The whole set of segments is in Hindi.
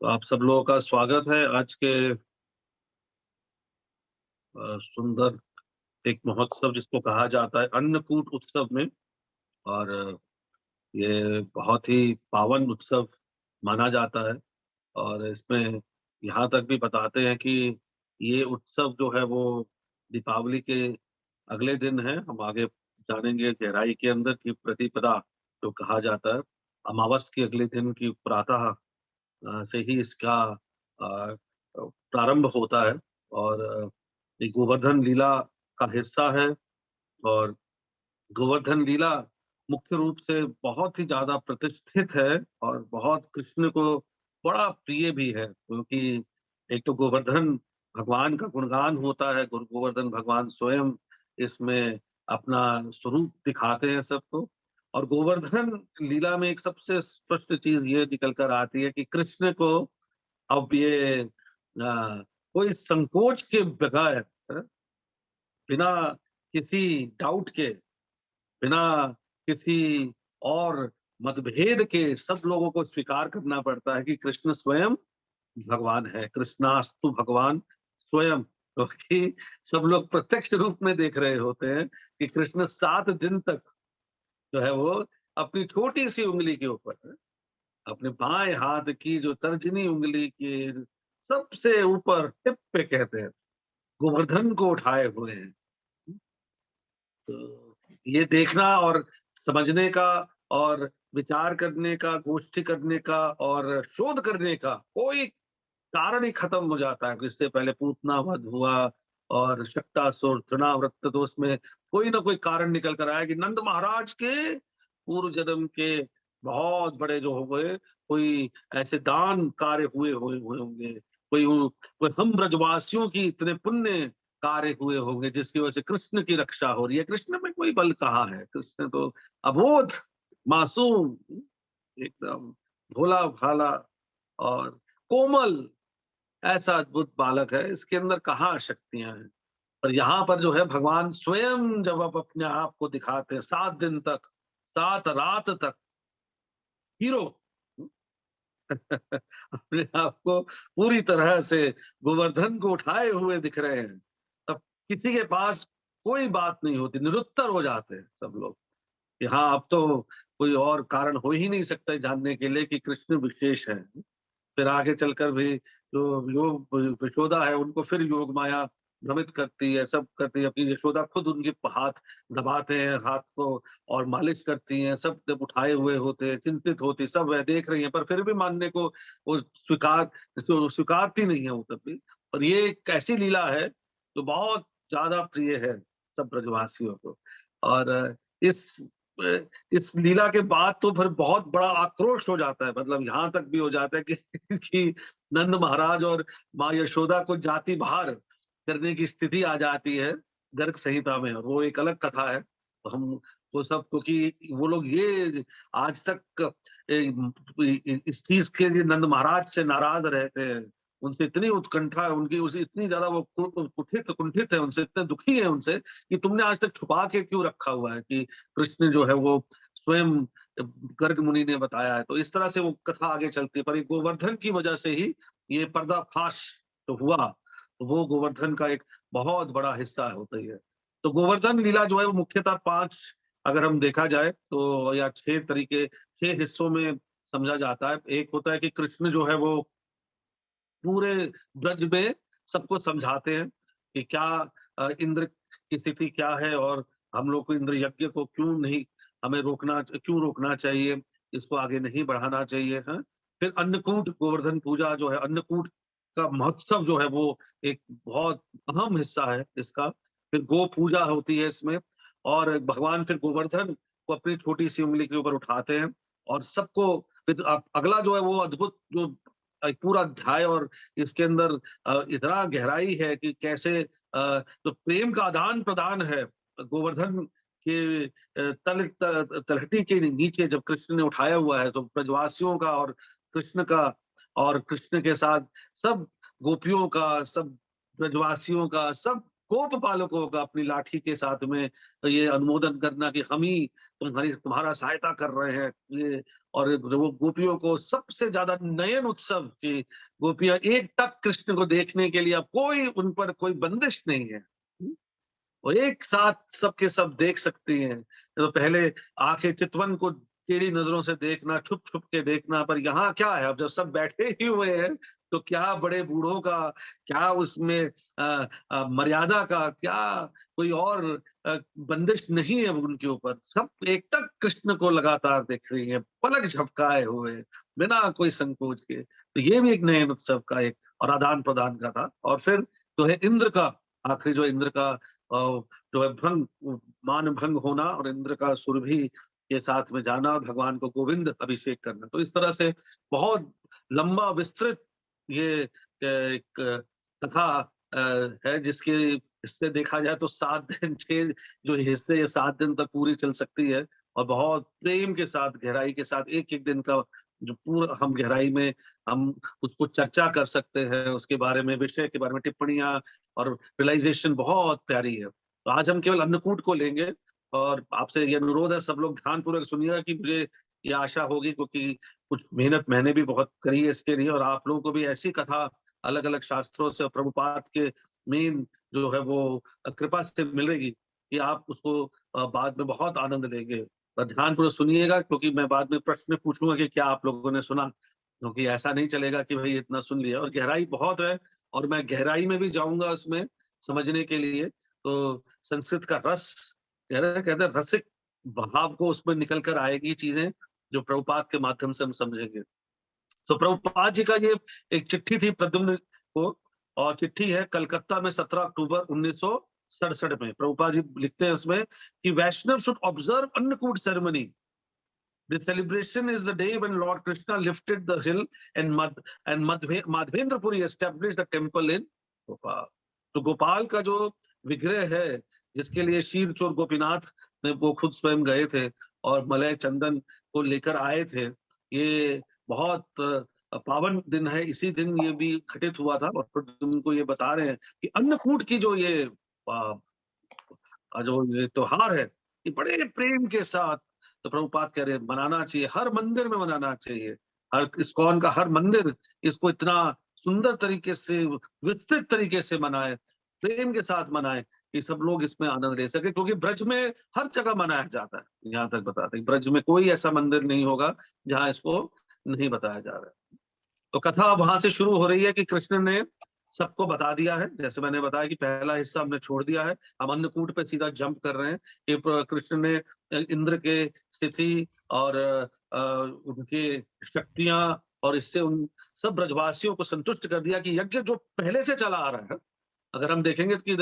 तो आप सब लोगों का स्वागत है आज के सुंदर एक महोत्सव जिसको कहा जाता है अन्नकूट उत्सव में। और ये बहुत ही पावन उत्सव माना जाता है। और इसमें यहाँ तक भी बताते हैं कि ये उत्सव जो है वो दीपावली के अगले दिन है। हम आगे जानेंगे गहराई के अंदर की प्रतिपदा जो कहा जाता है, अमावस के अगले दिन की प्रातः से ही इसका प्रारंभ होता है। और ये गोवर्धन लीला का हिस्सा है। और गोवर्धन लीला मुख्य रूप से बहुत ही ज़्यादा प्रतिष्ठित है और बहुत कृष्ण को बड़ा प्रिय भी है, क्योंकि एक तो गोवर्धन भगवान का गुणगान होता है। गोवर्धन भगवान स्वयं इसमें अपना स्वरूप दिखाते हैं सबको। और गोवर्धन लीला में एक सबसे स्पष्ट चीज़ ये निकल कर आती है कि कृष्ण को अब ये कोई संकोच के बगैर, बिना किसी डाउट के, बिना किसी और मतभेद के सब लोगों को स्वीकार करना पड़ता है कि कृष्ण स्वयं भगवान है। कृष्णास्तु भगवान स्वयं, क्योंकि सब लोग प्रत्यक्ष रूप में देख रहे होते हैं कि कृष्ण 7 दिन तक जो है वो अपनी छोटी सी उंगली के ऊपर, अपने बाएं हाथ की जो तर्जनी उंगली के सबसे ऊपर टिप पे कहते हैं, गोवर्धन को उठाए हुए हैं। तो ये देखना और समझने का और विचार करने का, गोष्ठी करने का और शोध करने का कोई कारण ही खत्म हो जाता है। इससे पहले पूतना वध हुआ और शक्टासुर तृणावर्त, तो उसमें कोई ना कोई कारण निकल कर आया कि नंद महाराज के पूर्व जन्म के बहुत बड़े जो हो गए, कोई ऐसे दान कार्य हुए होंगे, कोई हम ब्रजवासियों की इतने पुण्य कार्य हुए होंगे जिसकी वजह से कृष्ण की रक्षा हो रही है। कृष्ण में कोई बल कहाँ है? कृष्ण तो अबोध, मासूम, एकदम भोला भाला और कोमल, ऐसा अद्भुत बालक है। इसके अंदर कहाँ शक्तियां हैं? पर यहाँ पर जो है भगवान स्वयं जब आप अपने आप को दिखाते हैं 7 दिन तक, 7 रात तक हीरो अपने आप को पूरी तरह से गोवर्धन को उठाए हुए दिख रहे हैं, तब किसी के पास कोई बात नहीं होती, निरुत्तर हो जाते हैं सब लोग कि हाँ, अब तो कोई और कारण हो ही नहीं सकता जानने के लिए कि कृष्ण विशेष है। फिर आगे चलकर भी जो योग यशोदा है उनको फिर योग माया भ्रमित करती है, सब करती है। अपनी यशोदा खुद उनके हाथ दबाते हैं, हाथ को और मालिश करती हैं, सब जब उठाए हुए होते हैं, चिंतित होती, सब वह देख रही हैं, पर फिर भी मानने को वो स्वीकारती नहीं है वो तब भी। पर ये एक ऐसी लीला है जो बहुत ज्यादा प्रिय है सब ब्रजवासियों को। और इस इस लीला के बाद तो फिर बहुत बड़ा आक्रोश हो जाता है, मतलब यहाँ तक भी हो जाता है कि कि नंद महाराज और माँ यशोदा को जाति बाहर करने की स्थिति आ जाती है गर्ग संहिता में। और वो एक अलग कथा है। तो हम वो सब, क्योंकि वो लोग ये आज तक इस चीज के लिए नंद महाराज से नाराज रहते हैं। उनसे इतनी उत्कंठा है उनकी, उसे इतनी ज्यादा वो कुठित कुंठित है उनसे, इतने दुखी है उनसे कि तुमने आज तक छुपा के क्यों रखा हुआ है कि कृष्ण जो है वो स्वयं गर्ग मुनि ने बताया है। तो इस तरह से वो कथा आगे चलती है। पर ये गोवर्धन की वजह से ही ये पर्दाफाश जो हुआ, तो वो गोवर्धन का एक बहुत बड़ा हिस्सा होता ही है। तो गोवर्धन लीला जो है वो मुख्यतः 5, अगर हम देखा जाए तो, या 6 तरीके, 6 हिस्सों में समझा जाता है। एक होता है कि कृष्ण जो है वो पूरे ब्रज में सबको समझाते हैं कि क्या इंद्र की स्थिति क्या है और हम लोग को इंद्र यज्ञ को क्यों नहीं, हमें क्यों रोकना चाहिए, इसको आगे नहीं बढ़ाना चाहिए है। फिर अन्नकूट गोवर्धन पूजा जो है, अन्नकूट का महोत्सव जो है वो एक बहुत अहम हिस्सा है इसका। फिर गो पूजा होती है इसमें। और भगवान फिर गोवर्धन को अपनी छोटी सी उंगली के ऊपर उठाते हैं और सबको। फिर अगला जो है वो अद्भुत जो एक पूरा अध्याय, और इसके अंदर इतना गहराई है कि कैसे जो प्रेम का आदान प्रदान है गोवर्धन के तलहटी के नीचे जब कृष्ण ने उठाया हुआ है, तो ब्रजवासियों का और कृष्ण का, और कृष्ण के साथ सब गोपियों का, सब ब्रजवासियों का, सब कोप पालकों का अपनी लाठी के साथ में ये अनुमोदन करना कि हम ही तुम्हारा सहायता कर रहे हैं ये। और वो गोपियों को सबसे ज्यादा नयन उत्सव की गोपियां एक टक कृष्ण को देखने के लिए, अब कोई उन पर कोई बंदिश नहीं है। वो एक साथ सबके सब देख सकती हैं। तो पहले आंखें चितवन को टेढ़ी नजरों से देखना, छुप छुप के देखना, पर यहाँ क्या है, अब जब सब बैठे ही हुए हैं तो क्या बड़े बूढ़ों का, क्या उसमें मर्यादा का, क्या कोई और बंदिश नहीं है उनके ऊपर। सब एकटक कृष्ण को लगातार देख रही है, पलक झपकाए हुए, बिना कोई संकोच के। तो ये भी एक नयन उत्सव का एक और आदान प्रदान का था। और फिर जो है इंद्र का, आखिरी जो इंद्र का जो है भंग, मान भंग होना, और इंद्र का सुरभि के साथ में जाना और भगवान को गोविंद अभिषेक करना। तो इस तरह से बहुत लंबा विस्तृत ये एक कथा है, जिसके हिस्से देखा जाए तो 7 दिन, 6 जो हिस्से, ये 7 दिन तक पूरी चल सकती है। और बहुत प्रेम के साथ, गहराई के साथ, एक एक दिन का जो पूरा हम गहराई में हम उसको चर्चा कर सकते हैं, उसके बारे में, विषय के बारे में टिप्पणियां और रियलाइजेशन बहुत प्यारी है। तो आज हम केवल अन्नकूट को लेंगे, और आपसे ये अनुरोध है सब लोग ध्यानपूर्वक सुनिएगा, कि मुझे ये आशा होगी, क्योंकि कुछ मेहनत मैंने भी बहुत करी है इसके लिए, और आप लोगों को भी ऐसी कथा अलग अलग शास्त्रों से, प्रभुपाद के मेन जो है वो कृपा से मिलेगी कि आप उसको बाद में बहुत आनंद लेंगे। पर ध्यानपूर्वक सुनिएगा, क्योंकि मैं बाद में प्रश्न पूछूंगा कि क्या आप लोगों ने सुना, क्योंकि ऐसा नहीं चलेगा कि भाई इतना सुन लिया। और गहराई बहुत है, और मैं गहराई में भी जाऊंगा इसमें समझने के लिए। तो संस्कृत का रस, कहते हैं रसिक भाव को उसमें निकल कर आएगी चीजें, जो प्रभुपाद के माध्यम से हम समझेंगे। तो प्रभुपाद जी का ये एक चिट्ठी थी प्रद्युम्न को, और चिट्ठी है कलकत्ता में 17 अक्टूबर 1967 में। प्रभुपाद जी लिखते हैं उसमें कि Vaishnav should observe Annakut ceremony. The celebration is the day when Lord Krishna lifted the hill and Madhvendra Puri established a temple in Gopal. तो गोपाल का जो विग्रह है, जिसके लिए शीर चोर गोपीनाथ ने वो खुद स्वयं गए थे और मलय चंदन को लेकर आए थे, ये बहुत पावन दिन है। इसी दिन ये भी घटित हुआ था, और तुमको ये बता रहे हैं कि अन्नकूट की जो ये जो ये त्योहार है, ये बड़े प्रेम के साथ, तो प्रभुपाद कह रहे हैं मनाना चाहिए, हर मंदिर में मनाना चाहिए। हर इस्कॉन का हर मंदिर इसको इतना सुंदर तरीके से, विस्तृत तरीके से मनाए, प्रेम के साथ मनाए, कि सब लोग इसमें आनंद ले सके। क्योंकि ब्रज में हर जगह मनाया जाता है, यहाँ तक बताते हैं ब्रज में कोई ऐसा मंदिर नहीं होगा जहाँ इसको नहीं बताया जा रहा है। तो कथा वहां से शुरू हो रही है कि कृष्ण ने सबको बता दिया है, जैसे मैंने बताया कि पहला हिस्सा हमने छोड़ दिया है, हम अन्नकूट पे सीधा जंप कर रहे हैं कि कृष्ण ने इंद्र के स्थिति और उनके शक्तियां, और इससे उन सब ब्रजवासियों को संतुष्ट कर दिया कि यज्ञ जो पहले से चला आ रहा है, अगर हम देखेंगे कि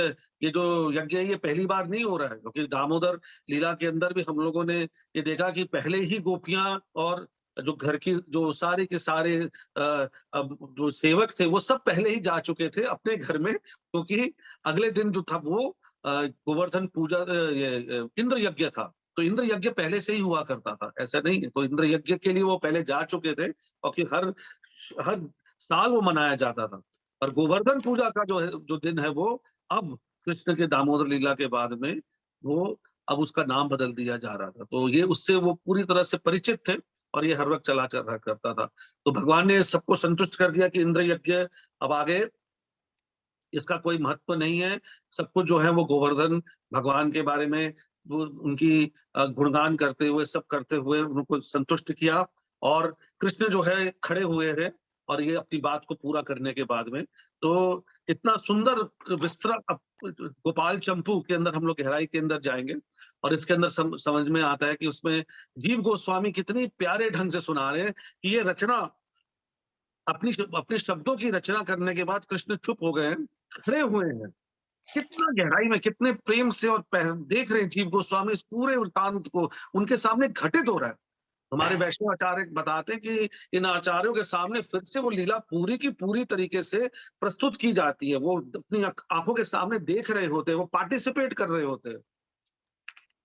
ये जो यज्ञ है ये पहली बार नहीं हो रहा है, क्योंकि दामोदर लीला के अंदर भी हम लोगों ने ये देखा कि पहले ही गोपियां और जो घर की जो सारे के सारे अब जो सेवक थे वो सब पहले ही जा चुके थे अपने घर में, क्योंकि अगले दिन जो था वो गोवर्धन पूजा, ये इंद्र यज्ञ था। तो इंद्र यज्ञ पहले से ही हुआ करता था, ऐसा नहीं है। तो इंद्र यज्ञ के लिए वो पहले जा चुके थे, क्योंकि हर हर साल वो मनाया जाता था। और गोवर्धन पूजा का जो दिन है वो अब कृष्ण के दामोदर लीला के बाद में वो अब उसका नाम बदल दिया जा रहा था। तो ये उससे वो पूरी तरह से परिचित थे, और ये हर वक्त चला चल रहा करता था। तो भगवान ने सबको संतुष्ट कर दिया कि इंद्र यज्ञ अब आगे इसका कोई महत्व नहीं है। सबको जो है वो गोवर्धन भगवान के बारे में वो उनकी गुणगान करते हुए, सब करते हुए उनको संतुष्ट किया। और कृष्ण जो है खड़े हुए हैं, और ये अपनी बात को पूरा करने के बाद में, तो इतना सुंदर विस्तृत गोपाल चंपू के अंदर हम लोग गहराई के अंदर जाएंगे, और इसके अंदर समझ में आता है कि उसमें जीव गोस्वामी कितनी प्यारे ढंग से सुना रहे हैं कि ये रचना अपने शब्दों की रचना करने के बाद कृष्ण चुप हो गए हैं, खड़े हुए हैं, कितना गहराई में, कितने प्रेम से, और देख रहे हैं जीव गोस्वामी इस पूरे वृतांत को उनके सामने घटित हो रहा है। हमारे वैष्णव आचार्य बताते हैं कि इन आचार्यों के सामने फिर से वो लीला पूरी की पूरी तरीके से प्रस्तुत की जाती है। वो अपनी आंखों के सामने देख रहे होते हैं, वो पार्टिसिपेट कर रहे होते हैं,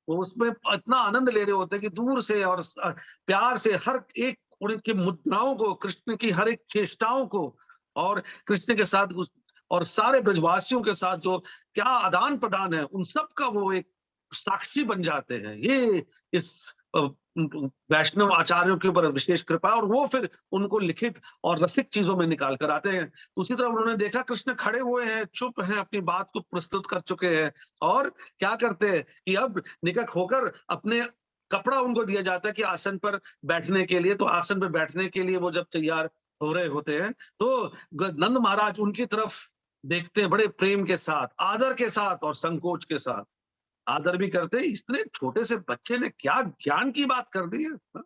वो उसमें इतना आनंद ले रहे होते हैं कि दूर से और प्यार से हर एक उनकी मुद्राओं को, कृष्ण की हर एक चेष्टाओं को, और कृष्ण के साथ और सारे ब्रजवासियों के साथ जो क्या आदान प्रदान है, उन सब का वो एक साक्षी बन जाते हैं। ये इस वैष्णव आचार्यों के ऊपर विशेष कृपा, और वो फिर उनको लिखित और रसिक चीजों में निकाल कर आते हैं। तो उसी तरह उन्होंने देखा कृष्ण खड़े हुए हैं, चुप हैं, अपनी बात को प्रस्तुत कर चुके हैं, और क्या करते हैं कि अब निकट होकर अपने कपड़ा उनको दिया जाता है कि आसन पर बैठने के लिए। तो आसन पर बैठने के लिए वो जब तैयार हो रहे होते हैं, तो नंद महाराज उनकी तरफ देखते हैं बड़े प्रेम के साथ, आदर के साथ और संकोच के साथ। आदर भी करते, इतने छोटे से बच्चे ने क्या ज्ञान की बात कर दी है। हाँ?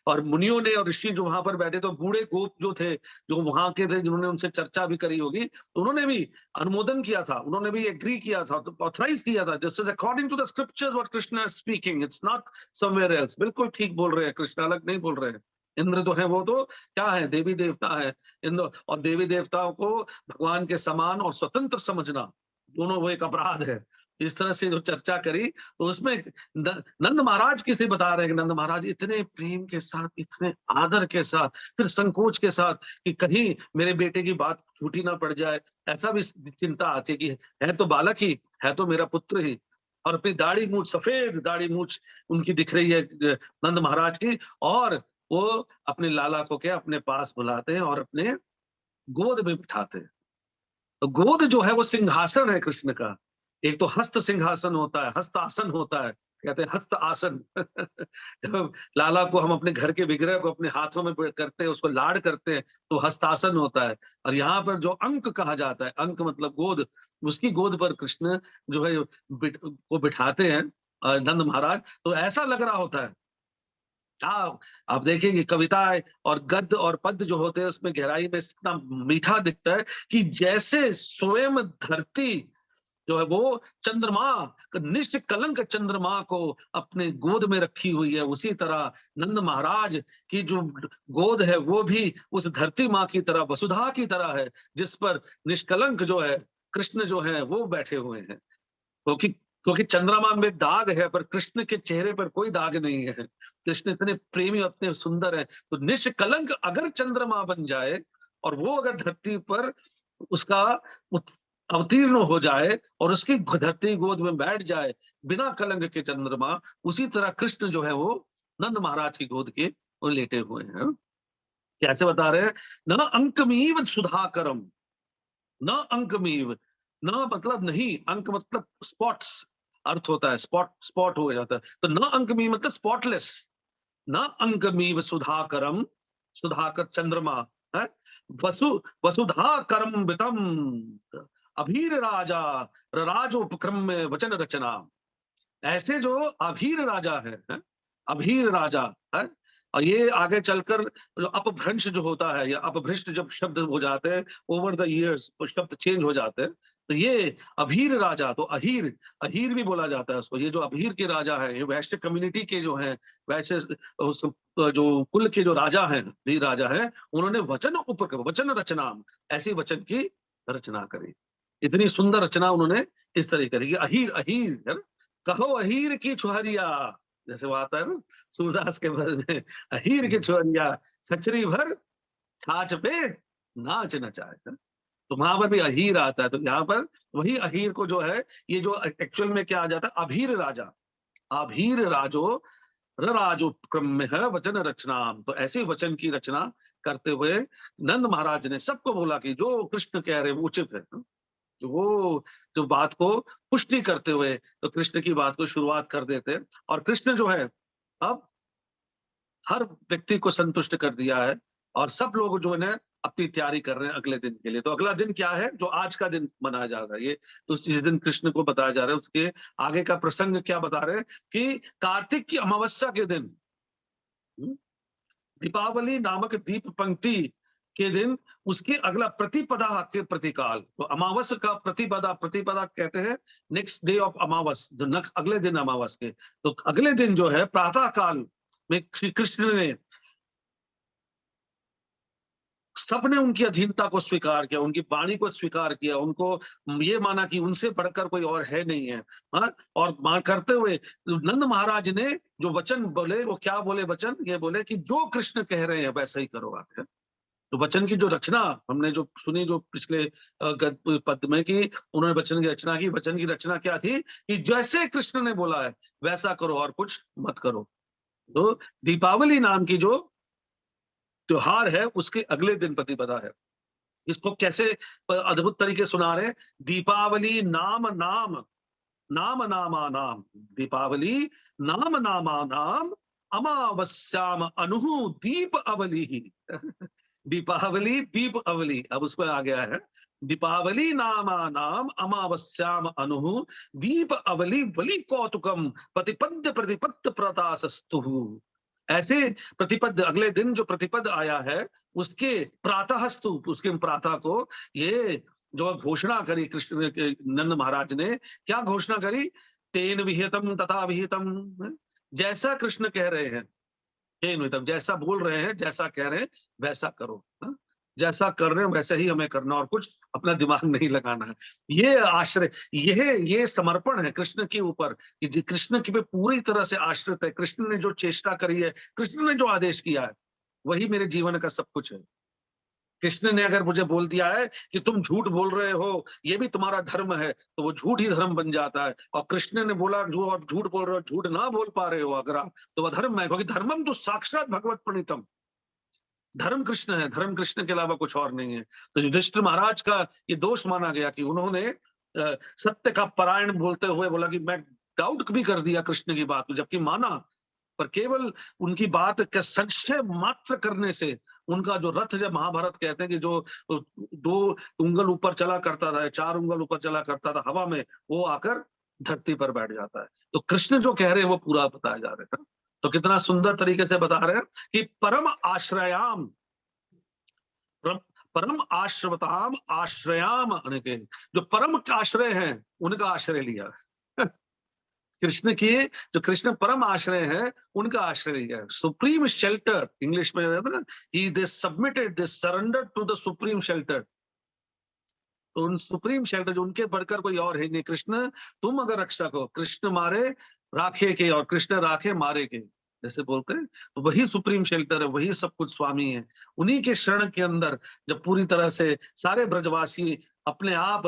और मुनियों ने और ऋषि जो वहां पर बैठे, तो बूढ़े गोप जो थे, जो वहां के थे, जिन्होंने उनसे चर्चा भी करी होगी, तो उन्होंने भी अनुमोदन किया था, उन्होंने भी एग्री किया था, तो ऑथराइज किया था, this is according to the scriptures what Krishna is speaking, it's not somewhere else. बिल्कुल ठीक बोल रहे हैं कृष्ण, अलग नहीं बोल रहे हैं। इंद्र तो है, वो तो क्या है, देवी देवता है इंद्र, और देवी देवताओं को भगवान के समान और स्वतंत्र समझना, दोनों वो एक अपराध है। इस तरह से जो चर्चा करी, तो उसमें नंद महाराज किसे बता रहे हैं कि नंद महाराज इतने प्रेम के साथ, इतने आदर के साथ, फिर संकोच के साथ कि कहीं मेरे बेटे की बात छूटी ना पड़ जाए, ऐसा भी चिंता आती है कि है तो बालक ही, है तो मेरा पुत्र ही। और अपनी दाढ़ी मूछ, सफेद दाढ़ी मूछ उनकी दिख रही है नंद महाराज की, और वो अपने लाला को क्या अपने पास बुलाते हैं और अपने गोद में बिठाते हैं। तो गोद जो है वो सिंहासन है कृष्ण का। एक तो हस्त सिंहासन होता है, हस्त आसन होता है, कहते हैं हस्त आसन। जब लाला को हम अपने घर के विग्रह को अपने हाथों में करते हैं, उसको लाड करते हैं, तो हस्तासन होता है। और यहाँ पर जो अंक कहा जाता है, अंक मतलब गोद, उसकी गोद पर कृष्ण जो है को बिठाते हैं नंद महाराज। तो ऐसा लग रहा होता है, हाँ, आप देखेंगे कविताएं और गद्य और पद्य जो होते हैं, उसमें गहराई में इतना मीठा दिखता है कि जैसे स्वयं धरती जो है वो चंद्रमा, निष्कलंक चंद्रमा को अपने गोद में रखी हुई है, उसी तरह नंद महाराज की जो गोद है वो भी उस धरती माँ की तरह, वसुधा की तरह है, जिस पर निष्कलंक जो है कृष्ण जो है वो बैठे हुए हैं। क्योंकि चंद्रमा में दाग है, पर कृष्ण के चेहरे पर कोई दाग नहीं है। कृष्ण इतने प्रेमी, इतने सुंदर है, तो निष्कलंक अगर चंद्रमा बन जाए और वो अगर धरती पर उसका अवतीर्ण हो जाए और उसकी धरती गोद में बैठ जाए बिना कलंक के चंद्रमा, उसी तरह कृष्ण जो है वो नंद महाराज की गोद के वो लेटे हुए हैं। कैसे बता रहे हैं, न अंकमीव सुधाकरम, न अंकमीव, न मतलब नहीं, अंक मतलब स्पॉट्स, अर्थ होता है स्पॉट, स्पॉट हो जाता है, तो न अंकमीव मतलब स्पॉटलेस, न अंकमीव सुधाकरम, सुधाकर चंद्रमा है, वसु वसुधा करम्बितम, अभीर राजा राजोपक्रम में वचन रचना। ऐसे जो अभीर राजा है, अभीर राजा है, और ये आगे चलकर जो अपभ्रंश जो होता है, या अपभ्रष्ट जब शब्द हो जाते हैं ओवर द इयर्स, वो शब्द चेंज हो जाते हैं, तो ये अभीर राजा, तो अहीर, अहीर भी बोला जाता है उसको। ये जो अभीर के राजा है, ये वैश्य कम्युनिटी के जो है, वैश्य जो कुल के जो राजा हैं, धीर राजा है, उन्होंने वचन उपक्रम, वचन रचना, ऐसी वचन की रचना करी। इतनी सुंदर रचना उन्होंने इस तरह करी, अहीर, अहीर है ना, कहो अहीर की छुहरिया, जैसे वो आता है ना सूरदास के भजन में, अहीर की छुहरिया छचरी भर छाछ पे नाच नचाए। तो वहां पर भी अहीर आता है, तो यहाँ पर वही अहीर को जो है, ये जो एक्चुअल में क्या आ जाता है, अभीर राजा, अभीर राजो राजो क्रम में है वचन रचना। तो ऐसे वचन की रचना करते हुए नंद महाराज ने सबको बोला कि जो कृष्ण कह रहे वो उचित है। तो वो जो बात को पुष्टि करते हुए तो कृष्ण की बात को शुरुआत कर देते हैं, और कृष्ण जो है अब हर व्यक्ति को संतुष्ट कर दिया है, और सब लोग जो है अपनी तैयारी कर रहे हैं अगले दिन के लिए। तो अगला दिन क्या है, जो आज का दिन मनाया जा रहा है, ये तो जिस दिन कृष्ण को बताया जा रहा है, उसके आगे का प्रसंग क्या बता रहे हैं कि कार्तिक की अमावस्या के दिन, दीपावली नामक दीप पंक्ति के दिन, उसके अगला प्रतिपदा के प्रतिकाल, तो अमावस का प्रतिपदा, प्रतिपदा कहते हैं नेक्स्ट डे ऑफ अमावस, जो अगले दिन अमावस के, तो अगले दिन जो है प्रातः काल में श्री कृष्ण ने, सबने उनकी अधीनता को स्वीकार किया, उनकी वाणी को स्वीकार किया, उनको ये माना कि उनसे बढ़कर कोई और है नहीं है। हाँ, और मान करते हुए नंद महाराज ने जो वचन बोले, वो क्या बोले वचन, ये बोले कि जो कृष्ण कह रहे हैं वैसा ही करो आप। तो वचन की जो रचना हमने जो सुनी, जो पिछले पद में, कि उन्होंने वचन की रचना की। वचन की रचना क्या थी कि जैसे कृष्ण ने बोला है वैसा करो और कुछ मत करो। तो दीपावली नाम की जो त्योहार है उसके अगले दिन प्रतिपदा है। इसको कैसे अद्भुत तरीके सुना रहे हैं। दीपावली नाम नाम, नाम नामा नाम, दीपावली नाम नामा नाम, अमावस्याम अनु दीप अवली ही। दीपावली दीप अवली, अब उसमें आ गया है दीपावली नामा नाम, अमावस्याम अनु दीप अवली बलि कौतुकम प्रतिपद्य प्रतिपत्त प्रतासस्तु। ऐसे प्रतिपद, अगले दिन जो प्रतिपद आया है उसके प्रातःस्तु, उसके प्रातः को ये जो घोषणा करी कृष्ण के नंद महाराज ने, क्या घोषणा करी, तेन विहितम तथा विहितम, जैसा कृष्ण कह रहे हैं, तेन विहितम, जैसा बोल रहे हैं, जैसा कह रहे हैं वैसा करो। जैसा कर रहे हैं वैसे ही हमें करना, और कुछ अपना दिमाग नहीं लगाना है। ये आश्रय, ये समर्पण है कृष्ण के ऊपर, कि कृष्ण की पे पूरी तरह से आश्रित है। कृष्ण ने जो चेष्टा करी है, कृष्ण ने जो आदेश किया है, वही मेरे जीवन का सब कुछ है। कृष्ण ने अगर मुझे बोल दिया है कि तुम झूठ बोल रहे हो, ये भी तुम्हारा धर्म है, तो वो झूठ ही धर्म बन जाता है। और कृष्ण ने बोला जो आप झूठ बोल रहे हो, झूठ ना बोल पा रहे हो अगर आप, तो वह धर्म है, क्योंकि धर्मम तो साक्षात भगवत प्रणीतम, धर्म कृष्ण है, धर्म कृष्ण के अलावा कुछ और नहीं है। तो युधिष्ठिर महाराज का ये दोष माना गया कि उन्होंने सत्य का परायण बोलते हुए बोला कि मैं डाउट भी कर दिया कृष्ण की बात, जबकि माना, पर केवल उनकी बात का संशय मात्र करने से उनका जो रथ, जब महाभारत कहते हैं कि जो 2 उंगल ऊपर चला करता था, 4 उंगल ऊपर चला करता था हवा में, वो आकर धरती पर बैठ जाता है। तो कृष्ण जो कह रहे हैं वो पूरा बताया जा रहा है। तो कितना सुंदर तरीके से बता रहे हैं कि परम आश्रयाम, परम आश्रवताम आश्रयाम, जो परम आश्रय हैं उनका आश्रय लिया। कृष्ण की, जो कृष्ण परम आश्रय है उनका आश्रय लिया। सुप्रीम शेल्टर, इंग्लिश में ना, ही they submitted, they surrender to the supreme shelter. तो उन सुप्रीम शेल्टर, जो उनके बढ़कर कोई और है नहीं। कृष्ण तुम अगर रक्षक हो, कृष्ण मारे राखे के और कृष्ण राखे मारे के, जैसे बोलते हैं, तो वही सुप्रीम शेल्टर है, वही सब कुछ स्वामी है। उन्हीं के शरण के अंदर जब पूरी तरह से सारे ब्रजवासी अपने आप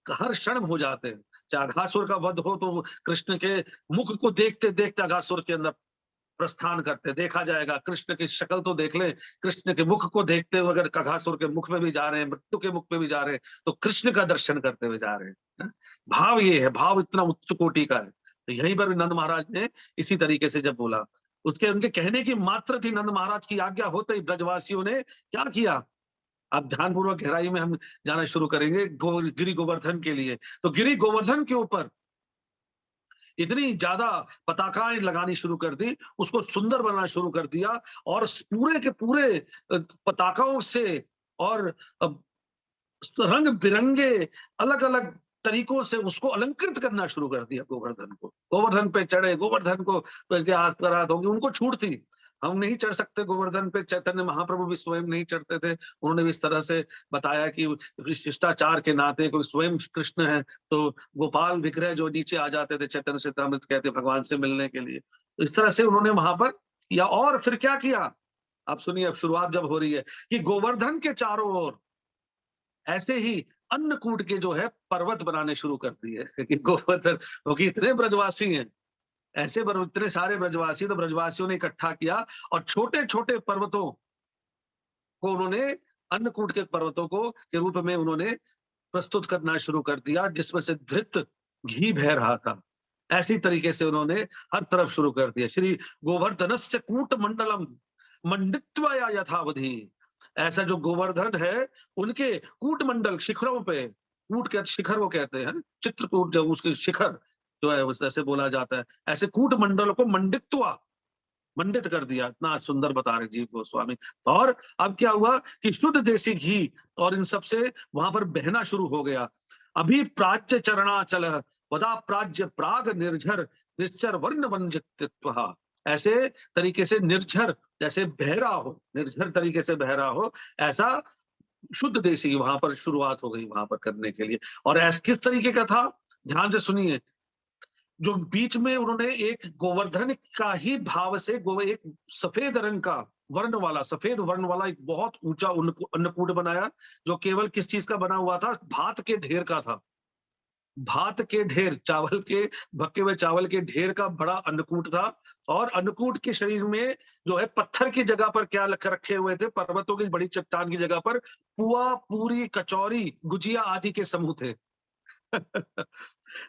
हर क्षण हो जाते हैं। चाहे अघासुर का वध हो तो कृष्ण के मुख को देखते देखते अघासुर के अंदर प्रस्थान करते, देखा जाएगा। कृष्ण की शक्ल तो देख ले, कृष्ण के मुख को देखते हुए अगर अघासुर के मुख में भी जा रहे हैं, मृत्यु के मुख में भी जा रहे हैं, तो कृष्ण का दर्शन करते हुए जा रहे हैं। भाव ये है, भाव इतना उच्च कोटि का है। तो यहीं पर नंद महाराज ने इसी तरीके से जब बोला, उसके उनके कहने की मात्र थी, नंद महाराज की आज्ञा होते ही ब्रजवासियों ने क्या किया। अब ध्यानपूर्वक गहराई में हम जाना शुरू करेंगे गिरि गोवर्धन के लिए। तो गिरि गोवर्धन के ऊपर इतनी ज्यादा पताकाएं लगानी शुरू कर दी, उसको सुंदर बनाना शुरू कर दिया, और पूरे के पूरे पताकाओं से और रंग बिरंगे अलग अलग तरीकों से उसको अलंकृत करना शुरू कर दिया। गोवर्धन को, गोवर्धन पे चढ़े, गोवर्धन को के हाथ होंगे, उनको छूट थी, हम नहीं चढ़ सकते गोवर्धन पे। चैतन्य महाप्रभु भी स्वयं नहीं चढ़ते थे। उन्होंने भी इस तरह से बताया कि शिष्टाचार के नाते कोई स्वयं कृष्ण है तो गोपाल विग्रह जो नीचे आ जाते थे, चैतन्य चरितामृत कहते भगवान से मिलने के लिए, तो इस तरह से उन्होंने वहां पर किया। और फिर क्या किया, आप सुनिए, अब शुरुआत जब हो रही है कि गोवर्धन के चारों ओर ऐसे ही अन्नकूट के जो है पर्वत बनाने शुरू कर दिए कि गोवर्धन, क्योंकि इतने ब्रजवासी हैं, ऐसे इतने सारे ब्रजवासी, तो ब्रजवासियों ने इकट्ठा किया और छोटे छोटे पर्वतों को उन्होंने, अन्नकूट के पर्वतों को के रूप में उन्होंने प्रस्तुत करना शुरू कर दिया, जिसमें से धृत घी बह रहा था। ऐसी तरीके से उन्होंने हर तरफ शुरू कर दिया। श्री गोवर्धनस्य कूट मंडलम मंडित्वा यथावधि, ऐसा जो गोवर्धन है उनके कूट मंडल शिखरों पे, कूट के शिखर वो कहते हैं, चित्रकूट जो उसके शिखर जो है उस ऐसे बोला जाता है, ऐसे कूट मंडल को मंडित्वा, मंडित कर दिया। इतना सुंदर बता रहे जीव गोस्वामी। और अब क्या हुआ कि शुद्ध देसी घी और इन सब से वहां पर बहना शुरू हो गया। अभी प्राच्य चरणाचल वदा प्राज्य प्राग निर्झर निश्चर वर्ण वंजित्व, ऐसे तरीके से निर्झर, जैसे बहरा हो, निर्झर तरीके से बहरा हो, ऐसा शुद्ध देसी वहां पर शुरुआत हो गई वहां पर करने के लिए। और ऐसा किस तरीके का था, ध्यान से सुनिए। जो बीच में उन्होंने एक गोवर्धन का ही भाव से एक सफेद रंग का वर्ण वाला, सफेद वर्ण वाला एक बहुत ऊंचा अन्नकूट बनाया, जो केवल किस चीज का बना हुआ था, भात के ढेर का था। भात के ढेर, चावल के, पके हुए चावल के ढेर का बड़ा अन्नकूट था। और अन्नकूट के शरीर में जो है पत्थर की जगह पर क्या रखे हुए थे, पर्वतों की बड़ी चट्टान की जगह पर पुआ, पूरी, कचौरी, गुजिया आदि के समूह थे।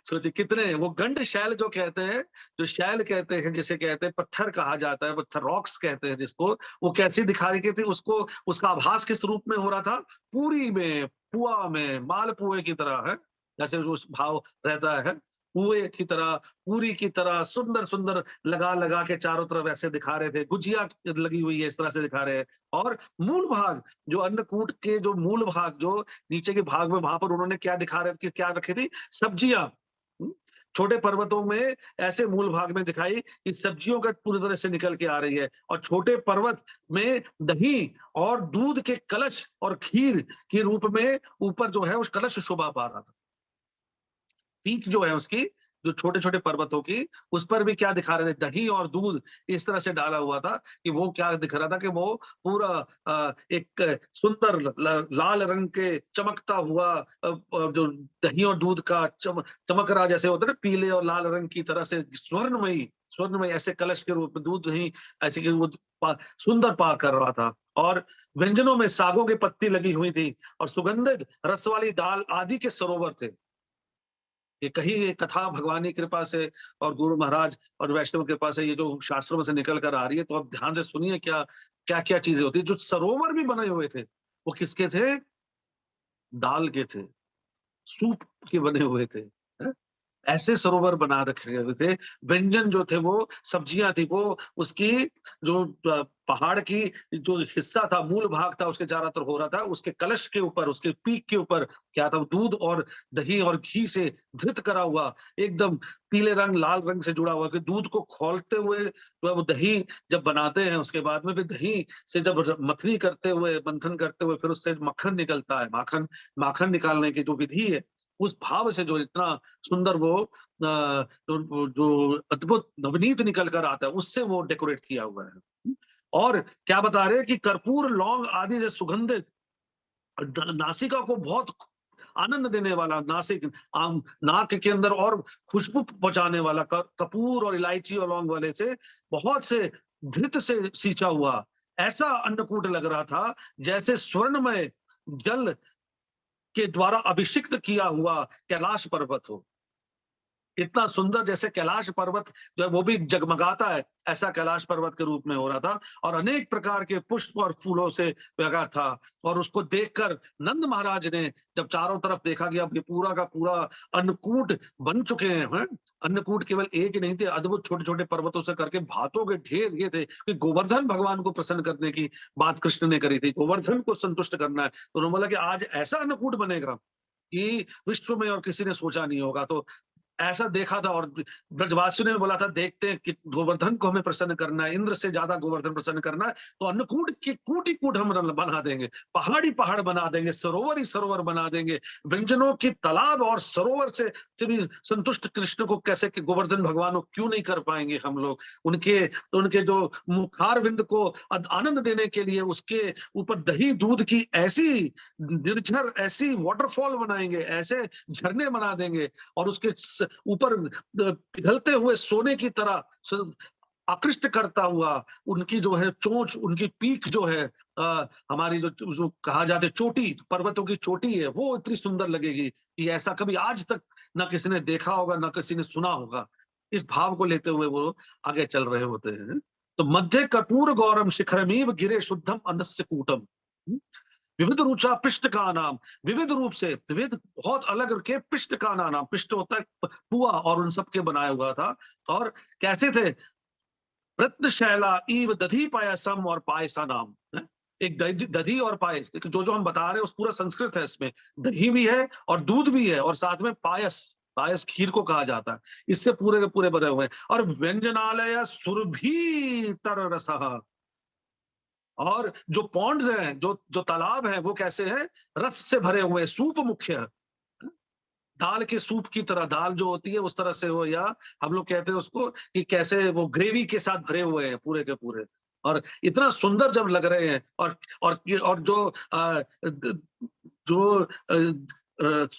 सोचिए कितने, वो गंड शैल जो कहते हैं, जो शैल कहते हैं, जिसे कहते हैं पत्थर कहा जाता है, पत्थर रॉक्स कहते हैं जिसको, वो कैसी दिखाई गई थी उसको, उसका आभास किस रूप में हो रहा था, पूरी में, पुआ में, मालपुए की तरह है, जैसे उस भाव रहता है, पुए की तरह, पूरी की तरह सुंदर सुंदर लगा लगा के चारों तरफ ऐसे दिखा रहे थे, गुजिया लगी हुई है इस तरह से दिखा रहे हैं। और मूल भाग, जो अन्नकूट के जो मूल भाग, जो नीचे के भाग में, वहां पर उन्होंने क्या दिखा रहे थे, क्या रखी थी, सब्जियां। हम्म, छोटे पर्वतों में ऐसे मूल भाग में दिखाई कि सब्जियों का पूरी तरह से निकल के आ रही है, और छोटे पर्वत में दही और दूध के कलश और खीर के रूप में ऊपर जो है उस कलश शोभा पा रहा था। पीक जो है उसकी, जो छोटे-छोटे पर्वतों की, उस पर भी क्या दिखा रहे थे, दही और दूध इस तरह से डाला हुआ था कि वो क्या दिख रहा था कि वो पूरा एक सुंदर लाल रंग के चमकता हुआ जो दही और दूध का चमक रहा, जैसे होता है ना पीले और लाल रंग की तरह से स्वर्णमयी, स्वर्णमयी ऐसे कलश के रूप में दूध दही ऐसे कि वो सुंदर पा कर रहा था। और व्यंजनों में सागों की पत्ती लगी हुई थी, और सुगंधित रस वाली दाल आदि के सरोवर थे। ये कहीं ये कथा भगवान की कृपा से और गुरु महाराज और वैष्णव कृपा से ये जो शास्त्रों में से निकल कर आ रही है, तो आप ध्यान से सुनिए क्या क्या क्या चीजें होती है। जो सरोवर भी बने हुए थे, वो किसके थे, दाल के थे, सूप के बने हुए थे, हैं? ऐसे सरोवर बना रखे हुए थे। व्यंजन जो थे वो सब्जियां थी, वो उसकी जो पहाड़ की जो हिस्सा था, मूल भाग था, उसके चारों तरफ हो रहा था, उसके कलश के ऊपर, उसके पीक के ऊपर क्या था, दूध और दही और घी से धृत करा हुआ, एकदम पीले रंग लाल रंग से जुड़ा हुआ, कि दूध को खोलते हुए जो है वो दही जब बनाते हैं, उसके बाद में फिर दही से जब मथनी करते हुए, मंथन करते हुए फिर उससे मक्खन निकलता है, माखन, माखन निकालने की जो विधि है, उस भाव से जो इतना सुंदर वो जो अद्भुत नवनीत निकल कर आता है, उससे वो डेकोरेट किया हुआ है। और क्या बता रहे हैं कि कर्पूर, लौंग आदि से सुगंधित, नासिका को बहुत आनंद देने वाला, नासिक आम नाक के अंदर और खुशबू पहुंचाने वाला, कपूर और इलायची और लौंग वाले से बहुत से धृत से सींचा हुआ ऐसा अन्नकूट लग रहा था, जैसे स्वर्णमय जल के द्वारा अभिषिक्त किया हुआ कैलाश पर्वत हो। इतना सुंदर, जैसे कैलाश पर्वत जो है वो भी जगमगाता है, ऐसा कैलाश पर्वत के रूप में हो रहा था। और अनेक प्रकार के पुष्प और फूलों से लगा था। और उसको देखकर नंद महाराज ने जब चारों तरफ देखा कि अब ये पूरा का पूरा अन्नकूट बन चुके हैं। अन्नकूट केवल एक ही नहीं थे, अद्भुत छोटे छोटे पर्वतों से करके भातों के ढेर ये थे कि गोवर्धन भगवान को प्रसन्न करने की बात कृष्ण ने करी थी, गोवर्धन को संतुष्ट करना है। तो उन्होंने बोला कि आज ऐसा अन्नकूट बनेगा कि विश्व में और किसी ने सोचा नहीं होगा। तो ऐसा देखा था, और ब्रजवासियों ने बोला था, देखते हैं कि गोवर्धन को हमें प्रसन्न करना है, इंद्र से ज्यादा गोवर्धन प्रसन्न करना है, तो अन्नकूट की कूट ही कूट हम बना देंगे, पहाड़ी पहाड़ बना देंगे, सरोवर ही सरोवर बना देंगे। व्यंजनों की तालाब और सरोवर से भी संतुष्ट कृष्ण को कैसे कि गोवर्धन भगवान को क्यों नहीं कर पाएंगे हम लोग। उनके उनके जो मुखार विंद को आनंद देने के लिए उसके ऊपर दही दूध की ऐसी निर्झर, ऐसी वाटरफॉल बनाएंगे, ऐसे झरने बना देंगे, और उसके ऊपर पिघलते हुए सोने की तरह आकृष्ट करता हुआ उनकी जो है चोंच, उनकी पीक जो है, हमारी जो कहा जाते चोटी, पर्वतों की चोटी है, वो इतनी सुंदर लगेगी कि ऐसा कभी आज तक ना किसी ने देखा होगा, ना किसी ने सुना होगा। इस भाव को लेते हुए वो आगे चल रहे होते हैं। तो मध्य कर्पूर गौरम शिखरमीव गिरे शुद्धम अनस्य कूटम। विविध रुचा पिष्ट का नाम, विविध रूप से, विविध बहुत अलग के पिष्ट का नाम, पिष्ट होता है पुआ, और उन सब के बनाया हुआ था। और कैसे थे, रत्नशैला इव दधी पायसम और पायसा नाम है? एक दधी दधी और पायस, जो जो हम बता रहे हैं उस पूरा संस्कृत है, इसमें दही भी है और दूध भी है, और साथ में पायस, पायस खीर को कहा जाता है। इससे पूरे के पूरे बने हुए हैं। और व्यंजनालय सुरभि तर रसः, और जो पॉन्ड्स हैं, जो जो तालाब हैं, वो कैसे हैं, रस से भरे हुए, सूप मुख्य है। दाल के सूप की तरह, दाल जो होती है उस तरह से हो, या हम लोग कहते हैं उसको कि कैसे वो ग्रेवी के साथ भरे हुए हैं पूरे के पूरे, और इतना सुंदर जब लग रहे हैं। और जो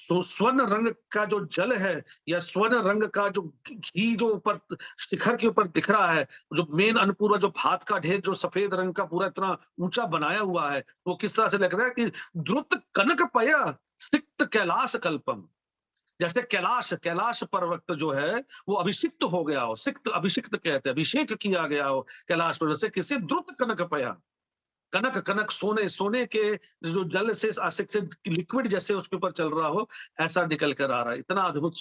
जो स्वर्ण रंग का जो जल है, या स्वर्ण रंग का जो घी जो ऊपर शिखर के ऊपर दिख रहा है, जो मेन अन्नपूर्वा जो भात का ढेर जो सफेद रंग का पूरा इतना ऊंचा बनाया हुआ है, वो किस तरह से लग रहा है कि द्रुत कनक पया सिक्त कैलाश कल्पम। जैसे कैलाश कैलाश पर्वत जो है वो अभिषिक्त हो गया हो, सिक्त अभिषिक्त कहते हैं, अभिषेक किया गया हो कैलाश पर्वत से, किसी द्रुत कनक पया। कनक कनक सोने सोने के जो जल से आशिक से लिक्विड जैसे उसके ऊपर चल रहा हो, ऐसा निकल कर आ रहा है, इतना अद्भुत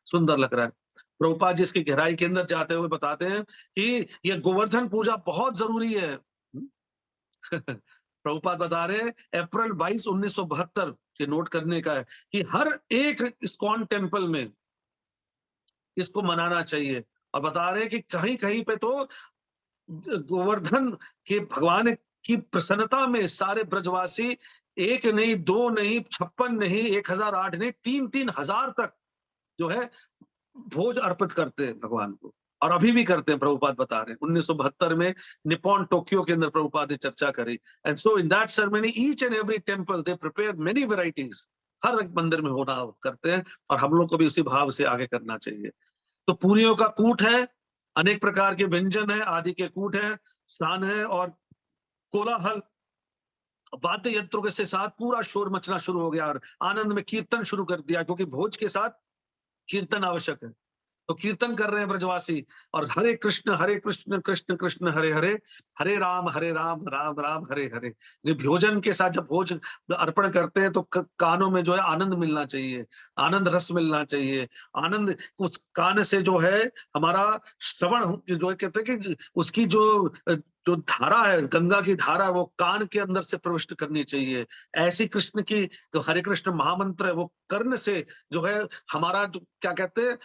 सुंदर लग रहा है। प्रभुपाद जी इसकी गहराई के अंदर जाते हुए बताते हैं कि ये गोवर्धन पूजा बहुत जरूरी है। प्रभुपाद बता रहे हैं अप्रैल 22 1972 के नोट करने का है कि हर एक इस्कॉन टेम्पल में इसको मनाना चाहिए। और बता रहे हैं कि कहीं कहीं पे तो गोवर्धन के भगवान की प्रसन्नता में सारे ब्रजवासी एक नहीं, दो नहीं, 56 नहीं, 1008 नहीं, 3-3 हजार तक जो है भोज अर्पित करते हैं भगवान को, और अभी भी करते हैं। प्रभुपाद बता रहे हैं 1972 में निप्पॉन टोक्यो के अंदर प्रभुपाद ने चर्चा करी। And so in that ceremony each and every temple they prepare many varieties, हर एक मंदिर में होना करते हैं, और हम लोग को भी उसी भाव से आगे करना चाहिए। तो पूरियों का कूट है, अनेक प्रकार के व्यंजन है, आदि के कूट है, स्नान है, और कोलाहल वाद्य यंत्रों के साथ पूरा शोर मचना शुरू हो गया, और आनंद में कीर्तन शुरू कर दिया, क्योंकि भोज के साथ कीर्तन आवश्यक है। तो कीर्तन कर रहे हैं ब्रजवासी, और हरे कृष्ण कृष्ण कृष्ण हरे हरे, हरे राम राम राम हरे हरे। ये भोजन के साथ जब भोज अर्पण करते हैं तो कानों में जो है आनंद मिलना चाहिए, आनंद रस मिलना चाहिए। आनंद उस कान से जो है हमारा श्रवण जो है, कहते हैं कि उसकी जो जो धारा है, गंगा की धारा, वो कान के अंदर से प्रविष्ट करनी चाहिए। ऐसी कृष्ण की जो हरे कृष्ण महामंत्र है, वो कर्ण से जो है हमारा जो क्या कहते हैं,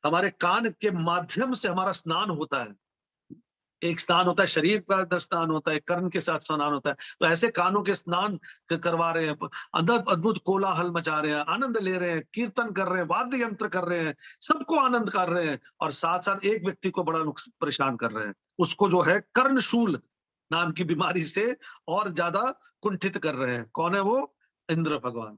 हमारे कान के माध्यम से हमारा स्नान होता है। एक स्नान होता है शरीर का अंदर, स्नान होता है कर्ण के साथ स्नान होता है। तो ऐसे कानों के स्नान करवा रहे हैं, अंदर अद्भुत कोलाहल मचा रहे हैं, आनंद ले रहे हैं, कीर्तन कर रहे हैं, वाद्य यंत्र कर रहे हैं, सबको आनंद कर रहे हैं, और साथ साथ एक व्यक्ति को बड़ा परेशान कर रहे हैं, उसको जो है कर्णशूल नाम की बीमारी से और ज्यादा कुंठित कर रहे हैं। कौन है वो? इंद्र भगवान।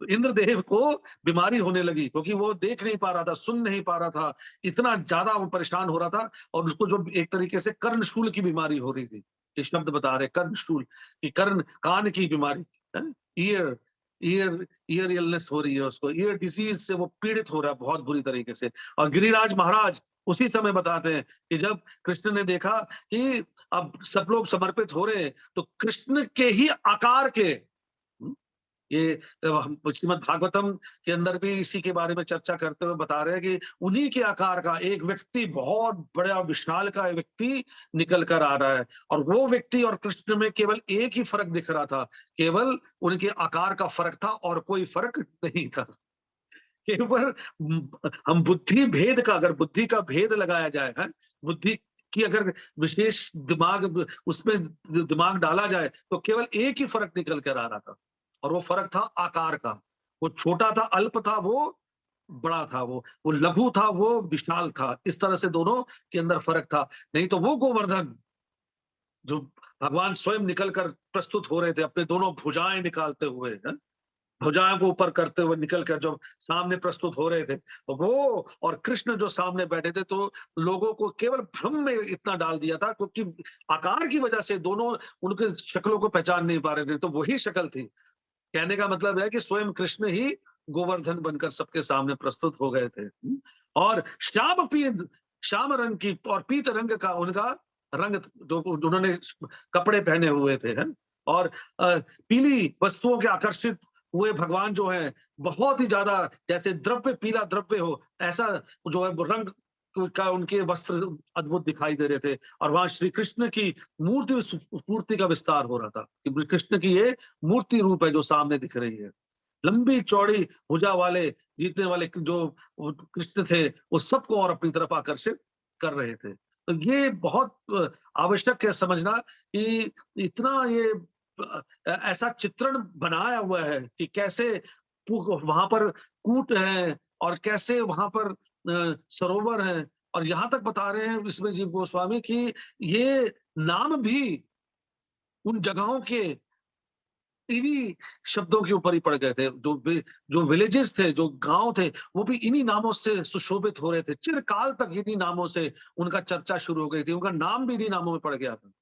तो इंद्रदेव को बीमारी होने लगी, क्योंकि वो देख नहीं पा रहा था, सुन नहीं पा रहा था, इतना ज्यादा वो परेशान हो रहा था, और उसको जो एक तरीके से कर्णशूल की बीमारी हो रही थी। ये शब्द बता रहे कर्णशूल की, कर्ण कान की बीमारी, ईयर ईयर ईयर इलनेस हो रही है उसको, ईयर डिजीज से वो पीड़ित हो रहा है बहुत बुरी तरीके से। और गिरिराज महाराज उसी समय बताते हैं कि जब कृष्ण ने देखा कि अब सब लोग समर्पित हो रहे हैं, तो कृष्ण के ही आकार के, ये हम श्रीमद् भागवतम के अंदर भी इसी के बारे में चर्चा करते हुए बता रहे हैं कि उन्हीं के आकार का एक व्यक्ति, बहुत बड़ा विशाल का व्यक्ति निकल कर आ रहा है, और वो व्यक्ति और कृष्ण में केवल एक ही फर्क दिख रहा था, केवल उनके आकार का फर्क था, और कोई फर्क नहीं था। केवल हम बुद्धि भेद का, अगर बुद्धि का भेद लगाया जाए है, बुद्धि की अगर विशेष दिमाग उसमें दिमाग डाला जाए, तो केवल एक ही फर्क निकल कर आ रहा था, और वो फर्क था आकार का। वो छोटा था, अल्प था, वो बड़ा था, वो लघु था, वो विशाल था। इस तरह से दोनों के अंदर फर्क था। नहीं तो वो गोवर्धन जो भगवान स्वयं निकल कर प्रस्तुत हो रहे थे, अपने दोनों भुजाएं निकालते हुए, भुजाओं को ऊपर करते हुए निकल कर जो सामने प्रस्तुत हो रहे थे, तो वो और कृष्ण जो सामने बैठे थे, तो लोगों को केवल भ्रम में इतना डाल दिया था, क्योंकि आकार की वजह से दोनों उनके शक्लों को पहचान नहीं पा रहे थे, तो वही शक्ल थी। कहने का मतलब है कि स्वयं कृष्ण ही गोवर्धन बनकर सबके सामने प्रस्तुत हो गए थे। और श्याम रंग की और पीत रंग का उनका रंग, जो उन्होंने कपड़े पहने हुए थे, है? और पीली वस्तुओं के आकर्षित हुए भगवान जो है, बहुत ही ज्यादा, जैसे द्रव्य पीला द्रव्य हो, ऐसा जो है वो रंग का उनके वस्त्र अद्भुत दिखाई दे रहे थे। और वहां श्री कृष्ण की मूर्ति का विस्तार हो रहा था, कि कृष्ण की ये मूर्ति रूप है जो सामने दिख रही है। लंबी चौड़ी भुजा वाले जीतने वाले जो कृष्ण थे, वो सबको और अपनी तरफ आकर्षित कर रहे थे। तो ये बहुत आवश्यक है समझना कि इतना ये ऐसा चित्रण बनाया हुआ है कि कैसे वहां पर कूट है और कैसे वहां पर सरोवर है, और यहाँ तक बता रहे हैं इसमें जीव गोस्वामी की ये नाम भी उन जगहों के इन्हीं शब्दों के ऊपर ही पड़ गए थे। जो विलेजेस थे, जो गांव थे, वो भी इन्हीं नामों से सुशोभित हो रहे थे। चिरकाल तक इन्हीं नामों से उनका चर्चा शुरू हो गई थी, उनका नाम भी इन्हीं नामों में पड़ गया था।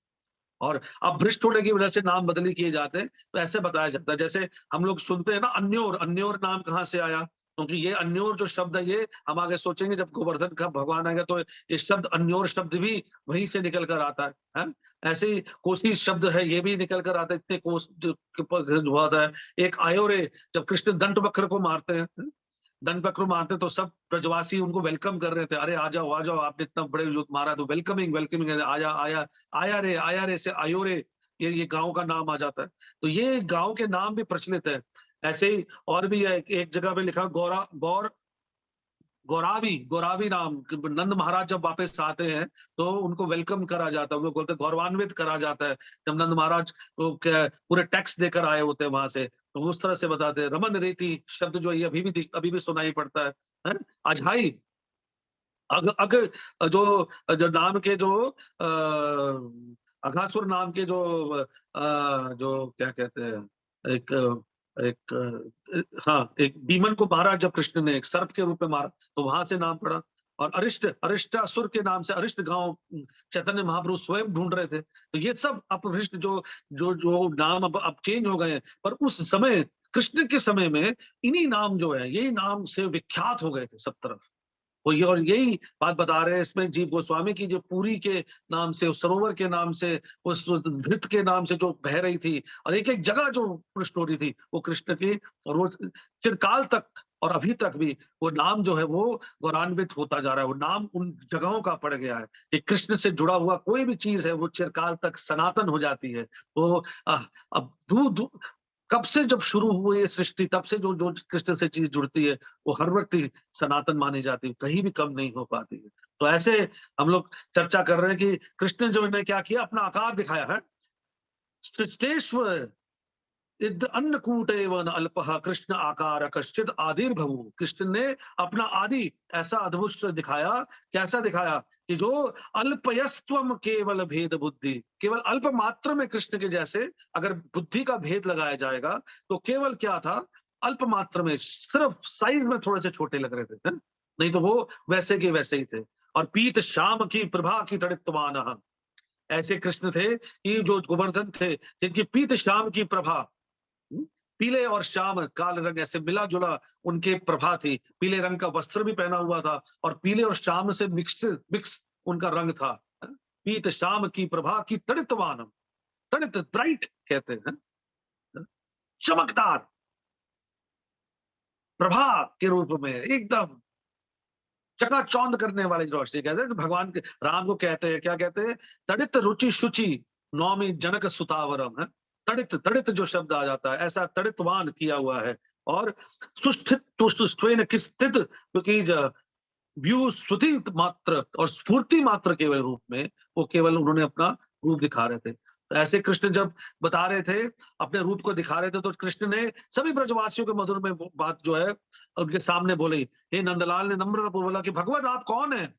और अब भ्रष्ट होने की वजह से नाम बदली किए जाते हैं, तो ऐसे बताया जाता है। जैसे हम लोग सुनते हैं ना अन्योर, अन्योर नाम कहाँ से आया? क्योंकि ये अन्योर जो शब्द है, ये हम आगे सोचेंगे जब गोवर्धन का भगवान आएगा, तो ये शब्द अन्योर शब्द भी वहीं से निकल कर आता है? ऐसे ही कोसी शब्द है, ये भी निकल कर आता है, इतने कोस हुआ था। एक आयोरे, जब कृष्ण दंत वक्र को मारते हैं, दंत वक्र मारते तो सब ब्रजवासी उनको वेलकम कर रहे थे, अरे आ जाओ आ जाओ, आपने इतना बड़े युद्ध मारा, तो वेलकमिंग वेलकमिंग, आया आया, आया रे से आयोरे, ये गांव का नाम आ जाता है। तो ये गांव के नाम भी प्रचलित है। ऐसे ही और भी है, एक जगह पे लिखा गौरावी, गौरावी नाम, नंद महाराज जब वापस आते हैं तो उनको वेलकम करा जाता है, उनको बोलते गौरवान्वित करा जाता है। जब नंद महाराज को पूरे टैक्स देकर आए होते हैं वहां से, तो उस तरह से बताते हैं। रमन रीति शब्द जो है अभी भी सुनाई पड़ता है? अझाई, अग जो जो नाम के जो अघासुर नाम के जो क्या कहते हैं, एक एक हाँ, एक बीमन को मारा जब कृष्ण ने, एक सर्प के रूप में मारा, तो वहां से नाम पड़ा। और अरिष्टासुर के नाम से अरिष्ट गांव चैतन्य महाप्रभु स्वयं ढूंढ रहे थे। तो ये सब अपभ्रष्ट जो जो जो नाम अब चेंज हो गए हैं, पर उस समय कृष्ण के समय में इन्हीं नाम जो है, यही नाम से विख्यात हो गए थे सब तरफ। वो ये और यही बात बता रहे हैं इसमें जीव गोस्वामी की, जो पुरी के नाम से, उस सरोवर के नाम से, उस धृत के नाम से जो बह रही थी, और एक एक जगह जो स्टोरी थी वो कृष्ण की, और वो चिरकाल तक और अभी तक भी वो नाम जो है वो गौरवान्वित होता जा रहा है। वो नाम उन जगहों का पड़ गया है कि कृष्ण से जुड़ा हुआ कोई भी चीज है वो चिरकाल तक सनातन हो जाती है। तो अब दूर कब से जब शुरू हुई ये सृष्टि, तब से जो जो कृष्ण से चीज जुड़ती है वो हर वक्त ही सनातन मानी जाती है, कहीं भी कम नहीं हो पाती है। तो ऐसे हम लोग चर्चा कर रहे हैं कि कृष्ण जो ने क्या किया, अपना आकार दिखाया है। सृष्टेश्वर इद अन्नकूट एवं अल्पः कृष्ण आकार कश्चिद आदिर्भवु। कृष्ण ने अपना आदि ऐसा अद्भुत दिखाया। कैसा दिखाया कि जो अल्पयस्त्वम केवल भेद बुद्धि, केवल अल्प मात्र में कृष्ण के जैसे अगर बुद्धि का भेद लगाया जाएगा तो केवल क्या था, अल्प मात्र में, सिर्फ साइज में थोड़े से छोटे लग रहे थे, है? नहीं तो वो वैसे के वैसे ही थे। और पीत श्याम की प्रभा की तड़ित्वान, ऐसे कृष्ण थे कि जो गोवर्धन थे जिनकी पीत श्याम की प्रभा, पीले और श्याम काल रंग ऐसे मिला जुला उनके प्रभा थी। पीले रंग का वस्त्र भी पहना हुआ था और पीले और श्याम से मिक्स उनका रंग था। पीत श्याम की प्रभा की तड़ितवान, तड़ित ब्राइट कहते हैं, चमकदार प्रभा के रूप में, एकदम चकाचौंध करने वाली रोशनी। कहते हैं भगवान के राम को कहते हैं, क्या कहते हैं, तड़ित रुचि शुचि नौमी जनक सुतावरम है। तड़ित, तड़ित जो शब्द आ जाता है, ऐसा तड़ितवान किया हुआ है। और सुस्थित तुष्ट किस स्थित, क्योंकि व्यू श्रुति मात्र और स्फूर्ति मात्र केवल रूप में वो केवल उन्होंने अपना रूप दिखा रहे थे। तो ऐसे कृष्ण जब बता रहे थे, अपने रूप को दिखा रहे थे, तो कृष्ण ने सभी ब्रजवासियों के मधुर में बात जो है उनके सामने बोली। हे नंदलाल ने नम्रता बोला कि भगवत आप कौन है?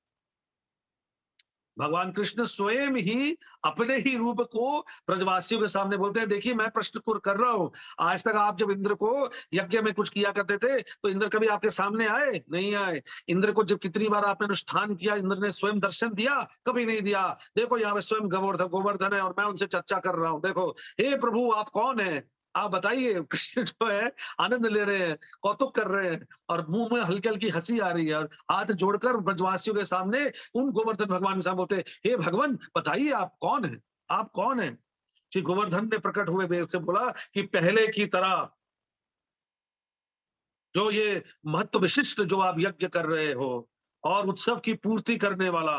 भगवान कृष्ण स्वयं ही अपने ही रूप को ब्रजवासियों के सामने बोलते हैं, देखिए मैं प्रश्न कर रहा हूं। आज तक आप जब इंद्र को यज्ञ में कुछ किया करते थे तो इंद्र कभी आपके सामने आए? नहीं आए। इंद्र को जब कितनी बार आपने अनुष्ठान किया, इंद्र ने स्वयं दर्शन दिया? कभी नहीं दिया। देखो यहाँ पे स्वयं गोवर्धन है और मैं उनसे चर्चा कर रहा हूँ। देखो, हे प्रभु आप कौन है, आप बताइए। कृष्ण जो है आनंद ले रहे हैं, कौतुक कर रहे हैं, और मुंह में हल्की हल्की हंसी आ रही है, और हाथ जोड़कर ब्रजवासियों के सामने उन गोवर्धन भगवान के सामने बोलते, हे भगवान बताइए आप कौन है, आप कौन है? श्री गोवर्धन ने प्रकट हुए वेद से बोला कि पहले की तरह जो ये महत्व विशिष्ट जो आप यज्ञ कर रहे हो और उत्सव की पूर्ति करने वाला,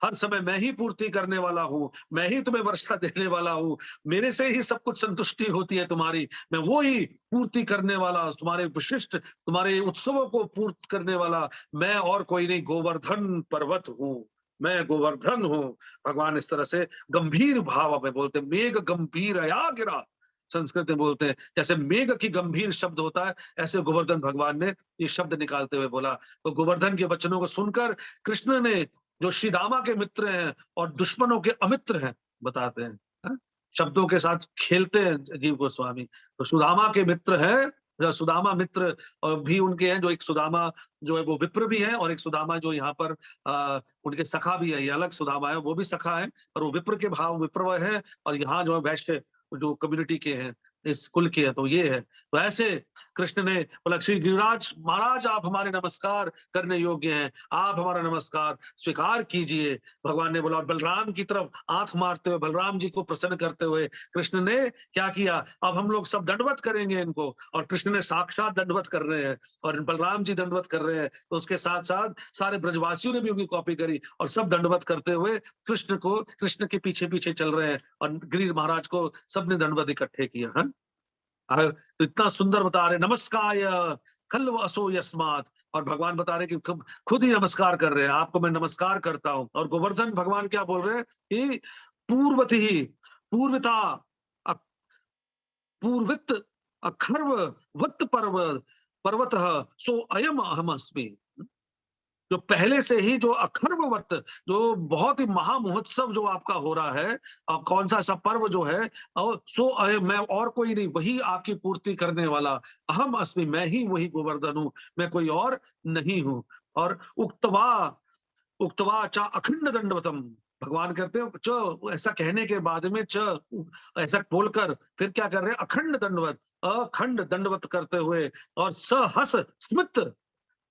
हर समय मैं ही पूर्ति करने वाला हूं, मैं ही तुम्हें वर्षा देने वाला हूं, मेरे से ही सब कुछ संतुष्टि होती है तुम्हारी, मैं वो ही पूर्ति करने वाला, तुम्हारे विशिष्ट, तुम्हारे उत्सवों को पूर्त करने वाला मैं और कोई नहीं, गोवर्धन पर्वत हूं, मैं गोवर्धन हूं। भगवान इस तरह से गंभीर भाव में बोलते, मेघ गंभीर या गिरा, संस्कृत में बोलते हैं, जैसे मेघ की गंभीर शब्द होता है, ऐसे गोवर्धन भगवान ने ये शब्द निकालते हुए बोला। तो गोवर्धन के वचनों को सुनकर कृष्ण ने, जो श्री दामा के मित्र हैं और दुश्मनों के अमित्र हैं, बताते हैं, हाँ? शब्दों के साथ खेलते हैं जीव गोस्वामी। तो सुदामा के मित्र हैं, सुदामा मित्र भी उनके हैं, जो एक सुदामा जो है वो विप्र भी है, और एक सुदामा जो यहाँ पर उनके सखा भी है। ये अलग सुदामा है, वो भी सखा है, और वो विप्र के भाव विप्र है, और यहाँ जो है वैश्य जो कम्युनिटी के हैं, इस कुल के हैं, तो ये है। तो ऐसे कृष्ण ने बोला, श्री गिरिराज महाराज आप हमारे नमस्कार करने योग्य हैं, आप हमारा नमस्कार स्वीकार कीजिए। भगवान ने बोला, और बलराम की तरफ आंख मारते हुए, बलराम जी को प्रसन्न करते हुए कृष्ण ने क्या किया, अब हम लोग सब दंडवत करेंगे इनको। और कृष्ण ने साक्षात दंडवत कर रहे हैं, और बलराम जी दंडवत कर रहे हैं, तो उसके साथ साथ सारे ब्रजवासियों ने भी उनकी कॉपी करी, और सब दंडवत करते हुए कृष्ण के पीछे पीछे चल रहे हैं, और गिरिराज महाराज को सबने दंडवत इकट्ठे किया है। तो इतना सुंदर बता रहे, नमस्कार खल्व असो यस्मात्, और भगवान बता रहे कि खुद ही नमस्कार कर रहे हैं, आपको मैं नमस्कार करता हूं। और गोवर्धन भगवान क्या बोल रहे हैं कि पूर्वति ही पूर्वता पूर्वित अखर्व वत्त पर्वत सो अयम अहम अस्मि। जो पहले से ही जो अखर्ववत, जो बहुत ही महामहोत्सव जो आपका हो रहा है, कौन सा ऐसा पर्व जो है, और सो मैं और कोई नहीं, वही आपकी पूर्ति करने वाला, अहम अस्मि, मैं ही वही गोवर्धन हूं, मैं कोई और नहीं हूं। और उक्तवा उक्तवा च अखंड दंडवतम, भगवान कहते हैं च, ऐसा कहने के बाद में च ऐसा बोलकर फिर क्या कर रहे हैं, अखंड दंडवत, अखंड दंडवत करते हुए, और सहस स्मित,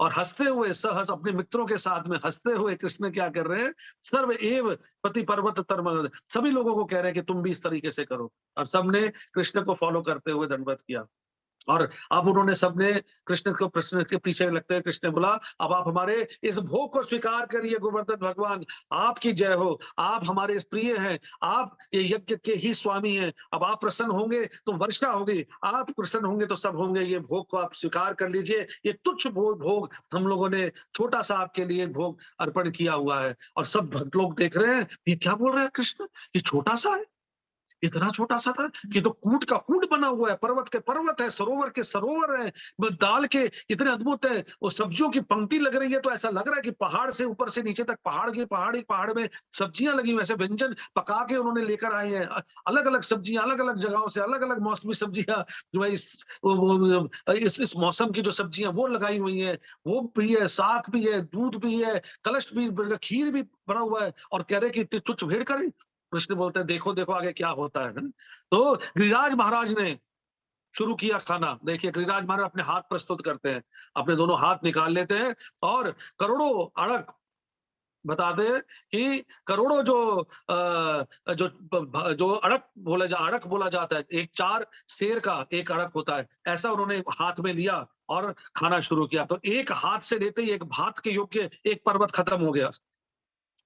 और हंसते हुए, सहस अपने मित्रों के साथ में हंसते हुए कृष्ण क्या कर रहे हैं, सर्व एव पति पर्वत तरम, सभी लोगों को कह रहे हैं कि तुम भी इस तरीके से करो, और सबने कृष्ण को फॉलो करते हुए दंडवत किया। और अब उन्होंने सबने कृष्ण के पीछे लगते हैं, कृष्ण ने बोला, अब आप हमारे इस भोग को स्वीकार करिए गोवर्धन भगवान, आपकी जय हो, आप हमारे इस प्रिय हैं, आप ये यज्ञ के ही स्वामी हैं, अब आप प्रसन्न होंगे तो वर्षा होगी, आप प्रसन्न होंगे तो सब होंगे, ये भोग को आप स्वीकार कर लीजिए, ये तुच्छ भोग हम लोगों ने छोटा सा आपके लिए भोग अर्पण किया हुआ है। और सब भक्त लोग देख रहे हैं, ये क्या बोल रहे हैं कृष्ण, ये छोटा सा है, इतना छोटा सा था कि तो कूट का कूट बना हुआ है, पर्वत के पर्वत है, सरोवर के सरोवर है, दाल के इतने अद्भुत है, वो सब्जियों की पंक्ति लग रही है, तो ऐसा लग रहा है कि पहाड़ से ऊपर से नीचे तक पहाड़ के पहाड़ में सब्जियां लगी हुई, ऐसे व्यंजन पका के उन्होंने लेकर आए हैं, अलग अलग सब्जियां, अलग अलग जगहों से अलग अलग मौसमी सब्जियां, जो है इस मौसम की जो सब्जियां वो लगाई हुई है, वो भी है, साग भी है, दूध भी है, कलश भी, खीर भी भरा हुआ है, और कह रहे कि तुच्छ भेड़ करे। कृष्ण बोलते हैं, देखो देखो आगे क्या होता है। तो गिरिराज महाराज ने शुरू किया खाना। देखिए गिरिराज महाराज अपने हाथ प्रस्तुत करते हैं, अपने दोनों हाथ निकाल लेते हैं, और करोड़ों अड़क, बता दे कि करोड़ों जो अड़क बोला जाता है, एक 4 शेर का एक अड़क होता है, ऐसा उन्होंने हाथ में लिया और खाना शुरू किया। तो एक हाथ से लेते ही एक भात के योग्य एक पर्वत खत्म हो गया।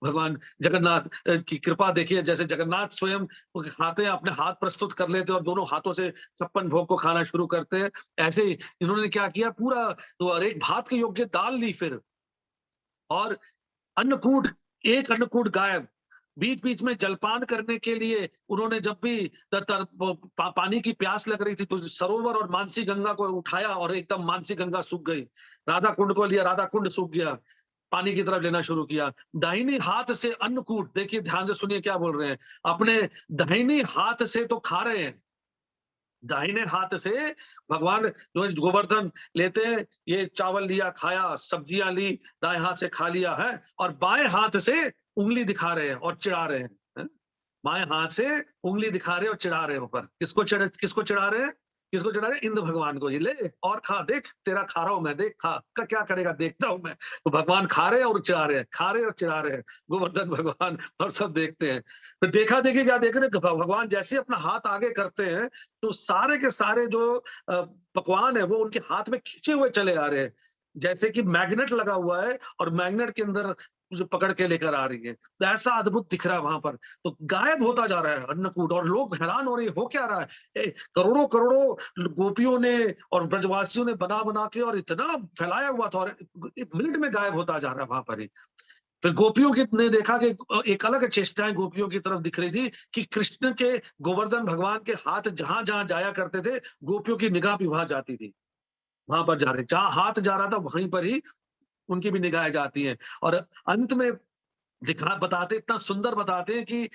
भगवान जगन्नाथ की कृपा देखिए, जैसे जगन्नाथ स्वयं खाते हैं, अपने हाथ प्रस्तुत कर लेते हैं, और दोनों हाथों से 56 भोग को खाना शुरू करते हैं। ऐसे ही इन्होंने क्या किया, पूरा तो, और एक भात के योग्य दाल ली फिर, और अन्नकूट, एक अन्नकूट गायब। बीच बीच में जलपान करने के लिए उन्होंने जब भी पानी की प्यास लग रही थी, तो सरोवर और मानसी गंगा को उठाया, और एकदम मानसी गंगा सूख गई। राधा कुंड को लिया, राधा कुंड सूख गया, पानी की तरफ लेना शुरू किया। दाहिनी हाथ से अन्नकूट, देखिए ध्यान से सुनिए क्या बोल रहे हैं, अपने दाहिनी हाथ से तो खा रहे हैं, दाहिने हाथ से भगवान जो है गोवर्धन लेते हैं, ये चावल लिया खाया, सब्जियां ली, दाएं हाथ से खा लिया है, और बाएं हाथ से उंगली दिखा रहे हैं और चिढ़ा रहे हैं। बाएं हाथ से उंगली दिखा रहे हैं और चिढ़ा रहे हैं ऊपर, किसको चिढ़ा रहे हैं, किसको चिढ़ा रहे हैं, इंद्र भगवान को। ये ले और खा, देख तेरा खा रहा हूं मैं, देख खा का क्या करेगा देखता हूं मैं। तो भगवान खा रहे हैं और चिढ़ा रहे हैं, खा रहे हैं और चिढ़ा रहे हैं, गोवर्धन भगवान, और सब देखते हैं। तो देखा देखी क्या देख रहे हैं, भगवान जैसे अपना हाथ आगे करते हैं, तो सारे के सारे जो पकवान है वो उनके हाथ में खींचे हुए चले आ रहे हैं, जैसे कि मैग्नेट लगा हुआ है, और मैग्नेट के अंदर जो पकड़ के लेकर आ रही है। तो ऐसा अद्भुत दिख रहा है वहां पर। तो गायब होता जा रहा है अन्नकूट, और लोग हैरान हो रहे हैं, हो क्या रहा है। करोड़ों करोड़ों गोपियों ने और ब्रजवासियों ने बना बना के और इतना फैलाया हुआ था, और 1 मिनट में गायब होता जा रहा है वहां पर ही। फिर गोपियों की ने देखा कि एक अलग चेष्टाएं गोपियों की तरफ दिख रही थी कि कृष्ण के, गोवर्धन भगवान के हाथ जहां जहां जाया करते थे, गोपियों की निगाह भी वहां जाती थी, वहां पर जा रहे, जहां हाथ जा रहा था वहीं पर ही उनकी भी निगाहें जाती हैं। और अंत में दिखा बताते, इतना सुंदर बताते हैं कि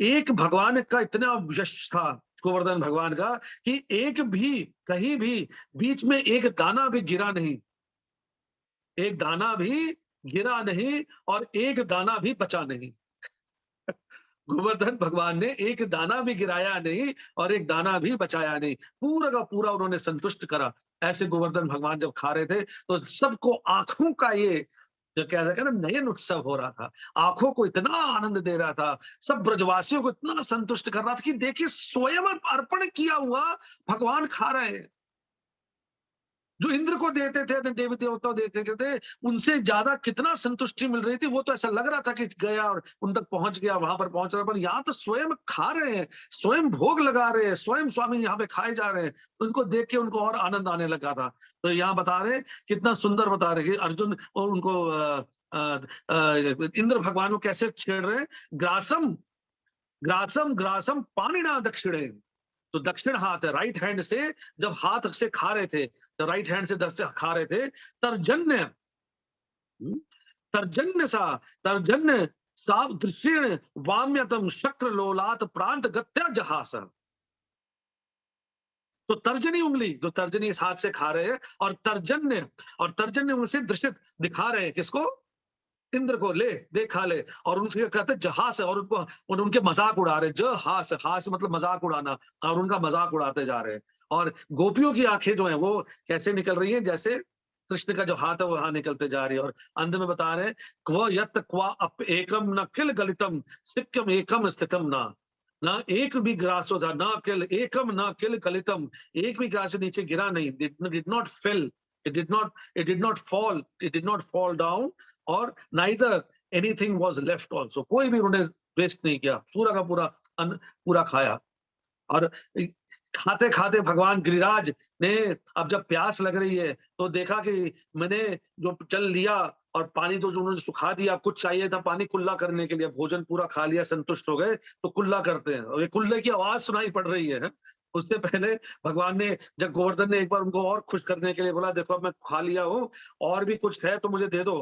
एक भगवान का इतना यश था गोवर्धन भगवान का कि एक भी, कहीं भी बीच में एक दाना भी गिरा नहीं, एक दाना भी गिरा नहीं और एक दाना भी बचा नहीं। गोवर्धन भगवान ने एक दाना भी गिराया नहीं और एक दाना भी बचाया नहीं, पूरा का पूरा उन्होंने संतुष्ट करा। ऐसे गोवर्धन भगवान जब खा रहे थे तो सबको आंखों का ये जो कह सके ना नयन उत्सव हो रहा था, आंखों को इतना आनंद दे रहा था, सब ब्रजवासियों को इतना संतुष्ट कर रहा था कि देखिए स्वयं अर्पण किया हुआ भगवान खा रहे हैं। जो इंद्र को देते थे, अपने देवी देवताओं देते थे, उनसे ज्यादा कितना संतुष्टि मिल रही थी, वो तो ऐसा लग रहा था कि गया और उन तक पहुंच गया, वहां पर पहुंच रहा है, पर यहाँ तो स्वयं खा रहे हैं, स्वयं भोग लगा रहे हैं, स्वयं स्वामी यहाँ पे खाए जा रहे हैं। उनको देख के उनको और आनंद आने लगा था। तो यहाँ बता रहे, कितना सुंदर बता रहे कि अर्जुन और उनको अ, इंद्र भगवान को कैसे छेड़ रहे हैं। ग्रासम ग्रासम ग्रासम पाणिना दक्षिणे, तो दक्षिण हाथ है, राइट हैंड से जब हाथ से खा रहे थे, तो राइट हैंड से दस से खा रहे थे, तर्जन्य, हम्म, तर्जन्य सा, तर्जन्य सावदृश्येण वाम्यतम शक्र लोलात प्रांत गत्या जहास। तो तर्जनी उंगली, जो तर्जनी इस हाथ से खा रहे हैं, और तर्जन्य उंगली से दृश्य दिखा रहे हैं किसको, इंद्र को, ले देख खा ले, और उनसे कहते हैं जहास, और उनको उनके मजाक उड़ा रहे, ज हास, हास मतलब मजाक उड़ाना, और उनका मजाक उड़ाते जा रहे हैं। और गोपियों की आंखें जो है वो कैसे निकल रही हैं, जैसे कृष्ण का जो हाथ है वो वहां निकलते जा रही है। और अंत में बता रहे हैं, क्व यत क्वा अप एकम न किल गलितम सिक्कम एकम स्थितम ना, ना एक भी ग्रास था, ना किल एकम ना किल गलितम, एक भी ग्रास नीचे गिरा नहीं, did not fail, it did not fall, it did not fall down, और neither anything was left also, कोई भी उन्होंने वेस्ट नहीं किया, पूरा का पूरा अन्न पूरा खाया। और खाते खाते भगवान गिरिराज ने, अब जब प्यास लग रही है तो देखा कि मैंने जो जल लिया और पानी तो जो उन्होंने सुखा दिया, कुछ चाहिए था पानी कुल्ला करने के लिए, भोजन पूरा खा लिया, संतुष्ट हो गए, तो कुल्ला करते हैं और ये कुल्ले की आवाज सुनाई पड़ रही है। उससे पहले भगवान ने, जब गोवर्धन ने एक बार उनको और खुश करने के लिए बोला, देखो अब मैं खा लिया हूँ, और भी कुछ है तो मुझे दे दो,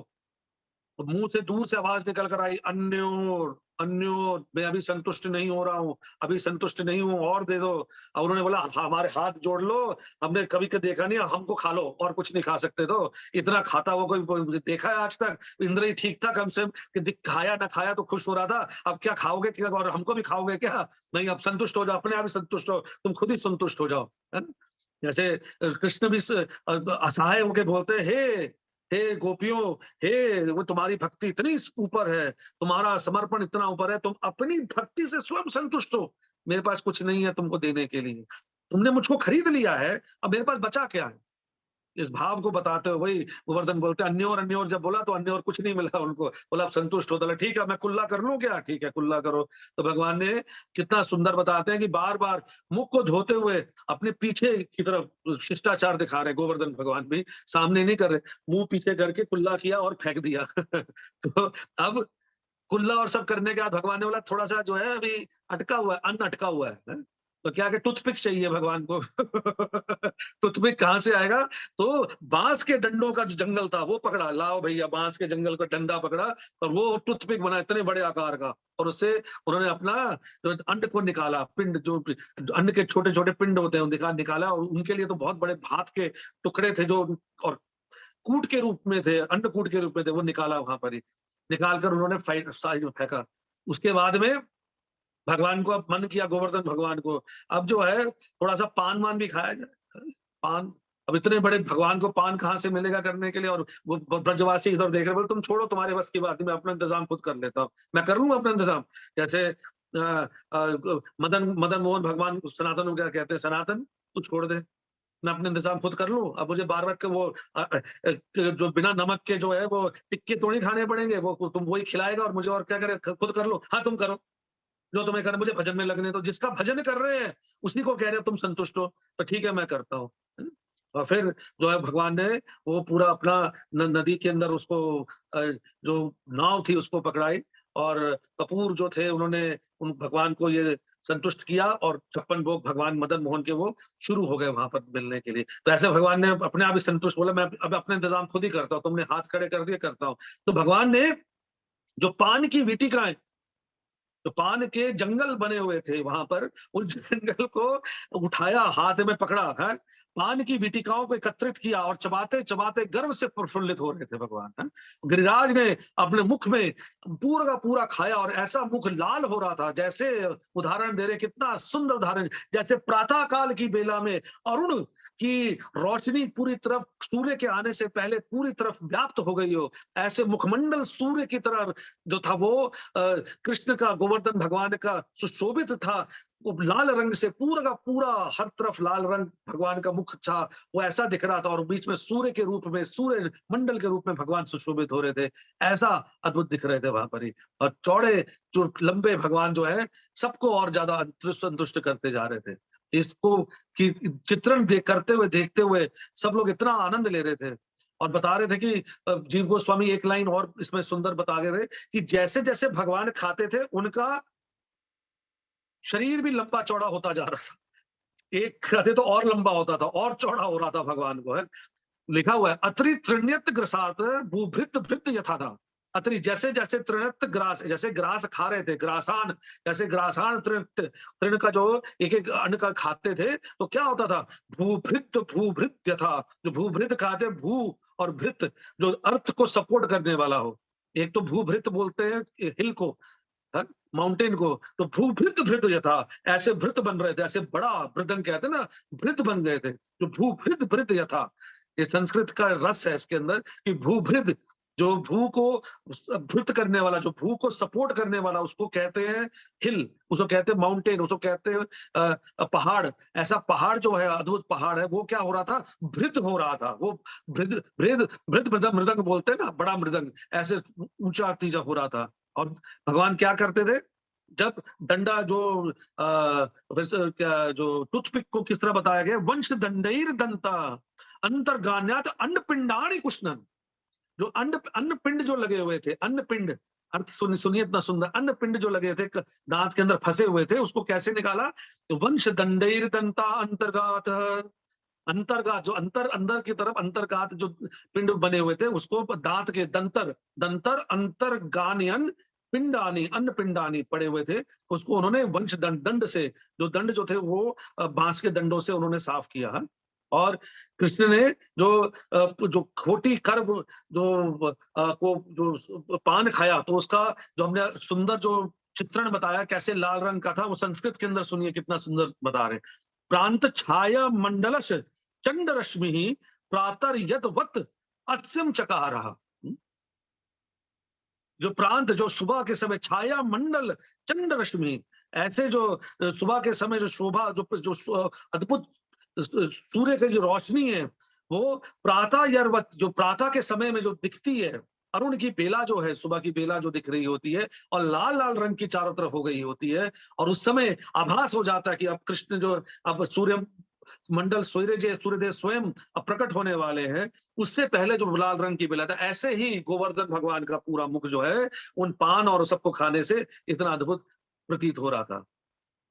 तो मुंह से दूर से आवाज निकल कर आई, अन्योर अन्योर, मैं अभी संतुष्ट नहीं हो रहा हूँ, अभी संतुष्ट नहीं हूँ, और दे दो। और उन्होंने बोला, हमारे हाथ जोड़ लो, हमने कभी के देखा नहीं, हमको खा लो, और कुछ नहीं खा सकते, तो इतना खाता हुआ कोई देखा है आज तक? इंद्र ही ठीक था कम से कम, खाया ना खाया तो खुश हो रहा था, अब क्या खाओगे क्या, और हमको भी खाओगे क्या? नहीं, अब संतुष्ट हो जाओ, अपने आप ही संतुष्ट हो, तुम खुद ही संतुष्ट हो जाओ, है ना? जैसे कृष्ण भी असहाय होके बोलते हैं, हे गोपियों, हे वो तुम्हारी भक्ति इतनी ऊपर है, तुम्हारा समर्पण इतना ऊपर है, तुम अपनी भक्ति से स्वयं संतुष्ट हो, मेरे पास कुछ नहीं है तुमको देने के लिए, तुमने मुझको खरीद लिया है, अब मेरे पास बचा क्या है? इस भाव को बताते हो, वही गोवर्धन बोलते, अन्योर अन्योर जब बोला तो अन्योर कुछ नहीं मिला उनको, बोला आप संतुष्ट हो, बोला ठीक है मैं कुल्ला कर लूं क्या, ठीक है कुल्ला करो। तो भगवान ने कितना सुंदर बताते हैं कि बार बार मुख को धोते हुए अपने पीछे की तरफ शिष्टाचार दिखा रहे, गोवर्धन भगवान भी सामने नहीं कर रहे, मुंह पीछे करके कुल्ला किया और फेंक दिया। तो अब कुल्ला और सब करने के बाद भगवान ने बोला, थोड़ा सा जो है अभी अटका हुआ है, अन्न अटका हुआ है? तो क्या कि टूथपिक चाहिए भगवान को। टूथपिक कहाँ से आएगा? तो बांस के डंडों का जो जंगल था वो पकड़ा, लाओ भैया बांस के जंगल का डंडा पकड़ा, और वो टूथपिक बना इतने बड़े आकार का, और उससे उन्होंने अपना जो अंड को निकाला, पिंड जो अंड के छोटे छोटे पिंड होते हैं निकाला, और उनके लिए तो बहुत बड़े भात के टुकड़े थे जो, और कूट के रूप में थे, अन्नकूट के रूप में थे, वो निकाला वहां पर ही, निकाल कर उन्होंने साइड में फेंका। उसके बाद में भगवान को अब मन किया, गोवर्धन भगवान को, अब जो है थोड़ा सा पान वान भी खाया जाए, पान, अब इतने बड़े भगवान को पान कहाँ से मिलेगा करने के लिए, और वो ब्रजवासी इधर देख रहे, बोले तुम छोड़ो, तुम्हारे बस की बात नहीं, मैं अपना इंतजाम खुद कर लेता हूँ, मैं कर लूंगा अपना इंतजाम। जैसे मदन मदन मोहन भगवान सनातन को क्या कहते हैं, सनातन तू छोड़ दे, मैं अपने इंतजाम खुद कर लूं, अब मुझे बार बार के वो जो बिना नमक के जो है वो टिक्के थोड़ी खाने पड़ेंगे, वो तुम वही खिलाएगा, और मुझे और क्या करे, खुद कर लो, हाँ तुम करो जो तुम्हें करना, मुझे भजन में लगने, तो जिसका भजन कर रहे हैं उसी को कह रहे हो तुम संतुष्ट हो, तो ठीक है मैं करता हूँ। और फिर जो है भगवान ने वो पूरा अपना नदी के अंदर उसको जो नाव थी उसको पकड़ाई, और कपूर जो थे उन्होंने उन भगवान को ये संतुष्ट किया, और 56 भोग भगवान मदन मोहन के वो शुरू हो गए वहां पर मिलने के लिए। तो ऐसे भगवान ने अपने आप ही संतुष्ट, बोला मैं अब अपने इंतजाम खुद ही करता हूँ, तुमने हाथ खड़े कर दिए, करता हूँ। तो भगवान ने जो पान की वीटिकाएं, तो पान के जंगल बने हुए थे वहां पर, उन जंगल को उठाया, हाथ में पकड़ा है, पान की वीटिकाओं को एकत्रित किया, और चबाते चबाते गर्व से प्रफुल्लित हो रहे थे भगवान है। गिरिराज ने अपने मुख में पूरा का पूरा खाया, और ऐसा मुख लाल हो रहा था, जैसे उदाहरण दे रहे, कितना सुंदर उदाहरण, जैसे प्रातः काल की बेला में अरुण की रोशनी पूरी तरफ सूर्य के आने से पहले पूरी तरफ व्याप्त हो गई हो, ऐसे मुखमंडल सूर्य की तरह जो था वो कृष्ण का, गोवर्धन भगवान का सुशोभित था, वो लाल रंग से पूरा का पूरा, हर तरफ लाल रंग भगवान का मुख था, वो ऐसा दिख रहा था, और बीच में सूर्य के रूप में, सूर्य मंडल के रूप में भगवान सुशोभित हो रहे थे, ऐसा अद्भुत दिख रहे थे वहां पर ही। और चौड़े जो लंबे भगवान जो है सबको और ज्यादा संतुष्ट करते जा रहे थे। इसको कि चित्रण देख करते हुए, देखते हुए सब लोग इतना आनंद ले रहे थे, और बता रहे थे कि जीव गोस्वामी एक लाइन और इसमें सुंदर बता गए थे कि जैसे जैसे भगवान खाते थे उनका शरीर भी लंबा चौड़ा होता जा रहा था। एक खाते तो और लंबा होता था, और चौड़ा हो रहा था भगवान को है। लिखा हुआ है अत्रि तृण्यत ग्रसात भूभृत भृत यथा था। अत्रि जैसे जैसे तृणत ग्रास, जैसे ग्रास खा रहे थे, ग्रासान, जैसे ग्रासान तृण तृण का जो एक एक अन्न का खाते थे, तो क्या होता था, भूभृत यथा, जो भूभृत खाते, भू और भृत जो अर्थ को सपोर्ट करने वाला हो। एक तो भूभृत बोलते हैं हिल को, माउंटेन को, तो भूभृत भृत यथा, ऐसे भृत बन रहे थे, ऐसे बड़ा मृदंग कहते हैं ना, भृत बन गए थे, जो भूभृत भृत यथा। ये संस्कृत का रस है इसके अंदर कि भूभृत, जो भू को भृत करने वाला, जो भू को सपोर्ट करने वाला, उसको कहते हैं हिल, उसको कहते हैं माउंटेन, उसको कहते हैं पहाड़। ऐसा पहाड़ जो है, अद्भुत पहाड़ है, वो क्या हो रहा था, भृत हो रहा था। वो भृत भृत भृत मृदंग मृदंग बोलते हैं ना, बड़ा मृदंग, ऐसे ऊंचा तीजा हो रहा था। और भगवान क्या करते थे, जब डंडा जो वैसे क्या, जो टूथपिक को किस तरह बताया गया, वंश दंडैर दंता अंतर्गान्यात अन्न पिंडाणी कुष्णन, जो अन्न अन्न पिंड जो लगे हुए थे, अन्न पिंड, अर्थ सुनिए इतना सुंदर, अन्न पिंड जो लगे थे दांत के अंदर फंसे हुए थे, उसको कैसे निकाला, तो वंश दंडैर दंता अंतर्गात, अंतर्गात जो अंतर, अंदर की तरफ अंतर्गात जो पिंड बने हुए थे, उसको दांत के दंतर, दंतर अंतर्गानियन पिंडानी, अन्न पिंडानी पड़े हुए थे, तो उसको उन्होंने वंश दंड, दंड से, जो दंड जो थे वो बांस के दंडों से उन्होंने साफ किया है। और कृष्ण ने जो खोटी कर्म जो को जो पान खाया, तो उसका जो हमने सुंदर जो चित्रण बताया कैसे लाल रंग का था, वो संस्कृत के अंदर सुनिए कितना सुंदर बता रहे, प्रांत छाया मंडलश चंड रश्मि प्रातर यदवत अस्यम चकारः। जो प्रांत, जो सुबह के समय छाया मंडल चंड रश्मि, ऐसे जो सुबह के समय जो शोभा, जो अद्भुत सूर्य की जो रोशनी है, वो प्रातः यर्वत, जो प्रातः के समय में जो दिखती है, अरुण की बेला जो है, सुबह की बेला जो दिख रही होती है, और लाल लाल रंग की चारों तरफ हो गई होती है, और उस समय आभास हो जाता है कि अब कृष्ण जो, अब सूर्य मंडल, सूर्यदेव स्वयं अब प्रकट होने वाले हैं, उससे पहले जो लाल रंग की बेला था, ऐसे ही गोवर्धन भगवान का पूरा मुख जो है उन पान और सबको खाने से इतना अद्भुत प्रतीत हो रहा था।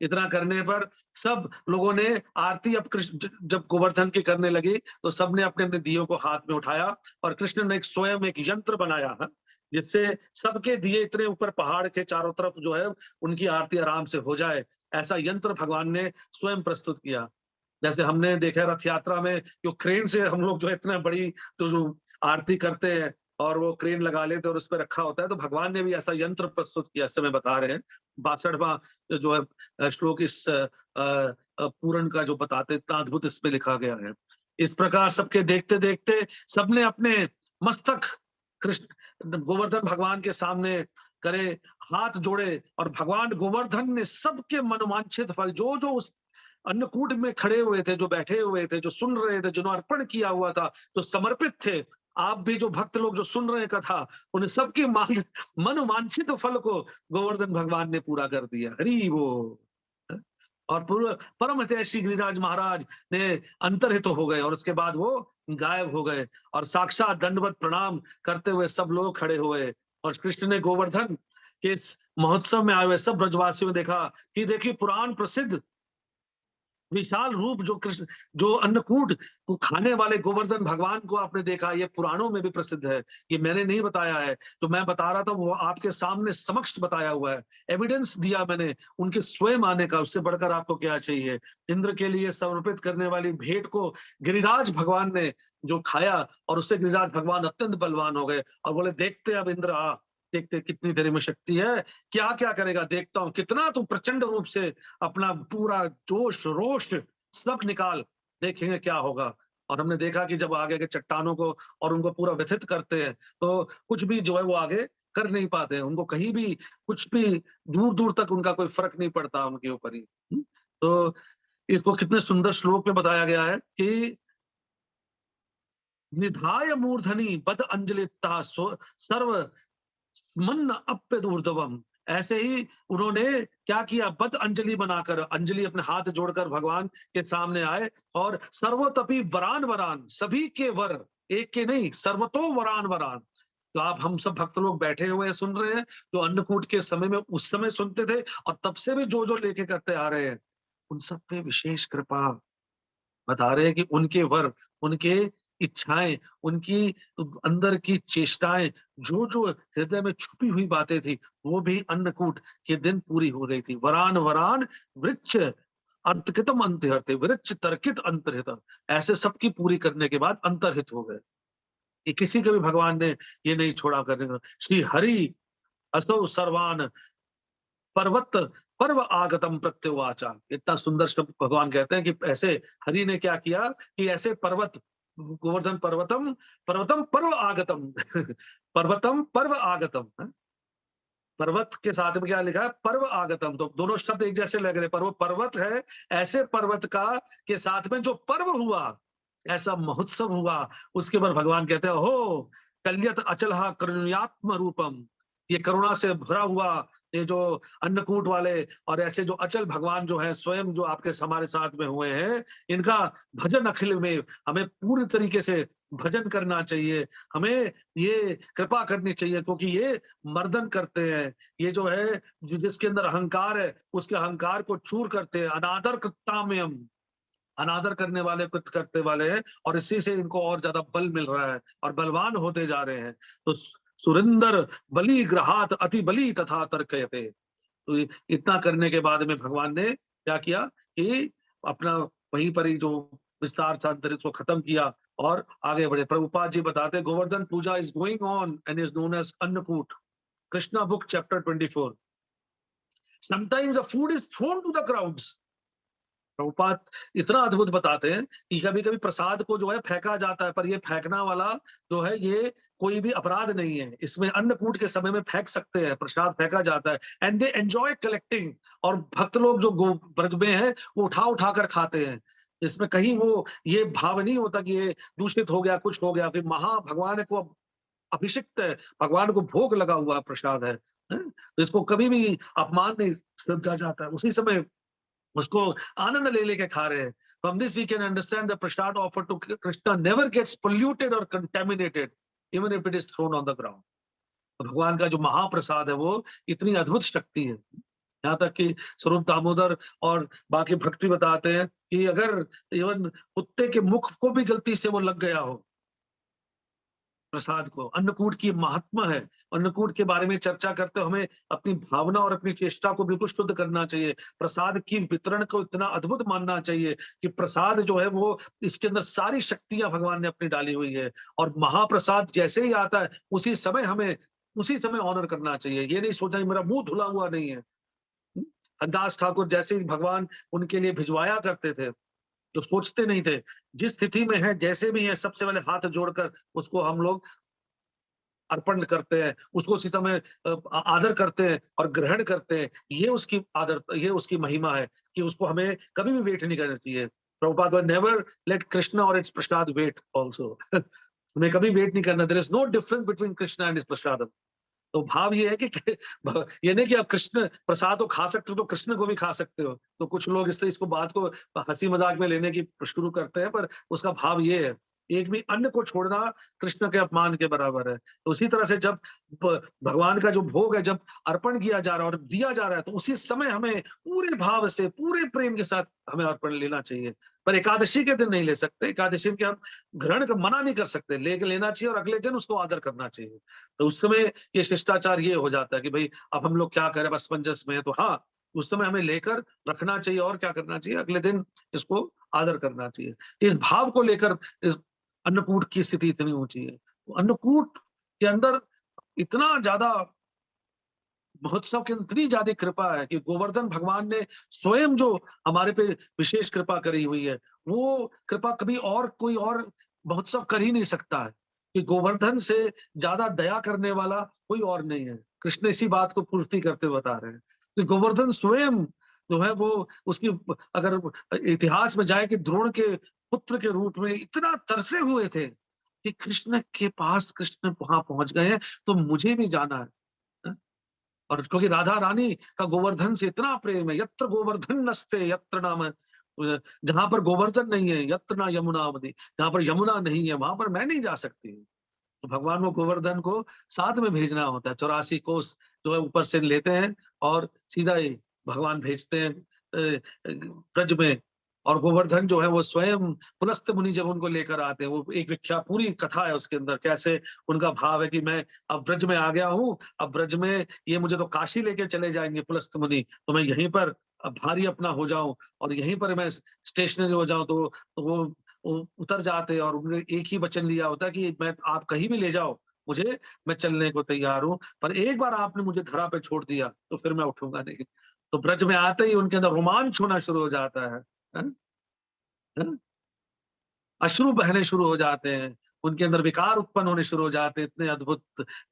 इतना करने पर सब लोगों ने आरती, अब कृष्ण जब गोवर्धन की करने लगी, तो सबने अपने अपने दियों को हाथ में उठाया, और कृष्ण ने स्वयं एक यंत्र बनाया है, जिससे सबके दिए इतने ऊपर पहाड़ के चारों तरफ जो है उनकी आरती आराम से हो जाए, ऐसा यंत्र भगवान ने स्वयं प्रस्तुत किया। जैसे हमने देखा रथ यात्रा में, जो क्रेन से हम लोग जो है इतना बड़ी जो आरती करते हैं, और वो क्रेन लगा लेते और उस पर रखा होता है, तो भगवान ने भी ऐसा यंत्र प्रस्तुत किया, इस समय बता रहे हैं 62वां जो है श्लोक इस पूरण का जो बताते, इतना अद्भुत इसमें लिखा गया है। इस प्रकार सबके देखते देखते सबने अपने मस्तक कृष्ण गोवर्धन भगवान के सामने करे, हाथ जोड़े, और भगवान गोवर्धन ने सबके मनोवांछित फल, जो जो उस अन्नकूट में खड़े हुए थे, जो बैठे हुए थे, जो सुन रहे थे, जिन्होंने अर्पण किया हुआ था, जो समर्पित थे, आप भी जो भक्त लोग जो सुन रहे हैं कथा, उन सबके मन वांछित फल को गोवर्धन भगवान ने पूरा कर दिया। हरि वो और पूर्व परम हितैषी गिरिराज महाराज ने अंतर्हित हो गए और उसके बाद वो गायब हो गए और साक्षात दंडवत प्रणाम करते हुए सब लोग खड़े हुए। और कृष्ण ने गोवर्धन के इस महोत्सव में आए हुए सब ब्रजवासियों ने देखा कि देखिए पुराण प्रसिद्ध विशाल रूप जो कृष्ण, जो अन्नकूट को खाने वाले गोवर्धन भगवान को आपने देखा, ये पुराणों में भी प्रसिद्ध है। ये मैंने नहीं बताया है, तो मैं बता रहा था, वो आपके सामने समक्ष बताया हुआ है, एविडेंस दिया मैंने उनके स्वयं आने का। उससे बढ़कर आपको क्या चाहिए? इंद्र के लिए समर्पित करने वाली भेंट को गिरिराज भगवान ने जो खाया और उससे गिरिराज भगवान अत्यंत बलवान हो गए और बोले देखते अब इंद्र आ, देखते कितनी तेरे में शक्ति है, क्या क्या करेगा देखता हूं, कितना तू प्रचंड रूप से अपना पूरा जोश रोष सब निकाल, देखेंगे क्या होगा। और हमने देखा कि जब आगे के चट्टानों को और उनको पूरा व्यथित करते हैं तो कुछ भी जो है वो आगे कर नहीं पाते हैं, उनको कहीं भी कुछ भी दूर दूर तक उनका कोई फर्क नहीं पड़ता उनके ऊपर ही। तो इसको कितने सुंदर श्लोक में बताया गया है कि निधाय मूर्धनि बद अंजलिता सर्व मन्न अप्य ऊर्ध्वम। ऐसे ही उन्होंने क्या किया, बद अंजलि बनाकर, अंजलि अपने हाथ जोड़कर भगवान के सामने आए और सर्वोतपि वरान वरान, सभी के वर, एक के नहीं, सर्वतो वरान वरान। तो आप हम सब भक्त लोग बैठे हुए हैं, सुन रहे हैं, जो अन्नकूट के समय में उस समय सुनते थे और तब से भी जो जो लेके करते आ रहे हैं, उन सब पे विशेष कृपा बता रहे हैं कि उनके वर, उनके इच्छाएं, उनकी अंदर की चेष्टाएं, जो जो हृदय में छुपी हुई बातें थी, वो भी अन्नकूट के दिन पूरी हो गई थी। वरान वरान वृक्ष अंतकितम अंतर्हित, वृक्ष तर्कित अंतर्हित, ऐसे सबकी पूरी करने के बाद अंतर्हित हो गए। ये किसी के भी भगवान ने ये नहीं छोड़ा करने का। श्री हरि असौ सर्वान पर्वत पर्व आगतम प्रत्युवाचा, इतना सुंदर शब्द भगवान कहते हैं कि ऐसे हरि ने क्या किया कि ऐसे पर्वत, गोवर्धन पर्वतम, पर्वतम पर्व आगतम पर्वतम पर्व आगतम, पर्वत के साथ में क्या लिखा है, पर्व आगतम, तो दोनों शब्द एक जैसे लग रहे, पर वो पर्वत है, ऐसे पर्वत का के साथ में जो पर्व हुआ, ऐसा महोत्सव हुआ। उसके बाद भगवान कहते हैं हो कल्यत अचलहा करुण्यात्म रूपम, ये करुणा से भरा हुआ ये जो अन्नकूट वाले और ऐसे जो अचल भगवान जो है स्वयं जो आपके हमारे साथ में हुए हैं, इनका भजन अखिल में हमें पूरी तरीके से भजन करना चाहिए, हमें ये कृपा करनी चाहिए, क्योंकि ये मर्दन करते हैं, ये जो है जिसके अंदर अहंकार है उसके अहंकार को चूर करते हैं, अनादर कृत्ताम्यम, अनादर करने वाले कृत करते वाले हैं, और इसी से इनको और ज्यादा बल मिल रहा है और बलवान होते जा रहे हैं। तो सुरिंदर बलि ग्रहात अति बलि तथा तर्कयते, तो इतना करने के बाद में भगवान ने क्या किया कि अपना वहीं पर ही जो विस्तार था अंतरिक्ष को खत्म किया और आगे बढ़े। प्रभुपाद जी बताते Govardhan Puja is going on and is known as Annakut, Krishna book chapter 24। Sometimes the food is thrown to the crowds. Prabhupada इतना अद्भुत बताते हैं कि कभी कभी प्रसाद को जो है फेंका जाता है, पर ये फेंकना वाला जो है ये कोई भी अपराध नहीं है, इसमें अन्नकूट के समय में फेंक सकते हैं, प्रसाद फेंका जाता है, एंड दे एंजॉय कलेक्टिंग। और भक्त लोग जो गो ब्रज में है वो उठा उठा कर खाते हैं, इसमें कहीं वो ये भाव नहीं होता कि ये दूषित हो गया, कुछ हो गया, फिर महा भगवान को अभिषिक्त है, भगवान को भोग लगा हुआ प्रसाद है, तो इसको कभी भी अपमान नहीं समझा जाता है, उसी समय उसको आनंद ले लेके खा रहे हैं। From this we can understand the prasad offered to Krishna never gets polluted or contaminated, even if it is thrown on the ground. तो भगवान का जो महाप्रसाद है वो इतनी अद्भुत शक्ति है, यहाँ तक कि स्वरूप दामोदर और बाकी भक्ति बताते हैं कि अगर इवन कुत्ते के मुख को भी गलती से वो लग गया हो प्रसाद को, अन्नकूट की महात्मा है, अन्नकूट के बारे में चर्चा करते हुए हमें अपनी भावना और अपनी चेष्टा को बिल्कुल शुद्ध करना चाहिए, प्रसाद की वितरण को इतना अद्भुत मानना चाहिए कि प्रसाद जो है वो इसके अंदर सारी शक्तियां भगवान ने अपनी डाली हुई है, और महाप्रसाद जैसे ही आता है उसी समय हमें उसी समय ऑनर करना चाहिए, ये नहीं सोचना मेरा मुंह धुला हुआ नहीं है। हरदास ठाकुर जैसे ही भगवान उनके लिए भिजवाया करते थे, जो सोचते नहीं थे, जिस स्थिति में है जैसे भी है सबसे पहले हाथ जोड़कर उसको हम लोग अर्पण करते हैं, उसको उसी समय आदर करते हैं और ग्रहण करते हैं, ये उसकी आदर, ये उसकी महिमा है कि उसको हमें कभी भी वेट नहीं करना चाहिए। प्रभुपाद नेवर लेट कृष्णा और इट्स प्रसाद वेट आल्सो हमें कभी वेट नहीं करना, there is no difference between Krishna and its prasad. तो भाव ये है कि ये नहीं कि आप कृष्ण प्रसाद को खा सकते हो तो कृष्ण को भी खा सकते हो। तो कुछ लोग इसलिए इसको बात को हंसी मजाक में लेने की शुरू करते हैं, पर उसका भाव ये है, एक भी अन्न को छोड़ना कृष्ण के अपमान के बराबर है। तो उसी तरह से जब भगवान का जो भोग है, जब अर्पण किया जा रहा है और दिया जा रहा है, तो उसी समय हमें पूरे भाव से, पूरे प्रेम के साथ हमें अर्पण लेना चाहिए। पर एकादशी के दिन नहीं ले सकते। एकादशी के हम ग्रहण का मना नहीं कर सकते, लेके लेना चाहिए और अगले दिन उसको आदर करना चाहिए। तो उस समय ये शिष्टाचार ये हो जाता है कि भाई अब हम लोग क्या करें, बस असमंजस में है, तो हाँ, उस समय हमें लेकर रखना चाहिए और क्या करना चाहिए, अगले दिन इसको आदर करना चाहिए। इस भाव को लेकर इस अन्नकूट की स्थिति इतनी ऊंची है। तो अन्नकूट के अंदर इतना ज्यादा महोत्सव की इतनी ज्यादा कृपा है कि गोवर्धन भगवान ने स्वयं जो हमारे पे विशेष कृपा करी हुई है, वो कृपा कभी और कोई और महोत्सव कर ही नहीं सकता है कि गोवर्धन से ज्यादा दया करने वाला कोई और नहीं है। कृष्ण इसी बात को पूर्ति करते हुए बता रहे हैं कि गोवर्धन स्वयं जो है वो उसकी, अगर इतिहास में जाए कि द्रोण के पुत्र के रूप में इतना तरसे हुए थे कि कृष्ण के पास कृष्ण वहां पहुंच गए हैं, तो मुझे भी जाना है। और क्योंकि राधा रानी का गोवर्धन से इतना प्रेम है, यत्र गोवर्धन नस्ते यत्र नाम, जहां पर गोवर्धन नहीं है, यत्र ना यमुना नदी, जहां पर यमुना नहीं है वहां पर मैं नहीं जा सकती। तो भगवान को गोवर्धन को साथ में भेजना होता है, 84 कोस जो है ऊपर से लेते हैं और सीधा ही भगवान भेजते हैं ब्रज में। और गोवर्धन जो है वो स्वयं पुलस्त मुनि जब उनको लेकर आते हैं, वो एक विख्यात पूरी कथा है उसके अंदर, कैसे उनका भाव है कि मैं अब ब्रज में आ गया हूँ, अब ब्रज में ये मुझे तो काशी लेके चले जाएंगे पुलस्त मुनि, तो मैं यहीं पर अब भारी अपना हो जाऊं और यहीं पर मैं स्टेशनरी हो जाऊं। तो वो उतर जाते हैं और उन्होंने एक ही वचन लिया होता है कि मैं, आप कहीं भी ले जाओ मुझे, मैं चलने को तैयार हूँ, पर एक बार आपने मुझे धरा पे छोड़ दिया तो फिर मैं उठूंगा नहीं। तो ब्रज में आते ही उनके अंदर रोमांच होना शुरू हो जाता है, हैं? हैं? अश्रु बहने शुरू हो जाते हैं, उनके अंदर विकार उत्पन्न होने शुरू हो जाते हैं, इतने अद्भुत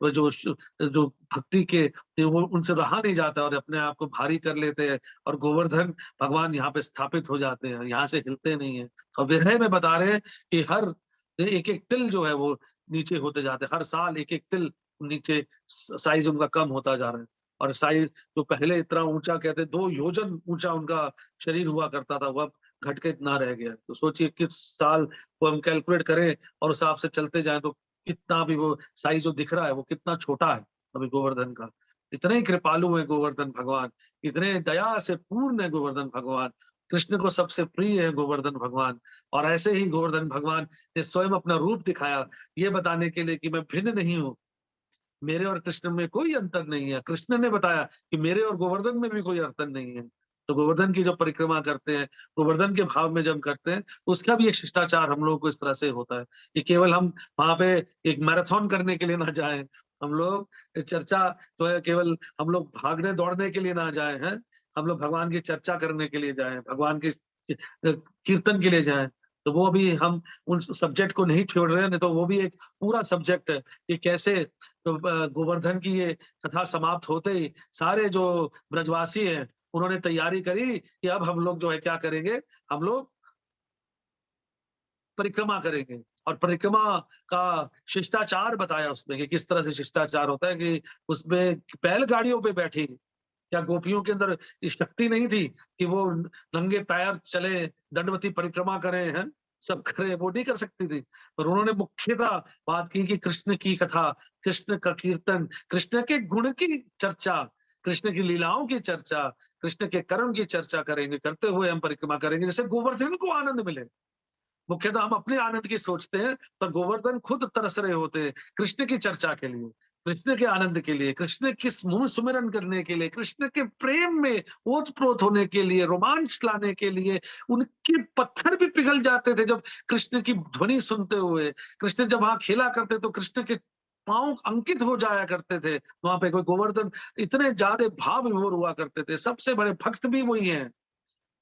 वो जो भक्ति के वो उनसे रहा नहीं जाता और अपने आप को भारी कर लेते हैं। और गोवर्धन भगवान यहाँ पे स्थापित हो जाते हैं, यहाँ से हिलते नहीं है। और विरह में बता रहे हैं कि हर एक एक तिल जो है वो नीचे होते जाते हैं, हर साल एक एक तिल नीचे साइज उनका कम होता जा रहा है। और साइज जो पहले इतना ऊंचा, कहते 2 योजन ऊंचा उनका शरीर हुआ करता था, वह घट के इतना रह गया। तो सोचिए किस साल को हम कैलकुलेट करें और उस हिसाब से चलते जाएं तो कितना भी वो साइज जो दिख रहा है वो कितना छोटा है अभी गोवर्धन का। इतने ही कृपालु है गोवर्धन भगवान, इतने दया से पूर्ण है गोवर्धन भगवान, कृष्ण को सबसे प्रिय है गोवर्धन भगवान। और ऐसे ही गोवर्धन भगवान ने स्वयं अपना रूप दिखाया, ये बताने के लिए कि मैं भिन्न नहीं हूँ, मेरे और कृष्ण में कोई अंतर नहीं है। कृष्ण ने बताया कि मेरे और गोवर्धन में भी कोई अंतर नहीं है। तो गोवर्धन की जब परिक्रमा करते हैं, गोवर्धन के भाव में जब करते हैं, तो उसका भी एक शिष्टाचार हम लोगों को इस तरह से होता है कि केवल हम वहां पे एक मैराथन करने के लिए ना जाएं, हम लोग चर्चा जो है केवल हम लोग भागने दौड़ने के लिए ना जाए हैं, हम लोग भगवान की चर्चा करने के लिए जाएं, भगवान के कीर्तन के लिए जाएं। तो वो भी हम उन सब्जेक्ट को नहीं छोड़ रहे हैं, नहीं तो वो भी एक पूरा सब्जेक्ट है कि कैसे तो गोवर्धन की ये कथा समाप्त होते ही सारे जो ब्रजवासी हैं उन्होंने तैयारी करी कि अब हम लोग जो है क्या करेंगे, हम लोग परिक्रमा करेंगे। और परिक्रमा का शिष्टाचार बताया उसमें कि किस तरह से शिष्टाचार होता है कि उसमें बैलगाड़ियों पे बैठी, क्या गोपियों के अंदर ये शक्ति नहीं थी कि वो नंगे पैर चले, दंडवती परिक्रमा करें, हैं? सब करें, वो नहीं कर सकती थी। पर उन्होंने मुख्यतः बात की कि कृष्ण की कथा, कृष्ण का कीर्तन, कृष्ण के गुण की चर्चा, कृष्ण की लीलाओं की चर्चा, कृष्ण के कर्म की चर्चा करेंगे, करते हुए हम परिक्रमा करेंगे जिससे गोवर्धन को आनंद मिले। मुख्यतः हम अपने आनंद की सोचते हैं, पर गोवर्धन खुद तरस रहे होते हैं कृष्ण की चर्चा के लिए, कृष्ण के आनंद के लिए, कृष्ण की मुंह सुमिरन करने के लिए, कृष्ण के प्रेम में ओतप्रोत होने के लिए, रोमांच लाने के लिए। उनके पत्थर भी पिघल जाते थे जब कृष्ण की ध्वनि सुनते हुए। कृष्ण जब वहां खेला करते तो कृष्ण के पांव अंकित हो जाया करते थे वहां पे। कोई गोवर्धन इतने ज्यादा भाव विभोर हुआ करते थे, सबसे बड़े भक्त भी वही हैं,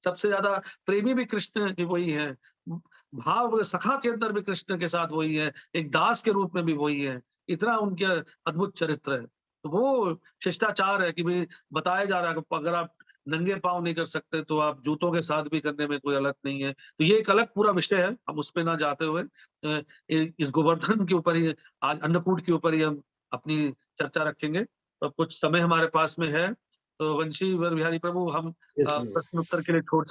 सबसे ज्यादा प्रेमी भी कृष्ण ही वही है, भाव सखा के अंदर भी कृष्ण के साथ वही है, एक दास के रूप में भी वही है। इतना उनके अद्भुत चरित्र है। तो वो शिष्टाचार है कि भाई बताया जा रहा है कि अगर आप नंगे पाँव नहीं कर सकते तो आप जूतों के साथ भी करने में कोई अलग नहीं है। तो ये एक अलग पूरा विषय है, हम उस पे ना जाते हुए इस गोवर्धन के ऊपर ही, आज अन्नकूट के ऊपर ही हम अपनी चर्चा रखेंगे। तो कुछ समय हमारे पास में है, तो वंशी वर बिहारी प्रभु हम यस प्रश्न उत्तर के लिए खोल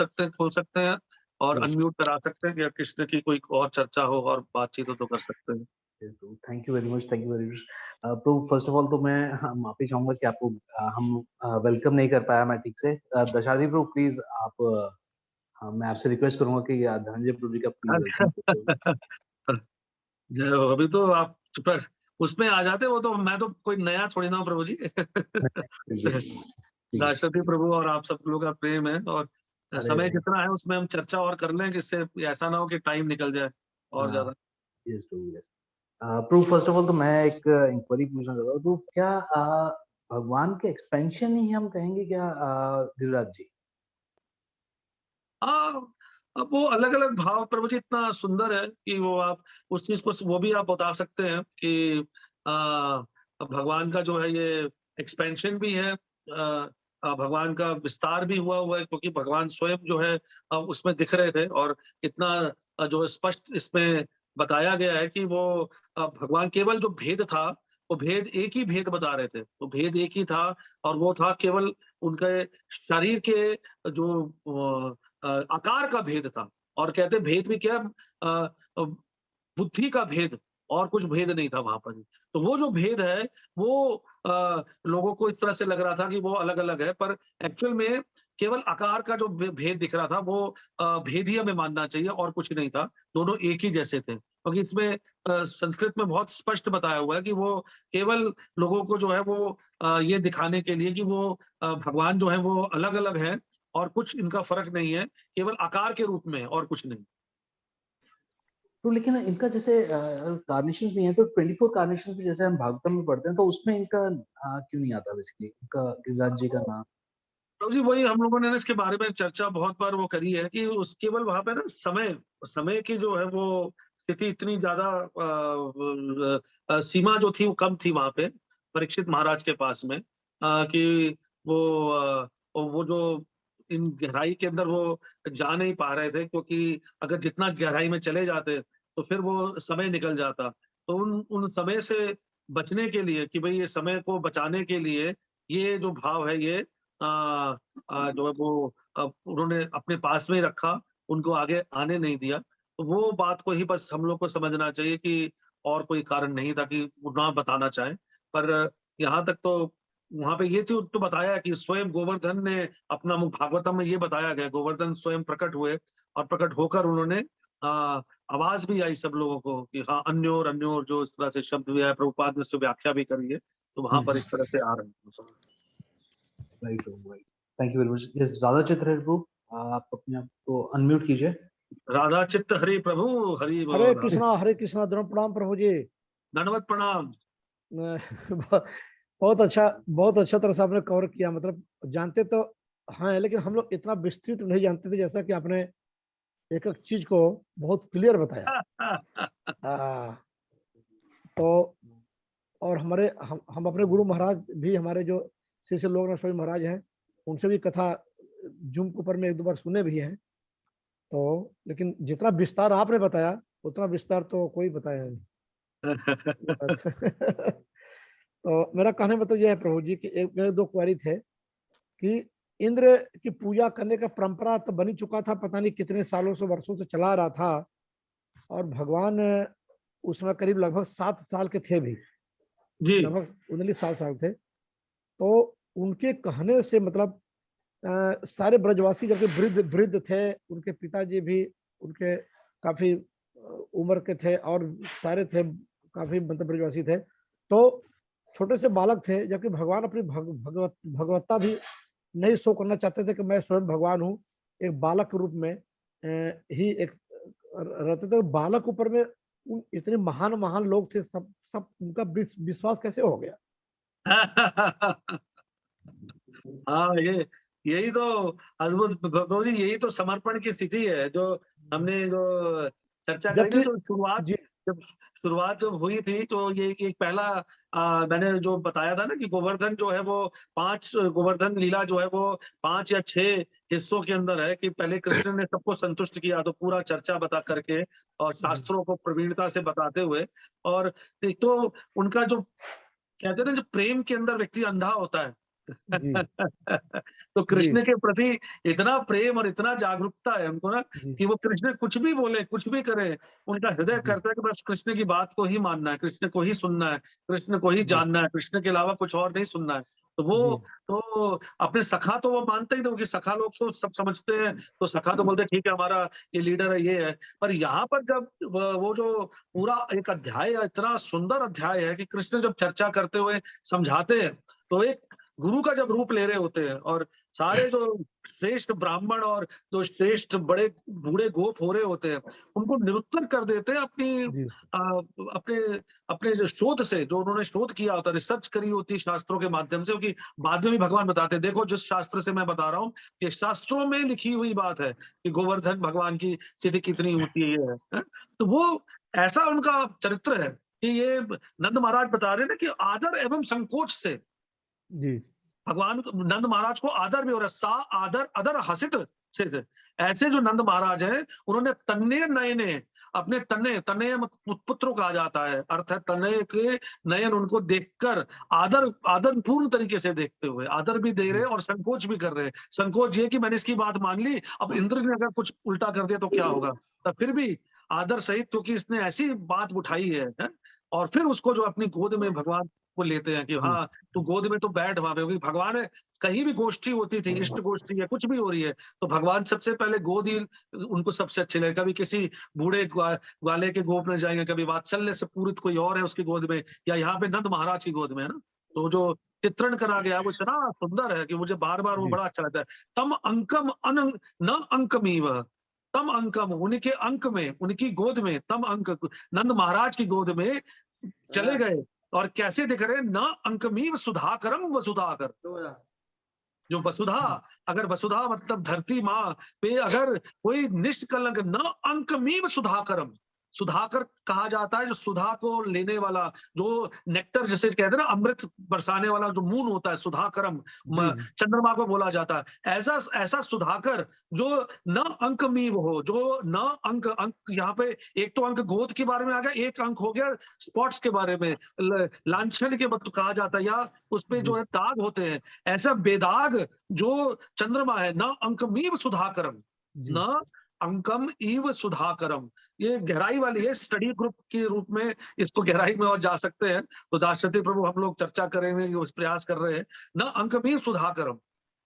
सकते हैं और यस अनम्यूट करा सकते हैं कि कृष्ण की कोई और चर्चा हो और बातचीत हो तो कर सकते हैं। Thank you very much, thank you very much. तो फर्स्ट ऑफ ऑल तो मैं माफी चाहूंगा कि आपको हम वेलकम नहीं कर पाया मैं ठीक से। दशारी ब्रो प्लीज आप हाँ, मैं आपसे रिक्वेस्ट करूंगा कि धनंजय प्रभु जी का प्लीज वेलकम करें। जय हो, अभी तो आप पर उसमें आ जाते, वो तो मैं तो कोई नया थोड़ी ना हूँ प्रभु जी। जी, जी, राष्ट्रपति प्रभु और आप सब लोगों का प्रेम है, और अरे समय जितना है उसमें हम चर्चा और कर लें कि इससे ऐसा ना हो कि टाइम निकल जाए और ज्यादा। Yes Prabhu yes. Prabhu first of all तो मैं एक इंक्वायरी पूछना चाहता हूँ, तो क्या भगवान के एक्सपेंशन ही हम कहेंगे क्या गिरिराज जी? हाँ, अब वो अलग-अलग भाव प्रभु जी इतना सुंदर है कि वो आप उस चीज़ को वो भी आप बता सकते हैं कि भगवान का जो है ये एक्सपेंशन भी है, भगवान का विस्तार भी हुआ है, क्योंकि भगवान स्वयं जो है उसमें दिख रहे थे, और इतना जो स्पष्ट इसमें बताया गया है कि वो भगवान केवल जो भेद था, वो भेद एक ही भेद बता रहे थे। वो भेद एक ही था, और वो था केवल उनके शरीर के जो आकार का भेद था, और कहते भेद भी क्या, अ, बुद्धि का भेद, और कुछ भेद नहीं था वहां पर। तो वो जो भेद है वो लोगों को इस तरह से लग रहा था कि वो अलग-अलग है, पर एक्चुअल में केवल आकार का जो भेद दिख रहा था वो भेद ही हमें मानना चाहिए, और कुछ नहीं था। दोनों एक ही जैसे थे, क्योंकि इसमें संस्कृत में बहुत स्पष्ट बताया हुआ है कि वो केवल लोगों को जो है वो ये दिखाने के लिए कि वो भगवान जो है वो अलग-अलग हैं, और कुछ इनका फ़र्क नहीं है, केवल आकार के रूप में है और कुछ नहीं। तो लेकिन इनका जैसे कार्नेशंस भी हैं, तो 24 कार्नेशंस भी जैसे हम भागवतम में पढ़ते हैं, तो उसमें इनका क्यों नहीं आता बेसिकली इनका गिरिराज जी का नाम? तो जी वही हम लोगों ने ना इसके बारे में चर्चा बहुत बार वो करी है कि उस केवल वहाँ पे ना समय की जो है वो स्थिति इतनी ज़्यादा सीमा जो थी वो कम थी वहाँ पे, परीक्षित महाराज के पास में, कि वो वो जो इन गहराई के अंदर वो जा नहीं पा रहे थे, क्योंकि अगर जितना गहराई में चले जाते, तो फिर वो समय निकल जाता। तो उन उन समय से बचने के लिए, कि भई ये समय को बचाने के लिए, ये जो भाव है ये जो है वो उन्होंने अपने पास में ही रखा, उनको आगे आने नहीं दिया। तो वो बात को ही बस हम लोग को समझना चाहिए कि और कोई कारण नहीं था कि वो ना बताना चाहें। पर यहाँ तक तो वहाँ पे ये तो बताया है कि स्वयं गोवर्धन ने अपना मुँह, भागवतम में ये बताया गया, गोवर्धन स्वयं प्रकट हुए, और प्रकट होकर उन्होंने अ, आवाज़ भी आई सब लोगों को कि हाँ, अन्योर अन्योर जो इस तरह से शब्द भी आया, प्रभुपाद ने उससे व्याख्या भी करी है। तो वहाँ पर इस तरह से आ रहे हैं। Right right. Thank you very much. Yes Radha चित्र प्रभु, आप अपने आप को अनम्यूट कीजिए। राधा चित्त हरि प्रभु, हरि बोल राधा। हरे कृष्णा दृढ़ प्रणाम प्रभु जी। दंडवत प्रणाम। बहुत अच्छा तरह से आपने कवर किया, मतलब जानते तो हाँ, लेकिन हम लोग इतना विस्तृत नहीं जानते थे, जैसा कि आपने एक एक चीज को बहुत क्लियर बताया। आ, तो और हम अपने गुरु महाराज भी, हमारे जो शिष्य लोग स्वामी महाराज हैं, उनसे भी कथा जूम के ऊपर में एक दो बार सुने भी हैं। तो लेकिन जितना विस्तार आपने बताया, उतना विस्तार तो कोई बताया नहीं। तो मेरा कहने मतलब यह है प्रभु जी कि एक मेरे दो क्वेरी थे कि इंद्र की पूजा करने का परंपरा तो बनी चुका था, पता नहीं कितने सालों से वर्षों से चला रहा था, और भगवान उसमें करीब लगभग 7 साल के थे भी, जी। लगभग उनली 7 साल थे। तो उनके कहने से मतलब सारे ब्रजवासी जबकि वृद्ध वृद्ध थे, उनके पिताजी भी उनके काफी उम्र के थे, और सारे थे काफी मतलब ब्रजवासी थे। तो छोटे से बालक थे, जबकि भगवान अपनी भगवत्ता भी नहीं शो करना चाहते थे कि मैं स्वयं भगवान हूँ। एक बालक के रूप में ही एक रहते थे। बालक ऊपर में इतने महान महान लोग थे, सब सब उनका विश्वास कैसे हो गया? हाँ, ये यही तो अद्भुत प्रभु जी, यही तो समर्पण की स्थिति है जो हमने जो चर्चा करी ना, जबकि जो जी शुरुआत जब हुई थी, तो ये एक पहला मैंने जो बताया था ना कि गोवर्धन जो है वो 5 गोवर्धन लीला जो है वो 5 या 6 हिस्सों के अंदर है, कि पहले कृष्ण ने सबको संतुष्ट किया, तो पूरा चर्चा बता करके और शास्त्रों को प्रवीणता से बताते हुए, और एक तो उनका जो कहते हैं ना, जब प्रेम के अंदर व्यक्ति अंधा होता है जी, तो जी, कृष्ण के प्रति इतना प्रेम और इतना जागरूकता है उनको ना, जी, कि वो कृष्ण कुछ भी बोले, कुछ भी करे, उनका हृदय जी, करता है कि बस कृष्ण की बात को ही मानना है, कृष्ण को ही सुनना है, कृष्ण को ही जी, जानना है, कृष्ण के अलावा कुछ और नहीं सुनना है। तो जी, वो तो अपने सखा तो वो मानते ही थे, क्योंकि सखा लोग तो सब समझते हैं, तो सखा तो बोलते हैं ठीक है, हमारा ये लीडर है, ये है। पर यहाँ पर जब वो जो पूरा एक अध्याय है, इतना सुंदर अध्याय है कि कृष्ण जब चर्चा करते हुए समझाते हैं, तो एक गुरु का जब रूप ले रहे होते हैं, और सारे जो श्रेष्ठ ब्राह्मण और जो श्रेष्ठ बड़े बूढ़े गोप हो रहे होते हैं, उनको निरुत्तर कर देते हैं अपनी जी, अपने अपने जो शोध से, जो उन्होंने शोध किया होता है, रिसर्च करी होती है शास्त्रों के माध्यम से, क्योंकि बाद में भी भगवान बताते हैं, देखो जिस शास्त्र से मैं बता रहा हूँ, ये शास्त्रों में लिखी हुई बात है कि गोवर्धन भगवान की स्थिति कितनी होती है, ये है? तो वो ऐसा उनका चरित्र है कि ये नंद महाराज बता रहे हैं ना, कि आदर एवं संकोच से जी, भगवान नंद महाराज को आदर भी हो रहा है, सा आदर अदर हसित सिद्ध। ऐसे जो नंद महाराज हैं, उन्होंने तन्ने नयने अपने तन्ने तन्ने पुत्रों कहा जाता है, अर्थ है तन्ने के नयन उनको देखकर आदर आदर पूर्ण तरीके से देखते हुए आदर भी दे रहे जी, हैं और संकोच भी कर रहे हैं। संकोच ये कि मैंने इसकी बात मान ली, अब इंद्र ने अगर कुछ उल्टा कर दिया तो क्या होगा, तब फिर भी आदर सहित, क्योंकि इसने ऐसी बात उठाई है? और फिर उसको जो अपनी गोद में भगवान को लेते हैं कि जी, हाँ, तू गोद में तो बैठ वहां पे, क्योंकि भगवान है, कहीं भी गोष्ठी होती थी, इष्ट गोष्ठी है, कुछ भी हो रही है, तो भगवान सबसे पहले गोद ही उनको सबसे अच्छी लगे। कभी किसी बूढ़े ग्वाले के गोद में जाएंगे, कभी वात्सल्य से पूरित कोई और है उसकी गोद में, या यहाँ पे नंद महाराज की गोद में, है ना। तो जो चित्रण करा गया वो इतना सुंदर है कि मुझे बार बार वो जी, बड़ा अच्छा लगता है। तम अंकम अन न अंकमीव, तम अंकम उनके अंक में, उनकी गोद में, तम अंक नंद महाराज की गोद में चले गए, और कैसे दिख रहे हैं, न अंकमीव सुधाकरम वसुधाकर, जो वसुधा, जी, अगर वसुधा मतलब धरती माँ पे अगर कोई निष्कलंक, न अंकमीव सुधाकरम, सुधाकर कहा जाता है जो सुधा को लेने वाला, जो नेक्टर जिसे कहते हैं ना, अमृत बरसाने वाला जो मून होता है, सुधाकरम जी, जी, चंद्रमा को बोला जाता है। ऐसा ऐसा सुधाकर जो न अंकमीव हो, जो न अंक अंक यहाँ पे एक तो अंक गोद के बारे में आ गया, एक अंक हो गया स्पॉट्स के बारे में, लांछन के मतलब कहा जाता है, या उसपे जो जी, है दाग होते हैं, ऐसा बेदाग जो चंद्रमा है, न अंकमीव सुधाकरम, जी, न अंकम इव सुधाकरम। ये गहराई वाली है, स्टडी ग्रुप के रूप में इसको गहराई में और जा सकते हैं, तो दाशरथी प्रभु हम लोग चर्चा करेंगे, उस प्रयास कर रहे हैं। न अंकमीव सुधाकरम,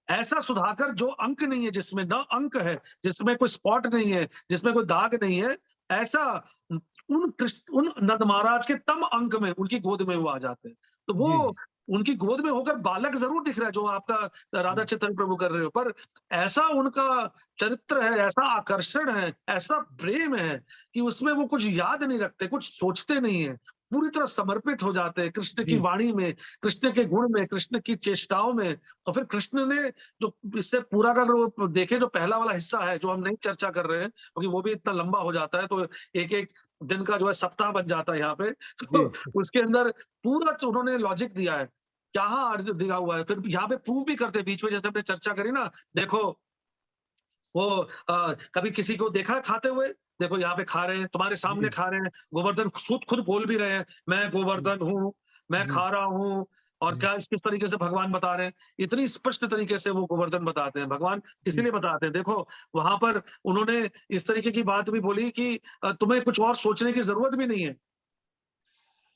ऐसा सुधाकर जो अंक नहीं है, जिसमें न अंक है, जिसमें कोई स्पॉट नहीं है, जिसमें कोई दाग नहीं है, ऐसा उन नंद महाराज के तम अंक में, उनकी गोद में वो आ जाते हैं। तो जी, वो उनकी गोद में होकर बालक जरूर दिख रहा है, जो आपका राधा चित्तन प्रभु कर रहे हो, पर ऐसा उनका चरित्र है, ऐसा आकर्षण है, ऐसा प्रेम है कि उसमें वो कुछ याद नहीं रखते, कुछ सोचते नहीं है, पूरी तरह समर्पित हो जाते हैं कृष्ण की जी, वाणी में, कृष्ण के गुण में, कृष्ण की चेष्टाओं में। और फिर कृष्ण ने जो इससे पूरा का वो देखे, जो पहला वाला हिस्सा है जो हम नहीं चर्चा कर रहे हैं, क्योंकि वो भी इतना लंबा हो जाता है, तो एक एक दिन का जो है सप्ताह बन जाता है यहाँ पे, तो जी, उसके अंदर पूरा जो उन्होंने लॉजिक दिया है, क्या अर्थ दिया हुआ है, फिर यहाँ पे प्रूव भी करते हैं बीच में, जैसे हमने चर्चा करी ना, देखो वो कभी किसी को देखा है खाते हुए, देखो यहाँ पे खा रहे हैं, तुम्हारे सामने जी, खा रहे हैं, गोवर्धन खुद खुद बोल भी रहे हैं, मैं जी, गोवर्धन हूँ, मैं जी, खा रहा हूँ। और जी, क्या किस तरीके से भगवान बता रहे हैं, इतनी स्पष्ट तरीके से वो गोवर्धन बताते हैं, भगवान जी, इसीलिए बताते हैं। देखो वहां पर उन्होंने इस तरीके की बात भी बोली कि तुम्हें कुछ और सोचने की जरूरत भी नहीं है,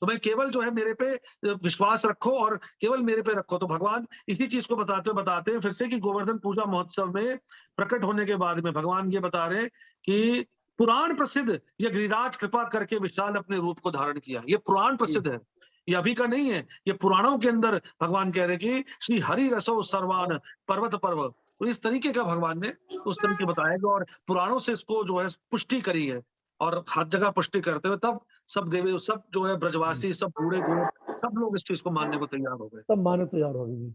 तुम्हें केवल जो है मेरे पे विश्वास रखो, और केवल मेरे पे रखो। तो भगवान इसी चीज को बताते हैं फिर से, कि गोवर्धन पूजा महोत्सव में प्रकट होने के बाद में भगवान ये बता रहे हैं कि पुराण प्रसिद्ध ये गिरिराज कृपा करके विशाल अपने रूप को धारण किया, ये पुराण जी, प्रसिद्ध है, ये अभी का नहीं है, ये पुराणों के अंदर भगवान कह रहे हैं कि श्री हरि रसो सर्वान पर्वत पर्व। तो इस तरीके का भगवान ने उस तरीके बताया, और पुराणों से इसको जो है पुष्टि करी है, और हर जगह पुष्टि करते हुए तब सब देवी, सब जो है जी। ब्रजवासी, सब बूढ़े गोप, सब लोग इस चीज को मानने को तैयार हो गए। तब माने तैयार होगी जी।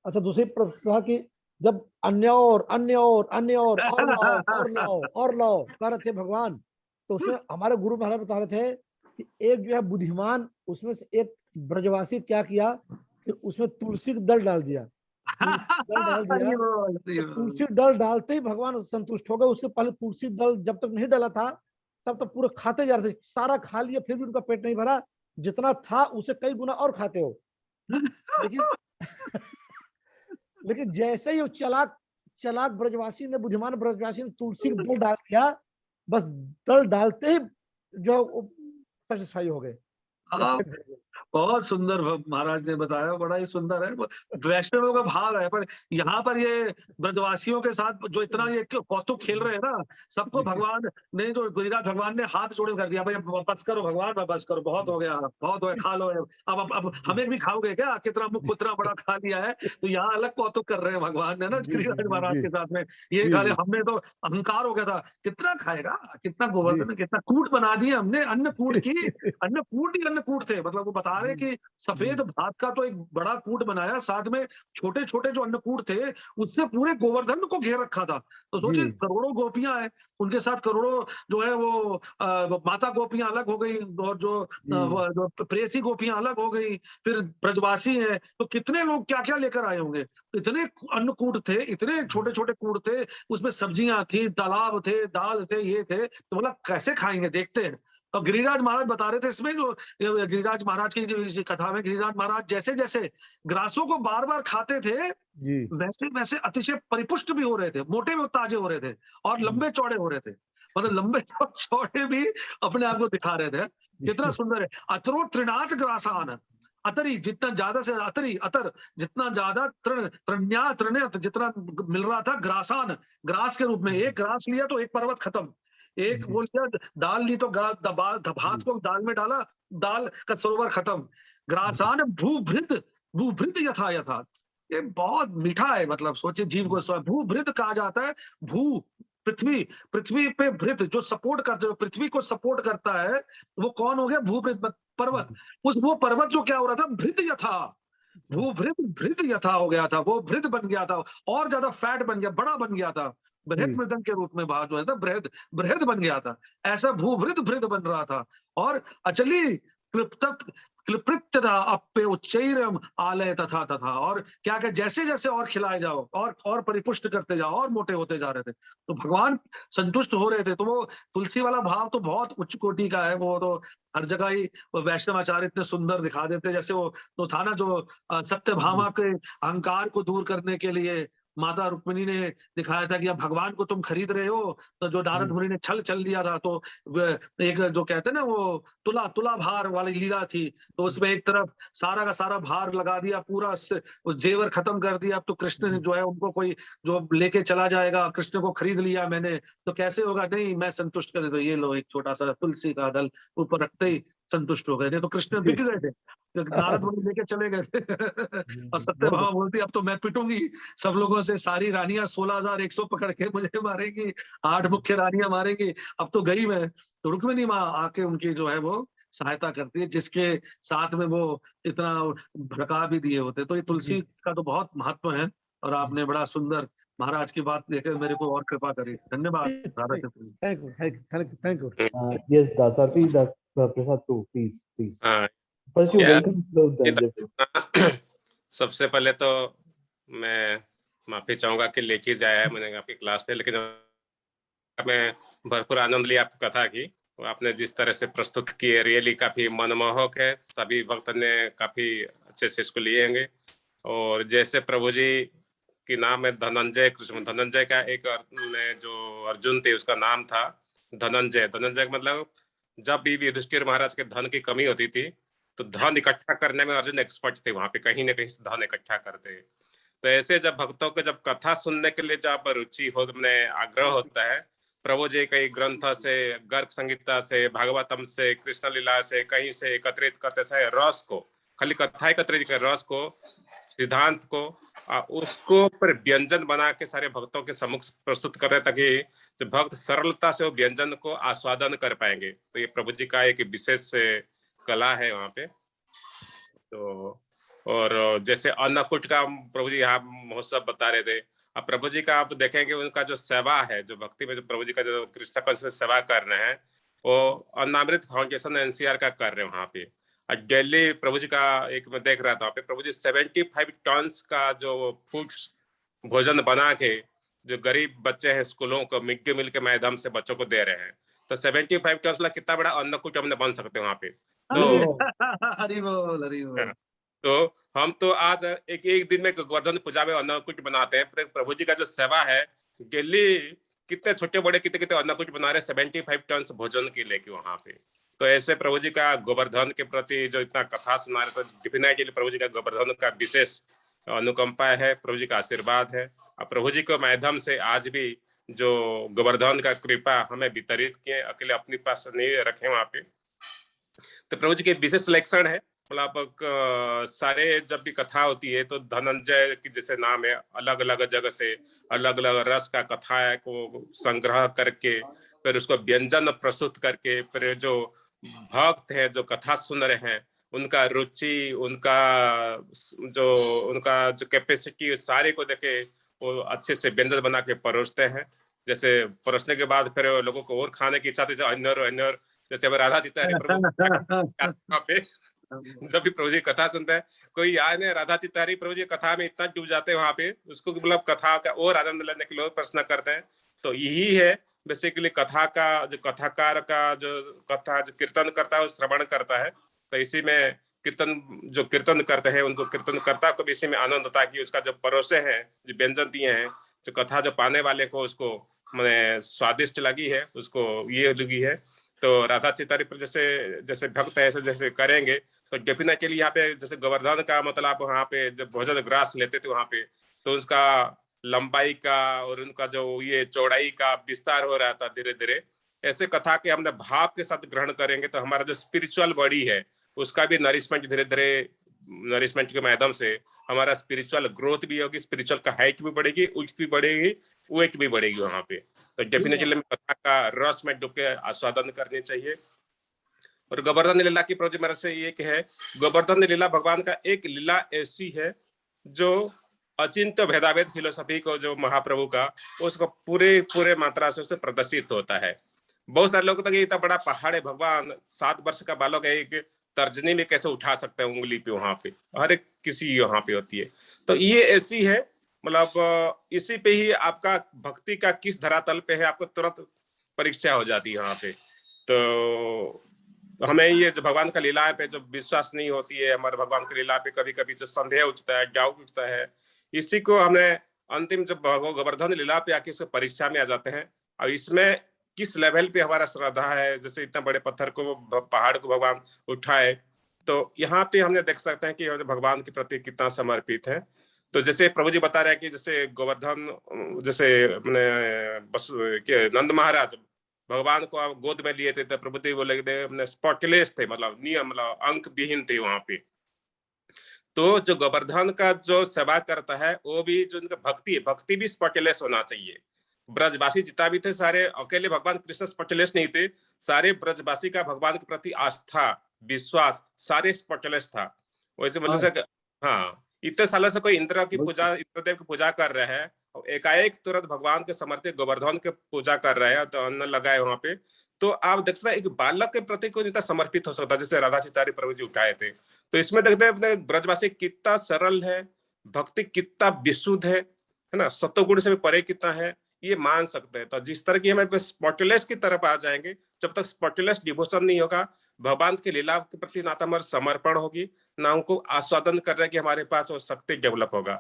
अच्छा, दूसरी प्रथा कि जब अन्य और अन्य और अन्य और लाओ और लाओ और लाओ कर रहे थे भगवान, तो उसमें हमारे गुरु महाराज बता रहे थे कि एक जो है बुद्धिमान उसमें से एक ब्रजवासी क्या किया कि उसमें तुलसी का दल डाल दिया, तुलसी दल डाल दिया। हरि बोल, हरि तो बोल। तुलसी दल डालते ही भगवान संतुष्ट हो गए। उससे पहले तुलसी दल जब तक नहीं डाला था तब तक पूरे खाते जा रहे थे, सारा खा लिया फिर भी उनका पेट नहीं भरा, जितना था उसे कई गुना और खाते हो। लेकिन लेकिन जैसे ही वो चालाक ब्रजवासी ने, बुद्धिमान ब्रजवासी ने तुलसी का दल डाल दिया, बस दल डालते ही जो सेटिस्फाई हो गए। हाँ, बहुत सुंदर महाराज ने बताया, बड़ा ही सुंदर है। वैष्णवों का भाव है, पर यहाँ पर ये ब्रजवासियों के साथ जो इतना ये कौतुक खेल रहे हैं ना, सबको भगवान ने, जो गिरिराज भगवान ने हाथ जोड़े कर दिया, भाई अब बस करो भगवान, बस करो, बहुत हो गया, बहुत हो गया, खा लो अब हमें भी खाओगे क्या, कितना मुख कितना बड़ा खा लिया है। तो यहाँ अलग कौतुक कर रहे हैं भगवान ने ना गिरिराज महाराज के साथ में, ये खा लिया हमने, तो अहंकार हो गया था, कितना खाएगा, कितना गोवर्धन, कितना कूट बना दिए हमने, अन्नकूट की, अन्नकूट ही अन्नकूट थे। मतलब वो बता रहे कि सफेद भात का तो एक बड़ा कूट बनाया, साथ में छोटे छोटे जो अन्नकूट थे उससे पूरे गोवर्धन को घेर रखा था। तो सोचिए, करोड़ों गोपियां हैं, उनके साथ करोड़ों जो है वो माता गोपियां अलग हो गई, और जो प्रेसी गोपियां अलग हो गई, फिर ब्रजवासी हैं, तो कितने लोग क्या क्या लेकर आए होंगे। इतने अन्नकूट थे, इतने छोटे छोटे कूट थे, उसमें सब्जियां थी, तालाब थे, दाल थे, ये थे, तो बोला कैसे खाएंगे, देखते हैं। और गिरिराज महाराज बता रहे थे इसमें, जो गिरिराज महाराज की जो कथा में, गिरिराज महाराज जैसे जैसे ग्रासों को बार बार खाते थे, वैसे वैसे अतिशय परिपुष्ट भी हो रहे थे, मोटे भी ताजे हो रहे थे, और लंबे चौड़े हो रहे थे। मतलब लंबे चौड़े भी अपने आप को दिखा रहे थे। कितना सुंदर है। अतरो त्रिनाथ ग्रासान, अतरी जितना ज्यादा से अतरी अतर जितना ज्यादा तृणत जितना मिल रहा था, ग्रासान ग्रास के रूप में, एक ग्रास लिया तो एक पर्वत खत्म, एक वो लिया दाल ली तो भात को दाल में डाला, दाल का सरोवर खत्म। ग्रासान भूभृत, भूभृत यथा यथा, ये बहुत मीठा है। मतलब सोचिए, जीव गोस्वामी, भूभृत कहा जाता है, भू पृथ्वी, पृथ्वी पे भृत जो सपोर्ट करते, पृथ्वी को सपोर्ट करता है, वो कौन हो गया, भूभृत पर्वत। उस वो पर्वत जो क्या हो रहा था, भृत यथा, भूभृत भृत यथा हो गया था, वो भृत बन गया था, और ज्यादा फैट बन गया, बड़ा बन गया था, बृहद मृदंग के रूप में बाहर जो है था, बृहद बृहद बन गया था, ऐसा भूभृत भृत बन रहा था। और अचली क्लिप्त क्लिपृत्यता अप्य उच्चैरम आलय तथा तथा, और क्या क्या जैसे जैसे और खिलाए जाओ, और परिपुष्ट करते जाओ, और मोटे होते जा रहे थे, तो भगवान संतुष्ट हो रहे थे। तो वो तुलसी वाला भाव तो बहुत उच्च कोटि का है, वो तो हर जगह ही वैष्णवाचार्य इतने सुंदर दिखा देते। जैसे वो तो था ना, जो सत्यभामा के अहंकार को दूर करने के लिए माता रुक्मिणी ने दिखाया था कि अब भगवान को तुम खरीद रहे हो, तो जो नारद मुनि ने छल चल दिया था, तो एक जो कहते हैं ना, वो तुला तुला भार वाली लीला थी, तो उसमें एक तरफ सारा का सारा भार लगा दिया, पूरा उस जेवर खत्म कर दिया। अब तो कृष्ण ने जो है उनको कोई जो लेके चला जाएगा, कृष्ण को खरीद लिया मैंने, तो कैसे होगा, नहीं मैं संतुष्ट कर, तो ये लो एक छोटा सा तुलसी का दल ऊपर रखते ही संतुष्ट हो गए थे। तो कृष्ण बिक गए थे, नारद मुनि लेके चले गए थे। और सत्यभामा बोलती, अब तो मैं पिटूंगी सब लोगों से, सारी रानियां 16,100 पकड़ के मुझे मारेंगी, 8 मुख्य रानियां मारेंगी, अब तो गई मैं। तो रुक्मिणी माँ आके उनकी जो है वो सहायता करती है, जिसके साथ में वो इतना भड़का भी दिए होते। तो ये तुलसी का तो बहुत महत्व है, और आपने बड़ा सुंदर महाराज की बात लेकर मेरे को और कृपा करी। धन्यवाद। Radha Krishna. Thank you. Yes, Dasapi, Prasad too, please. हाँ, First, you यार, welcome the सबसे पहले तो मैं माफी चाहूंगा कि लेट ही जाया है मैंने आपकी क्लास पे, लेकिन मैं भरपूर आनंद लिया आपकी कथा की। आपने जिस तरह से प्रस्तुत की है, रियली काफी मनमोहक है, सभी भक्त ने काफी अच्छे से इसको लिए होंगे। और जैसे प्रभु जी की नाम है धनंजय कृष्ण, धनंजय का एक जो अर्जुन थे उसका नाम था धनंजय। धनंजय का मतलब, जब भी युधिष्ठिर महाराज के धन की कमी होती थी तो धन इकट्ठा करने में अर्जुन एक्सपर्ट थे, वहां पे कहीं ना कहीं धन इकट्ठा करते। तो ऐसे जब भक्तों को जब कथा सुनने के लिए जब रुचि हो, आग्रह होता है, प्रभु जी कई ग्रंथ से, गर्ग संगीता से, भागवतम से, कृष्ण लीला से, कहीं से एकत्रित करते से रस को, खाली कथा एकत्रित कर रस को, सिद्धांत को, उसको पर व्यंजन बना के सारे भक्तों के सम्मुख प्रस्तुत कर रहे, ताकि जो भक्त सरलता से वो व्यंजन को आस्वादन कर पाएंगे। तो ये प्रभु जी का एक विशेष कला है वहाँ पे। तो और जैसे अन्नकूट का प्रभु जी यहाँ महोत्सव बता रहे थे, अब प्रभु जी का आप देखेंगे उनका जो सेवा है, जो भक्ति में जो प्रभु जी का जो कृष्ण कंस में सेवा कर रहे हैं, वो अन्नामृत फाउंडेशन एनसीआर का कर रहे हैं वहाँ पे। और दिल्ली प्रभु जी का एक मैं देख रहा था, वहाँ पे प्रभु जी 75 टन्स का जो फूड भोजन बना के जो गरीब बच्चे हैं स्कूलों को मिड डे मील के माध्यम से बच्चों को दे रहे हैं। तो 75 टन्स कितना बड़ा अन्नकूट हमने बन सकते हैं वहाँ पे। तो हरि बोल हरि बोल। तो हम तो आज एक एक दिन में गोवर्धन पूजा में अन्नकूट बनाते हैं। प्रभु जी का जो सेवा है, डेली कितने छोटे बड़े कितने कितने अन्नकूट बना रहे, 75 टन भोजन की लेके वहां पे। तो ऐसे प्रभु जी का गोवर्धन के प्रति जो इतना कथा सुना रहे, तो डेफिनेटली प्रभु जी का गोवर्धन का विशेष अनुकंपा है, प्रभु जी का आशीर्वाद है। और प्रभु जी के माध्यम से आज भी जो गोवर्धन का कृपा हमें वितरित किए, अकेले अपने पास नहीं रखे वहां पे। तो प्रभु जी के विशेष लक्षण है, मतलब सारे जब भी कथा होती है तो धनंजय की जैसे नाम है, अलग अलग जगह से अलग अलग रस का कथा को संग्रह करके फिर उसको व्यंजन प्रस्तुत करके फिर जो भक्त है जो कथा सुन रहे हैं उनका रुचि, उनका जो कैपेसिटी सारे को देखे वो अच्छे से व्यंजन बना के परोसते हैं। जैसे परोसने के बाद फिर लोगों को और खाने की इच्छा थी, अन्य जैसे अब राधा सीता हरि प्रभु पे जब भी प्रभु जी कथा सुनते हैं, कोई याद नहीं, राधा सीता हरि प्रभु जी कथा में इतना डूब जाते हैं वहां पे, उसको मतलब कथा का और आनंद लेने के लिए और प्रश्न करते हैं। तो यही है बेसिकली कथा का जो कथाकार का जो कथा जो कीर्तन करता है वो श्रवण करता है। तो इसी में जो कीर्तन करते हैं उनको कीर्तनकर्ता को भी इसी में आनंद होता है कि उसका जो परोसे हैं, जो व्यंजन दिए हैं, जो कथा जो पाने वाले को उसको मैंने स्वादिष्ट लगी है, उसको ये लगी है। तो राधा चितारी पर जैसे जैसे भक्त ऐसे जैसे करेंगे तो डेफिनेटली यहाँ पे जैसे गोवर्धन का मतलब वहाँ पे जब भोजन ग्रास लेते थे वहाँ पे, तो उसका लंबाई का और उनका जो ये चौड़ाई का विस्तार हो रहा था धीरे धीरे। ऐसे कथा के हमने भाव के साथ ग्रहण करेंगे तो हमारा जो स्पिरिचुअल बॉडी है उसका भी नरिशमेंट धीरे धीरे, नरिशमेंट के माध्यम से हमारा स्पिरिचुअल ग्रोथ भी होगी, स्पिरिचुअल का हाइट भी बढ़ेगी, उच्च भी बढ़ेगी, वेट भी बढ़ेगी वहां पे। तो डेफिनेटली कथा का रस में डूब के आस्वादन करनी चाहिए। और गोवर्धन लीला की प्रभु मेरे से एक है, गोवर्धन लीला भगवान का एक लीला ऐसी है जो अचिंत्य भेदाभेद फिलोसफी को जो महाप्रभु का उसको पूरे मात्रा से उसे प्रदर्शित होता है। बहुत सारे लोग तो इतना बड़ा पहाड़ है, भगवान 7 वर्ष का बालक है, एक तर्जनी में कैसे उठा सकते हैं उंगली पे, वहां पे हर एक किसी वहां पे होती है। तो ये ऐसी है, मतलब इसी पे ही आपका भक्ति का किस धरातल पे है आपको तुरंत परीक्षा हो जाती है वहां पे। तो हमें ये जो भगवान का लीला पे जो विश्वास नहीं होती है, हमारे भगवान की लीला पे कभी कभी जो संदेह उठता है, डाउट उठता है, इसी को हमने अंतिम जब गोवर्धन लीला पे आके परीक्षा में आ जाते हैं। और इसमें किस लेवल पे हमारा श्रद्धा है, जैसे इतना बड़े पत्थर को पहाड़ को भगवान उठाए, तो यहाँ पे हमने देख सकते हैं कि भगवान के प्रति कितना समर्पित है। तो जैसे प्रभु जी बता रहे हैं कि जैसे गोवर्धन जैसे नंद महाराज भगवान को आप गोद में लिए थे तो प्रभु जी बोले थे स्पॉटलेस थे, मतलब नियम मतलब अंक विहीन थे वहां पे। तो जो गोवर्धन का जो सेवा करता है वो भी जो उनका भक्ति है, भक्ति भी स्पॉटलेस होना चाहिए। ब्रजवासी जितना भी थे सारे, अकेले भगवान कृष्ण स्पॉटलेस नहीं थे, सारे ब्रजवासी का भगवान के प्रति आस्था विश्वास सारे स्पॉटलेस था। वैसे मतलब से हाँ, इतने सालों से कोई इंद्र की पूजा, इंद्रदेव की पूजा कर रहे हैं, एकाएक तुरंत भगवान के समर्पित गोवर्धन के पूजा कर रहे हैं, तो अन्न लगाए वहां पे। तो आप देख सकते हैं एक बालक के प्रति कोई इतना समर्पित हो सकता है जैसे राधा सीतारी प्रभु जी उठाए थे। तो इसमें देखते हैं अपने ब्रजवासी कितना सरल है, भक्ति कितना विशुद्ध है ना, सत्वगुण से भी परे कितना है, ये मान सकते हैं। तो जिस तरह की हमें स्पॉटलेस की तरफ आ जाएंगे, जब तक स्पॉटलेस डिवोशन नहीं होगा, भगवान की लीला के प्रति ना तो हमारा समर्पण होगी, ना उनको आस्वादन करने की हमारे पास वो शक्ति डेवलप होगा।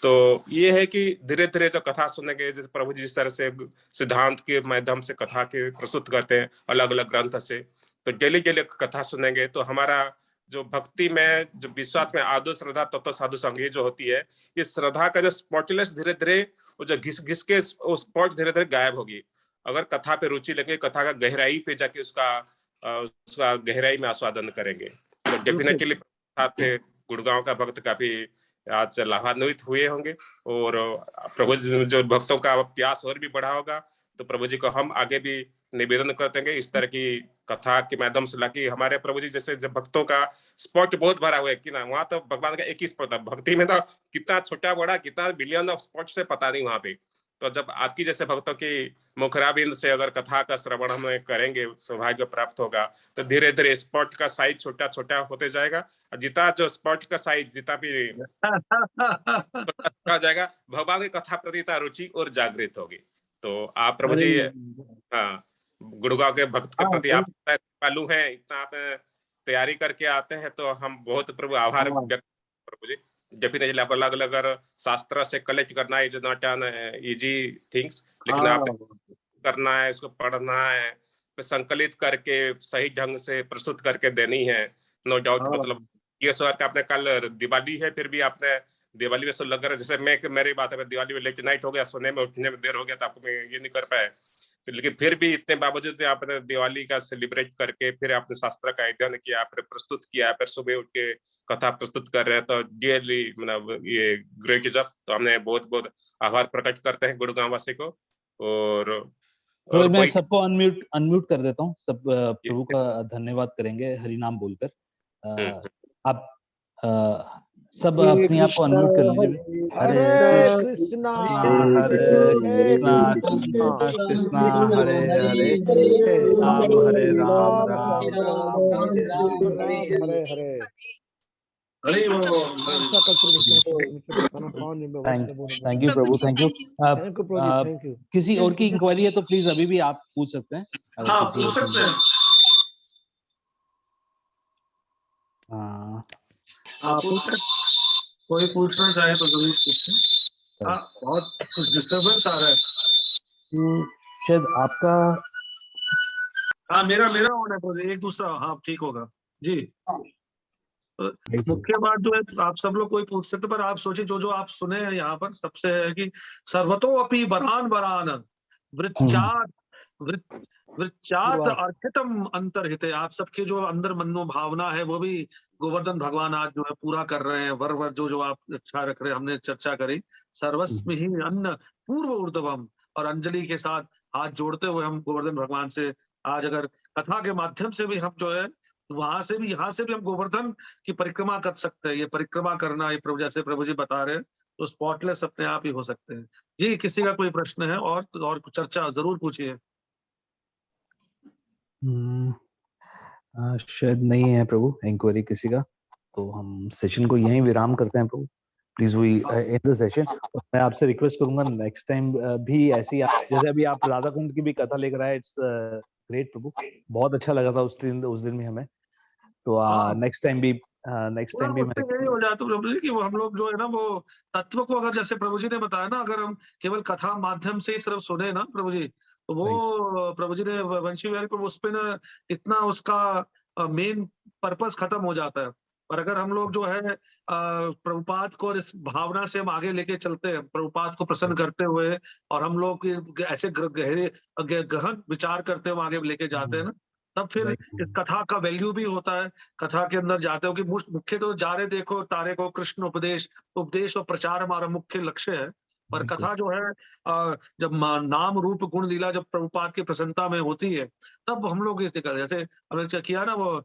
तो ये है कि धीरे धीरे जो कथा सुनेंगे, जैसे प्रभु जी जिस तरह से सिद्धांत के माध्यम से कथा के प्रस्तुत करते हैं अलग अलग ग्रंथ से, तो डेली डेली कथा सुनेंगे तो हमारा जो भक्ति में जो विश्वास में आदो श्रद्धा तत्व साधु संगी जो होती है, ये श्रद्धा का जो स्पॉटलेस धीरे धीरे वो जो घिस घिस के स्पॉट धीरे धीरे गायब होगी। अगर कथा पे रुचि लगे, कथा का गहराई पे जाके उसका गहराई में आस्वादन करेंगे, तो डेफिनेटली गुड़गांव का भक्त काफी आज लाभान्वित हुए होंगे और प्रभु जी जो भक्तों का प्यास और भी बढ़ा होगा। तो प्रभु जी को हम आगे भी निवेदन करते हैं इस तरह की कथा के माध्यम से, लाकि हमारे प्रभु जी जैसे जब भक्तों का स्पॉट बहुत भरा हुआ है कि ना, वहां तो भगवान का एक ही स्पॉट है, भक्ति में तो कितना छोटा बड़ा कितना बिलियन ऑफ स्पॉट से पता नहीं वहां पे। तो जब आपकी जैसे भक्तों की मुखराबिंद से अगर कथा का श्रवण हम करेंगे, सौभाग्य प्राप्त होगा, तो धीरे धीरे स्पॉट का साइज छोटा छोटा होते जाएगा, और जितना जो स्पॉट का साइज जितना भी हो जाएगा, भगवान की कथा प्रति रुचि और जागृत होगी। तो आप प्रभु जी हाँ गुड़गांव के भक्त के प्रति आप कृपालु हैं, इतना आप तैयारी करके आते हैं, तो हम बहुत प्रभु आभार व्यक्त प्रभु जी। डेफिनेटली आप अलग अलग अगर शास्त्र से कलेक्ट करना is not an easy things, लेकिन आप करना है, इसको पढ़ना है, फिर संकलित करके सही ढंग से प्रस्तुत करके देनी है। नो डाउट मतलब ये सवाल का आपने कल दिवाली है, फिर भी आपने दिवाली में लग रहा है जैसे मैं मेरी बात है, दिवाली में लेट नाइट हो गया, सोने में उठने में देर हो गया, तो आपको मैं ये नहीं कर पाया, लेकिन फिर भी इतने बावजूद आपने दिवाली का सेलिब्रेट करके फिर आपने शास्त्र का अध्ययन किया, फिर प्रस्तुत किया, फिर सुबह उठ के कथा प्रस्तुत कर रहे हैं, तो डियरली मतलब ये ग्रेट जब, तो हमने बहुत बहुत आभार प्रकट करते हैं गुड़गांव वासी को। और तो मैं सबको अनम्यूट कर देता हूँ, सब प्रभु का धन्यवाद करेंगे हरि नाम बोलकर। आप सब अपने आप को अनम्यूट कर लीजिए। हरे कृष्णा हरे कृष्णा कृष्णा हरे हरे, राम हरे राम राम हरे हरे। थैंक यू प्रभु, थैंक यू। Thank you. किसी और की इंक्वायरी है तो प्लीज अभी भी आप पूछ सकते हैं। हाँ, पूछ सकते हैं। आप कोई पूछना चाहे तो जरूर पूछें। बहुत कुछ डिस्टर्बेंस आ रहा है। शायद आपका, हाँ मेरा ऑन है तो एक दूसरा, हाँ ठीक होगा जी। मुख्य बात जो है आप सब लोग कोई पूछ सकते, पर आप सोचिए जो आप सुने हैं यहाँ पर सबसे है कि सर्वतो अपि वरान वरान वृच्चात अर्थितम अंतर्हिते, आप सबके जो अंदर मनोभावना है वो भी गोवर्धन भगवान आज जो है पूरा कर रहे हैं। वर जो आप इच्छा रख रहे हैं, हमने चर्चा करी। सर्वस्व ही अन्न पूर्व ऊर्ध्वम, और अंजलि के साथ हाथ जोड़ते हुए हम गोवर्धन भगवान से आज अगर कथा के माध्यम से भी हम जो है वहां से भी यहाँ से भी हम गोवर्धन की परिक्रमा कर सकते हैं। ये परिक्रमा करना, ये प्रभु जैसे प्रभु जी बता रहे हैं, तो स्पॉटलेस अपने आप ही हो सकते हैं। जी किसी का कोई प्रश्न है और चर्चा जरूर पूछिए। शायद नहीं है प्रभु इंक्वायरी किसी का, तो हम सेशन को यहीं विराम करते हैं प्रभु। Please we end the session. मैं आपसे रिक्वेस्ट करूंगा नेक्स्ट टाइम भी ऐसी जैसे अभी आप राधा कुंड की भी कथा लेकर आए, इट्स ग्रेट प्रभु, बहुत अच्छा लगा था उस दिन में हमें। तो नेक्स्ट टाइम भी यही हो जाता है प्रभु जी कि वो हम लोग जो है ना वो तत्व को अगर जैसे प्रभु जी ने बताया ना, अगर हम केवल कथा माध्यम से ही सिर्फ सुने ना प्रभु जी, तो वो प्रभु जी ने वंशी विहारी को उस पे ना इतना उसका मेन पर्पस खत्म हो जाता है। पर अगर हम लोग जो है प्रभुपाद को इस भावना से हम आगे लेके चलते हैं, प्रभुपाद को प्रसन्न करते हुए, और हम लोग ऐसे गहरे गहन विचार करते हुए आगे लेके जाते हैं ना, तब फिर इस कथा का वैल्यू भी होता है। कथा के अंदर जाते हो कि मुख्य तो जा रहे देखो तारे को कृष्ण उपदेश और प्रचार हमारा मुख्य लक्ष्य है। पर कथा जो है जब नाम रूप गुण लीला जब प्रभुपाद की प्रसन्नता में होती है, तब हम लोग इस निकल, जैसे हमने किया ना वो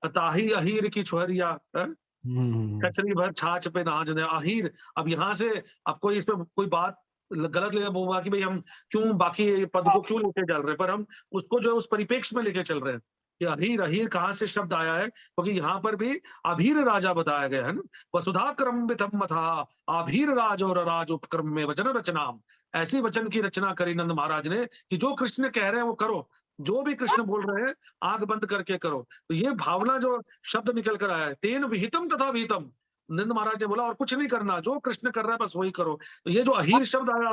ताही अहीर की छुहरिया, कचरी भर छाछ पे नाच दे अहीर। अब यहाँ से अब कोई इस पे कोई बात गलत ले होगा कि भाई हम क्यों बाकी पद को क्यों लेके चल रहे हैं, पर हम उसको जो है उस परिपेक्ष में लेके चल रहे हैं कि अहीर अहीर कहाँ से शब्द आया है, क्योंकि यहाँ पर भी अभीर राजा बताया गया है ना। वसुधा क्रम विधम था अभीर राज और राज उपक्रम में वचन रचना, ऐसी वचन की रचना करी नंद महाराज ने कि जो कृष्ण कह रहे हैं वो करो, जो भी कृष्ण बोल रहे हैं आंख बंद करके करो। तो ये भावना जो शब्द निकल कर आया है, तेन विहितम तथा विहितम, नंद महाराज ने बोला और कुछ नहीं करना, जो कृष्ण कर रहा है बस वही करो। तो ये जो अहीर शब्द आया,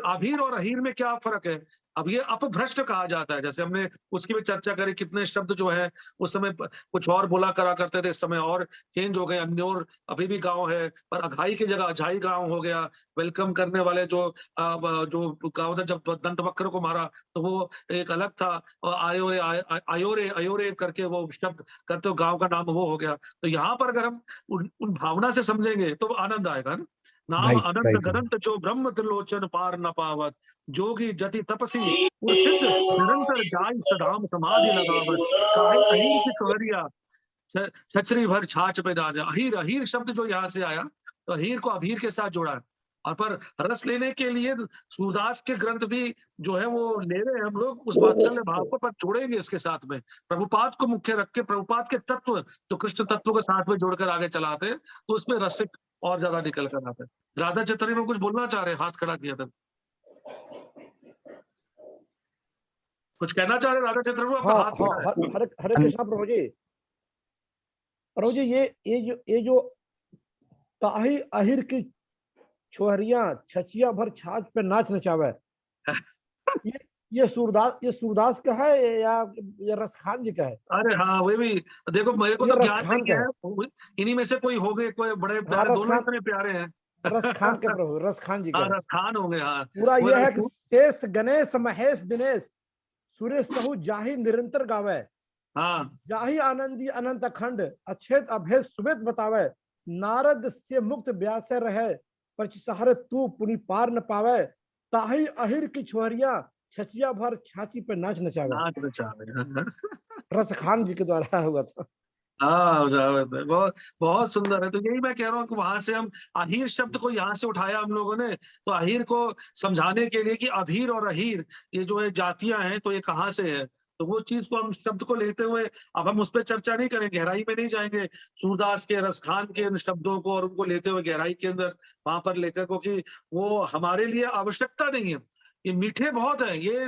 अभीर और अहीर में क्या फर्क है? अब ये अपभ्रष्ट कहा जाता है, जैसे हमने उसकी भी चर्चा करी, कितने शब्द जो है उस समय कुछ और बोला करा करते थे, इस समय और चेंज हो गए। अन्योर अभी भी गांव है, पर अघाई की जगह अझाई गांव हो गया। वेलकम करने वाले जो गांव था, जब दंत वक्र को मारा तो वो एक अलग था, आयोरे आयोरे अयोरे करके वो शब्द करते हो, गांव का नाम वो हो गया। तो यहाँ पर अगर हम उन भावना से समझेंगे तो आनंद आएगा ना। नाम अनंत गणंत जो ब्रह्म त्रिलोचन पार न पावत, जोगी जति तपसी सिद्ध निरंतर जाय सदाम समाधि लगावत, काहे अहीर की सुहरिया छचरी भर छाछ पे डाजा। अहीर अहीर शब्द जो यहाँ से आया, तो अहीर को अभीर के साथ जोड़ा है। और पर रस लेने के लिए सूरदास के ग्रंथ भी जो है वो ले रहे हैं हम लोग, उस वात्सल्य भाव को पर जोड़ेंगे इसके साथ में, प्रभुपाद को मुख्य रख के प्रभुपाद के तत्व जो कृष्ण तत्व के साथ में जोड़कर आगे चलाते हैं, तो उसमें रसिक और ज्यादा निकल कर आता है। राधा चतरी में कुछ बोलना चाह रहे, हाथ खड़ा किया था, कुछ कहना चाह रहे राधा चतरी में? हरे कृष्णा प्रभु जी। प्रभु जी ये जो ताही अहिर की छोहरियां छचिया भर छाछ पे नाच नचावे, ये सूरदास का है या ये रसखान जी का है? अरे हाँ, वो भी देखो, मेरे को ये तो ज्ञान रसखान नहीं का है, इन्हीं में से कोई हो गए, कोई बड़े हाँ, प्यारे, दोनों इतने प्यारे हैं। रसखान के प्रभु, रसखान जी का हाँ, है। रसखान होंगे, हाँ। पूरा वो ये है कि शेष गणेश महेश दिनेश सुरेश सहु जाहि निरंतर गावे, हाँ, जाहि आनंदी अनंत अखंड अछेद अभेद सुबेद बतावे, नारद से मुक्त व्यास रहे पर सहारे तू पुनि पार न पावे, ताही अहिर की छोहरिया छचिया भर छाती पे नाच नचावे। नाच नचा रहे। रसखान जी के द्वारा हुआ था। हाँ, जावेद है, बहुत बहुत सुंदर है। तो यही मैं कह रहा हूँ कि वहां से हम अहीर शब्द को यहाँ से उठाया हम लोगों ने, तो अहीर को समझाने के लिए कि अभीर और अहीर ये जो है जातियां हैं, तो ये कहाँ से है, तो वो चीज को हम शब्द को लेते हुए अब हम उस पर चर्चा नहीं करेंगे, गहराई में नहीं जाएंगे सूरदास के, रसखान के इन शब्दों को और उनको लेते हुए गहराई के अंदर वहां पर लेकर, क्योंकि वो हमारे लिए आवश्यकता नहीं है। ये मीठे बहुत है, ये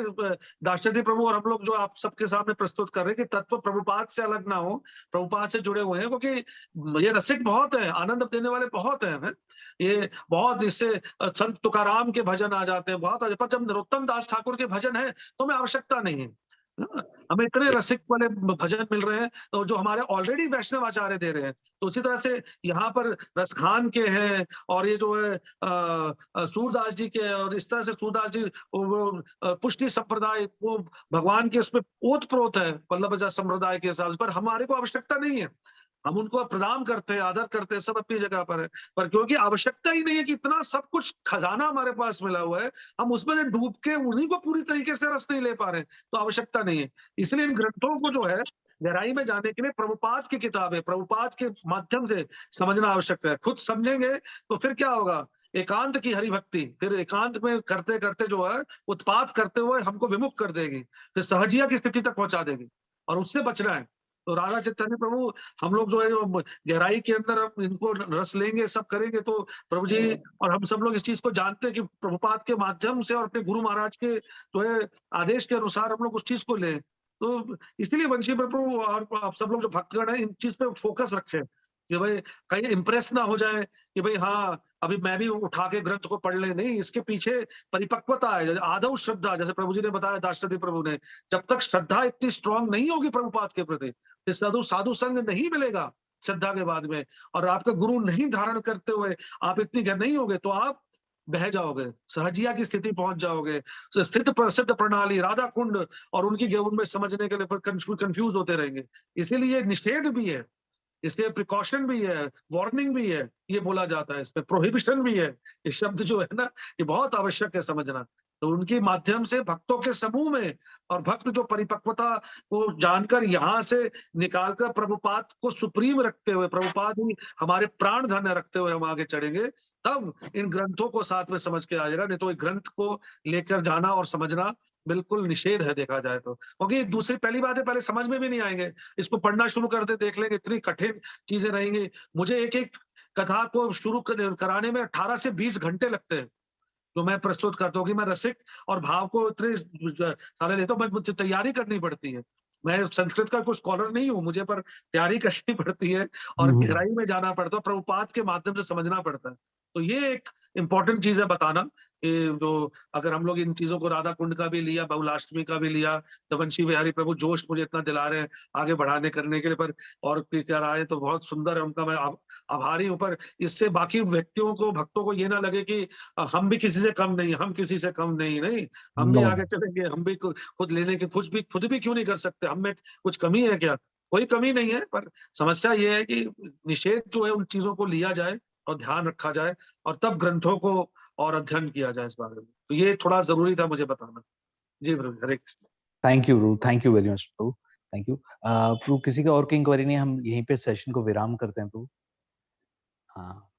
दाशरथी प्रभु और हम लोग जो आप सबके सामने प्रस्तुत कर रहे हैं कि तत्व प्रभुपाद से अलग ना हो, प्रभुपाद से जुड़े हुए हैं, क्योंकि ये रसिक बहुत है, आनंद देने वाले बहुत हैं। ये बहुत, इससे संत तुकाराम के भजन आ जाते हैं, बहुत पर जब नरोत्तम दास ठाकुर के भजन है तो हमें आवश्यकता नहीं है। हमें इतने रसिक वाले भजन मिल रहे हैं तो जो हमारे ऑलरेडी वैष्णव आचार्य दे रहे हैं, तो उसी तरह से यहाँ पर रसखान के हैं और ये जो है सूरदास जी के, और इस तरह से सूरदास जी वो पुष्टि संप्रदाय, वो भगवान के उसमें ओत प्रोत है वल्लभ संप्रदाय के हिसाब से, पर हमारे को आवश्यकता नहीं है। हम उनको प्रणाम करते हैं, आदर करते हैं, सब अपनी जगह पर है, पर क्योंकि आवश्यकता ही नहीं है कि इतना सब कुछ खजाना हमारे पास मिला हुआ है, हम उसमें से डूब के उन्हीं को पूरी तरीके से रस नहीं ले पा रहे, तो आवश्यकता नहीं है। इसलिए इन ग्रंथों को जो है गहराई में जाने के लिए प्रभुपाद की किताब है, प्रभुपाद के माध्यम से समझना आवश्यक है। खुद समझेंगे तो फिर क्या होगा, एकांत की हरि भक्ति फिर एकांत में करते करते जो है उत्पात करते हुए हमको विमुख कर देगी, फिर सहजिया की स्थिति तक पहुंचा देगी, और उससे बचना है। तो राधा चैतन्य प्रभु, हम लोग जो है जो गहराई के अंदर हम इनको रस लेंगे, सब करेंगे, तो प्रभु जी और हम सब लोग इस चीज को जानते हैं कि प्रभुपाद के माध्यम से और अपने गुरु महाराज के जो है आदेश के अनुसार हम लोग उस चीज को लें। तो इसलिए वंशी प्रभु और आप सब लोग जो भक्तगण है इन चीज पे फोकस रखें कि भाई कहीं इंप्रेस ना हो जाए कि भाई हाँ अभी मैं भी उठा के ग्रंथ को पढ़ ले, नहीं, इसके पीछे परिपक्वता है, आदौ श्रद्धा, जैसे प्रभु जी ने बताया दाशरथी प्रभु ने, जब तक श्रद्धा इतनी स्ट्रांग नहीं होगी प्रभुपाद के प्रति, साधु साधु संग नहीं मिलेगा श्रद्धा के बाद में, और आपका गुरु नहीं धारण करते हुए आप इतनी गहर नहीं होगे, तो आप बह जाओगे, सहजिया की स्थिति पहुंच जाओगे, स्थित प्रसिद्ध प्रणाली राधा कुंड और उनकी गेउन में समझने के लिए कंफ्यूज होते रहेंगे। इसीलिए निषेध भी है, इसलिए प्रिकॉशन भी है, वार्निंग भी है, ये बोला जाता है, इसमें प्रोहिबिशन भी है। ये शब्द जो है ना, ये बहुत आवश्यक है समझना। तो उनके माध्यम से भक्तों के समूह में, और भक्त जो परिपक्वता को जानकर यहाँ से निकालकर प्रभुपाद को सुप्रीम रखते हुए, प्रभुपाद ही हमारे प्राण धन रखते हुए हम आगे चढ़ेंगे, तब इन ग्रंथों को साथ में समझ के आ जाएगा। नहीं तो एक ग्रंथ को लेकर जाना और समझना बिल्कुल निषेध है देखा जाए तो, क्योंकि दूसरी पहली बात है, पहले समझ में भी नहीं आएंगे, इसको पढ़ना शुरू कर दे देख लेंगे, इतनी कठिन चीजें रहेंगी। मुझे एक एक कथा को शुरू कराने में 18 से 20 घंटे लगते हैं, जो मैं प्रस्तुत करता हूँ कि मैं रसिक और भाव को इतने सारे लेता हूँ, मुझे तैयारी करनी पड़ती है। मैं संस्कृत का कोई स्कॉलर नहीं हूँ, मुझे पर तैयारी करनी पड़ती है और गहराई में जाना पड़ता है, प्रभुपाद के माध्यम से समझना पड़ता है। तो ये एक इम्पोर्टेंट चीज है बताना, जो अगर हम लोग इन चीजों को, राधा कुंड का भी लिया, बहुलाष्टमी का भी लिया, तो वंशी बिहारी प्रभु जोश मुझे इतना दिला रहे हैं आगे बढ़ाने करने के लिए, पर और क्या रहा है तो बहुत सुंदर है, उनका मैं आभारी हूँ। पर इससे बाकी व्यक्तियों को, भक्तों को ये ना लगे कि हम भी किसी से कम नहीं, हम किसी से कम नहीं, नहीं, हम भी आगे चलेंगे, हम भी खुद लेने के खुद भी क्यों नहीं कर सकते, हम में कुछ कमी है क्या? कोई कमी नहीं है, पर समस्या ये है कि निषेध जो है उन चीजों को लिया जाए और ध्यान रखा जाए, और तब ग्रंथों को और अध्ययन किया जाए इस बारे में। तो ये थोड़ा जरूरी था मुझे बताना। जी प्रभु, हरे कृष्ण। थैंक यू प्रभु, थैंक यू वेरी मच प्रभु, थैंक यू प्रभु। किसी का और की इंक्वायरी नहीं, हम यहीं पे सेशन को विराम करते हैं प्रभु। हाँ।